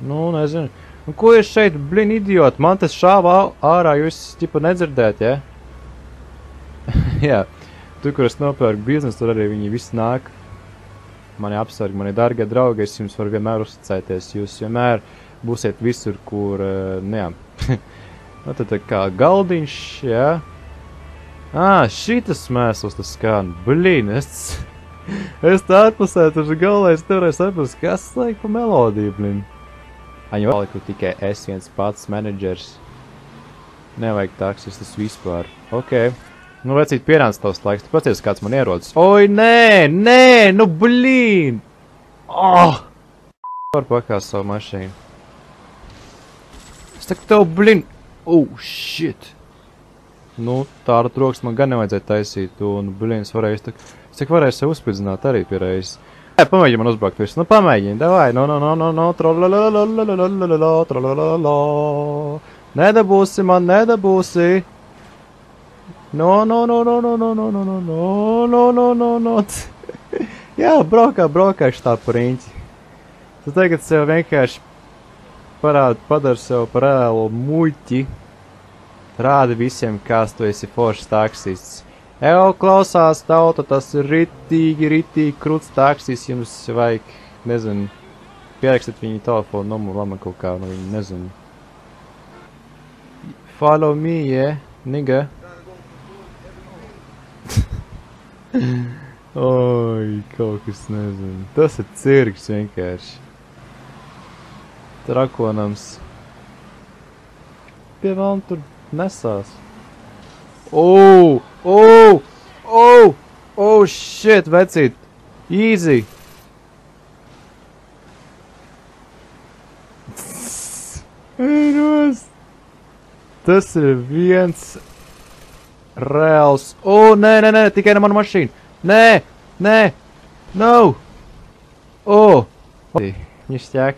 Nu, nezinu. Un ko ir šeit, blin, idioti? Man tas šāva ārā, jūs ķipa nedzirdēt, ja? Jā, tur, kur es nopērku biznesu, tur arī viņi visi nāk. Mani apsargi, mani dargie draugi, es jums varu vienmēr uzticēties. Jūs vienmēr būsiet visur, kur, jā. Nu, tad kā galdiņš, jā. Šitas mēsls tas skan. Blin, es tā atpusē, taču galvenais nevarēju saprast, kas laik pa melodiju, blin. Aņu paliku tikai es viens pats menedžers. Nevajag taksistas vispār. Ok. Nu, vecīt pierāns tavs laiks. Tu pacies, kāds man ierodas. Oi, nē, nu, blin! Var pakāst savu mašīnu. Es teiktu tev, blin! Shit! Nu, tādu trokstu man gan nevajadzēja taisīt, un, blin, es varēju sev uzspridzināt arī pie reizes. Pamēģini man uzbraukt visu. Nu, pamēģini, davai, no, trolalalala. Nedabūsi man, nedabūsi. No. Jā, braukā šitā princi. Tu tagad sev vienkārši padari sev par reālu muļķi. Rādi visiem, kāds tu esi foršs taksists. Klausās tauta, tas ir ritīgi krūts taksis, jums vajag, nezinu, pierakstīt viņu telefonu numuru, man kaut kā, nu viņi nezinu. Follow me, yeah, nigga. Oi, kaut kas nezinu. Tas ir cirks vienkārši. Trakonams. Pie vēl tur nesās. Shit, vecīt. Easy. Tas ir viens reāls. Nē, tikai ne mana mašīna. Nē, no. Ņišķāk.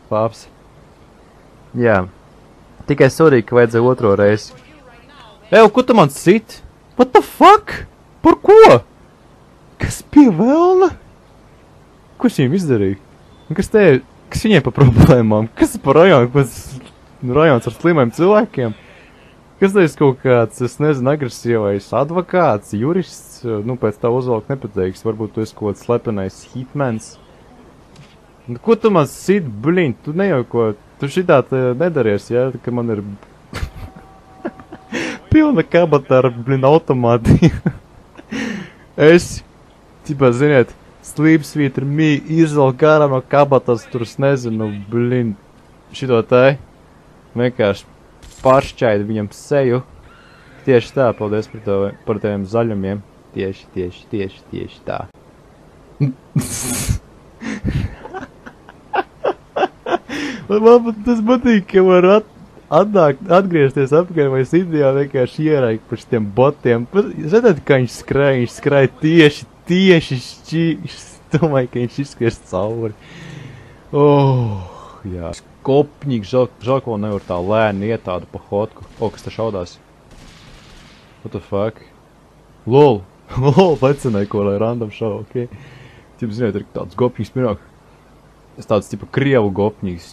Paps. Jā. Tikai sorry, ka vajadzēja otro reizi. Ko tu man sit? What the fuck? Par ko? Kas pie velna? Ko šiem izdarīja? Kas viņiem pa problēmām? Kas par rajonu? Rajons ar slimiem cilvēkiem? Kas teis kaut kāds, es nezinu, agresīvais advokāts, jurists? Nu, pēc tā uzvalk nepateiks. Varbūt tu esi kaut kāds slepenais hitmans. Ko tu man sit, blin? Tu nejauko. Tu šitā nedaries, ja? Ka man ir pilna kabata ar, blin, automātiem. Es, tipā, ziniet, slīpsvīt ar izvelk ārā no kabatas, tur es nezinu, blin, šito tai. Vienkārši pāršķaidi viņam seju. Tieši tā, paldies par taviem zaļumiem. Tieši tā. Man tas patīk, ka var atgriezties apkārt vai Indijā vienkārši ieraik par šitiem botiem. Ziniet, kā viņš skrēja tieši domāju, ka viņš izskries cauri. Jā. Kopņīgi, žēl, ko nevar tā lēni iet tādu pa hotku. Kas te šaudās? What the fuck? Lol, vecinēja, ko lai random šau, ok? Tip, ziniet, ir tāds gopņīgs pirāk. Es tāds, tipa, krievu gopņīgs.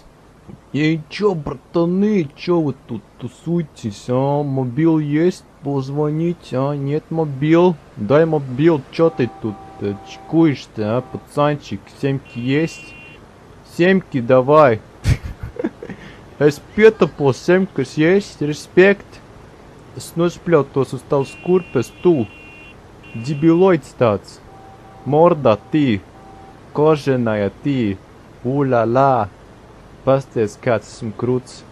Ей, чё, братаны, чё вы тут тусуетесь, Мобил есть? Позвонить, Нет мобил? Дай мобил, чё ты тут чкуешь-то, пацанчик? Семки есть? Семки давай. Es pietapos, semkas есть, респект. Es nospļautos uz tavs kurpes, tu. Debiloids tāds. Morda tī. Koženaja tī. Ulala. Pasties, kāds esmu krūts.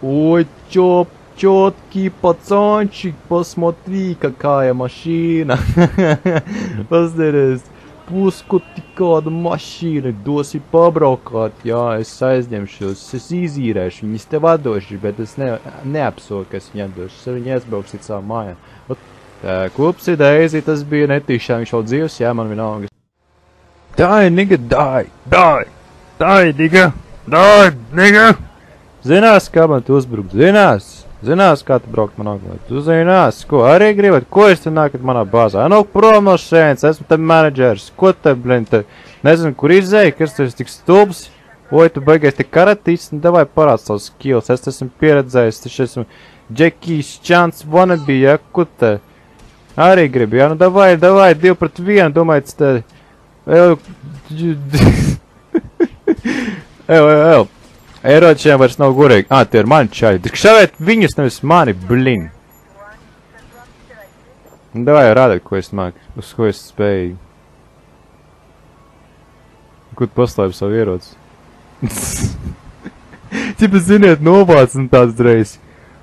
Ой, чёткий пацанчик, посмотри, какая машина. Pasties, puskoti kāda mašīna, dosi pabraukāt. Jā, es aizņemšos, es izīrēšu, viņas te vadoši, bet es neapsolu, ka es viņu atdošu. Es ar viņu aizbraukšu cit savu mājā. Kupsi, Daisy, tas bija netīšām, viņš vēl dzīvs, jā, man vienalga. Die, nigga, die, nigga. Zinās, kā man tu uzbrukt, zinās, kā tu braukt man auglēt. Tu zinās, ko arī gribat, ko es te nākat manā bāzā. Nu, prom no šēns, esmu te menedžers, ko te, blin, te, nezinu, kur izēja, kas tu esi tik stulbs. Oi, tu beigies te karatists, nu, davai parād savus skills, es esmu pieredzējis, taču esmu Jackie Chance wannabe, ja, ko te arī gribi, ja, nu, davai, 2-1, domājiet, te, Eiročiem vairs nav gurīgi. Tie ir mani čaļi. Šavēt viņus, nevis mani, blin. Давай, rādīt, ko es māku, uz ko es spēju. Kur tu paslēpi savu ieroci? Čipa, ziniet, novāc un tāds reiz.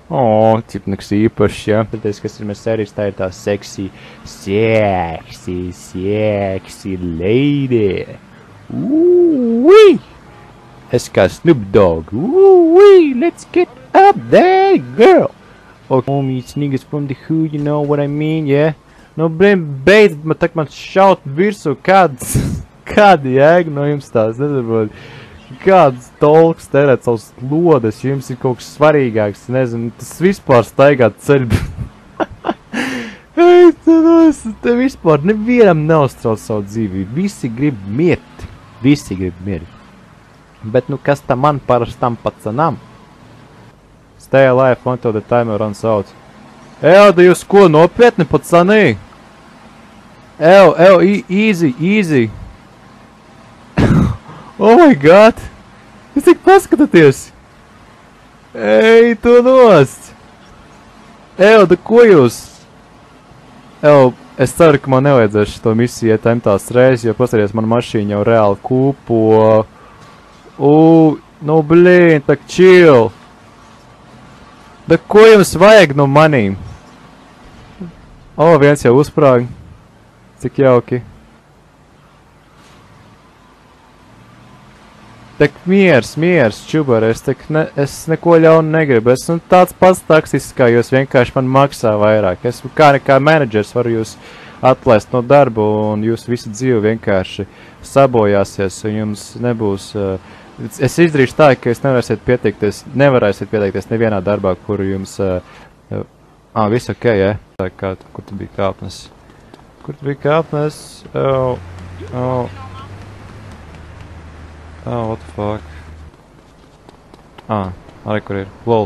Čipa, nekas īpašs, jā. Tāpēc, kas ir mēs sērijas, tā ir tā sexy lady. Ooh-wee! Es kā Snoop Dogg. Ooh-wee! Let's get up there, girl! Oh, homies, niggas from the hood, you know what I mean, yeah? Nu, beidz, man šaut virsū, kādi jēga no jums tās, nedarbūt. Kāds tolks terēt savus lodes, jums ir kaut kas svarīgāks, nezinu, tas vispār staigāt ceļu. Te vispār nevienam neuztrauc savu dzīvību, visi grib mirt, Bet nu kas tam man parastam pacanam? Stay alive until the timer runs out. Da jūs ko nopietni, pacanī? Easy. Oh my god! Jūs tik paskatāties! Ej, tu nost! Da ko jūs? Es ceru, ka man nevajadzēs šito misiju ietaimt tās reizes, jo pasaties, man mašīna jau reāli kūpo. Nu blīn, tak chill! Da ko jums vajag no manīm? Viens jau uzsprāg. Cik jauki. Tak miers, čubar, es neko ļaunu negribu. Esmu tāds pats taksists, kā jūs vienkārši man maksā vairāk. Esmu kā menedžers, varu jūs atlaist no darbu, un jūs visu dzīvi vienkārši sabojāsies, un jums nebūs... Es izdarīšu tā, ka jūs nevarēsiet pieteikties nevienā darbā, kuru jums... Viss ok, jā? Kur tu biji kāpnes? What the fuck? Arī kur ir? Lol.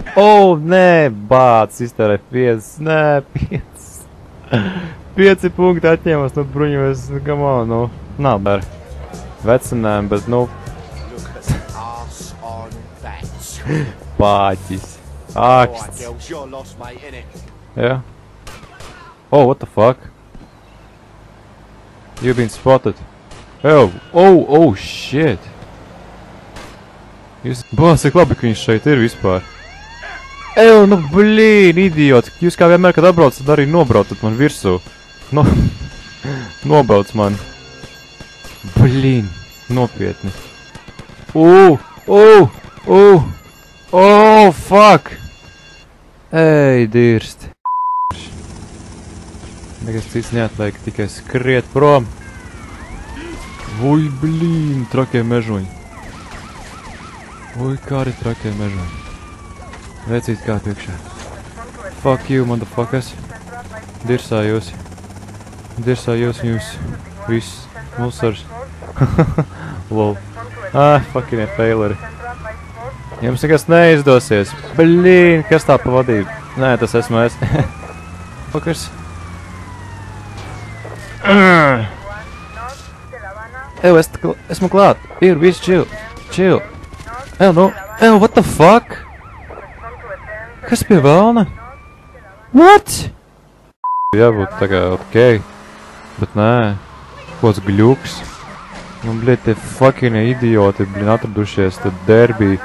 Nē, bāc, iztērē 5. Nē, 5. 5 punkti atņēmas no bruņumies, come on, nu. Nav bēr. Vecinājumi, bet, nu. Pāķis. Aksts. Jā. What the fuck? You've been spotted. Shit. Bāc, cik labi, ka viņš šeit ir vispār. Nu blīn, idioti. Jūs kā vienmēr, kad atbraucat, arī nobraucat man virsū. Nobrauc man. Blīn, nopietni. Fuck. Ej, dirst. Nekas cits neatliek, tikai skriet prom. Blīn, trakie mežoņi. Kādi trakie mežoņi. Vecīt kā priekšā. Fuck you, motherfuckers. Dirsā jūs jums viss musars. Lol. Fucking faileri. Jums nekas neizdosies. Blīn, kas tā pavadīja? Nē, tas esmu es. Fuckers. Esmu klāt. Ir, viss chill. What the fuck? Kas pie velna? What? Jābūt tā kā ok, bet nē. Kods gļuks. Bļet, tie fucking idioti, atradušies tad derby.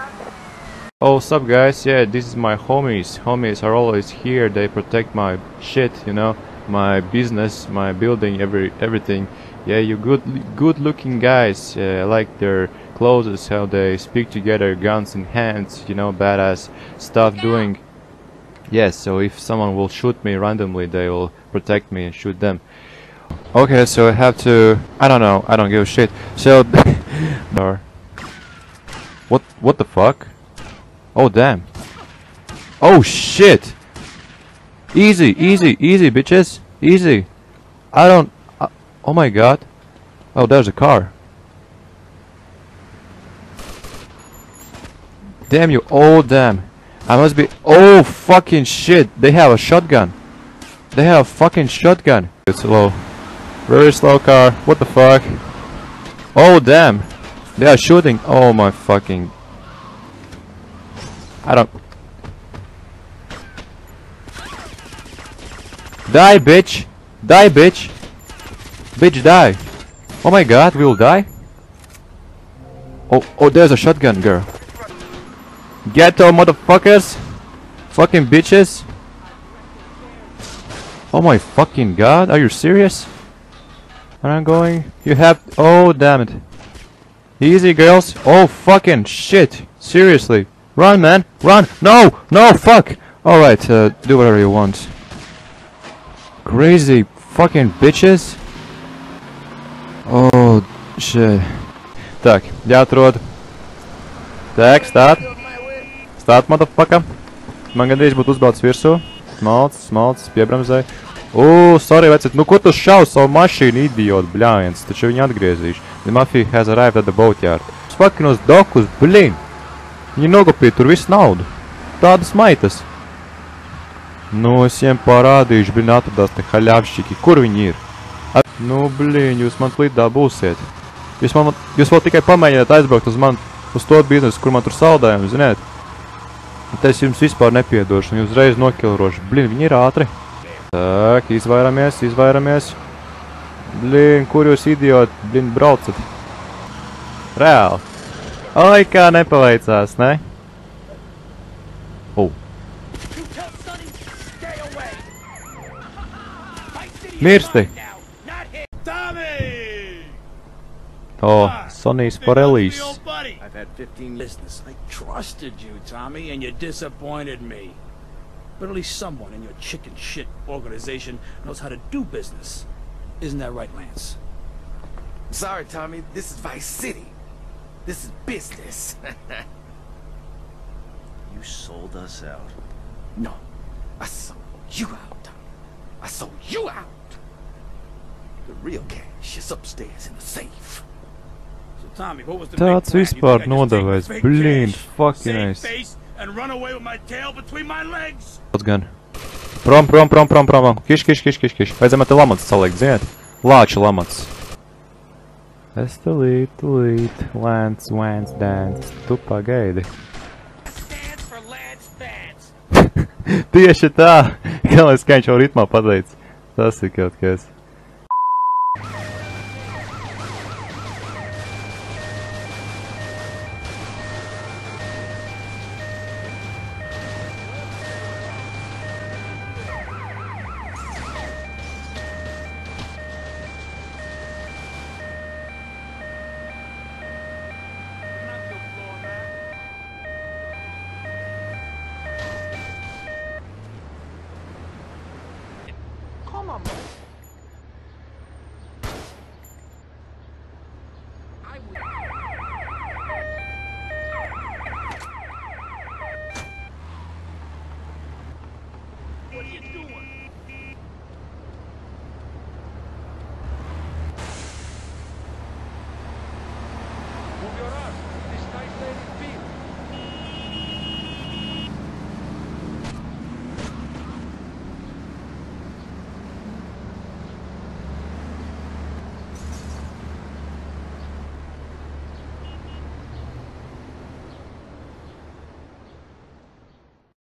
What's up guys? Yeah, this is my homies. Homies are always here. They protect my shit, you know, my business, my building, everything. Yeah, you good looking guys. I like their clothes, how they speak together, guns in hands, you know, badass stuff doing. Yes, so if someone will shoot me randomly, they will protect me and shoot them. Okay, so I have to... I don't know, I don't give a shit. So... What the fuck? Oh, damn. Oh, shit! Easy, bitches! Easy! I don't... oh my god. Oh, there's a car. Damn you, damn. I must be... oh, fucking shit. They have a shotgun. It's slow. Very slow car. What the fuck? Oh, damn. They are shooting. Oh, my fucking... I don't... die, bitch. Die, bitch! Bitch, die! Oh my god, we will die? Oh, there's a shotgun, girl. Ghetto, motherfuckers! Fucking bitches! Oh my fucking god, are you serious? Where I'm going? You have... Oh, damn it. Easy, girls. Oh, fucking shit. Seriously. Run, man. Run. No! No, fuck! Alright, do whatever you want. Crazy fucking bitches. Oh, shit. Так, jāatrod. Так, stāt. Stāt, motherfucker. Man gandrīz būtu uzbraucis virsū. Smalcis, piebremzēja. Sorry, vecīt. Nu, ko tu šauj savu mašīnu, idiot, bļājiens? Taču viņu atgriezīšu. The mafia has arrived at the boatyard. Fucking uz dokus, blin. Viņi nogopīja tur visu naudu. Tādas maitas. Nu, es viņiem parādīšu, blin, atradās te haļāvšķiki. Kur viņi ir? Nu, blin, jūs man plīdā būsiet. Jūs vēl tikai pamēģināt aizbraukt uz to biznesu, kur man tur saldējumi, ziniet? Te es jums vispār nepiedošu, un jūs uzreiz nokilrošu. Blin, viņi ir ātri. Tak, izvairamies. Blin, kur jūs idioti, blin, braucat? Reāli. Oi, kā nepaveicās, ne? Mirsti! Oh, Sonny's Forellis. I've had 15 business. I trusted you, Tommy, and you disappointed me. But at least someone in your chicken shit organization knows how to do business. Isn't that right, Lance? Sorry, Tommy. This is Vice City. This is business. You sold us out. No, I sold you out, Tommy. I sold you out. The real cash is upstairs in the safe. So, Tommy, what was the Tāds vispār nodevējs, blīn, fucking nice. And run away with my tail between my legs. Pats gan. Prom. Kiš. Vajadzēja man te lamats salikt, ziniet? Lāča lamats. Es tulīt. Lance, dance. Tu pagaidi. Tieši tā. Galvenais, kā viņš jau ritmā pateica. Tas ir kaut kas. Come on, man.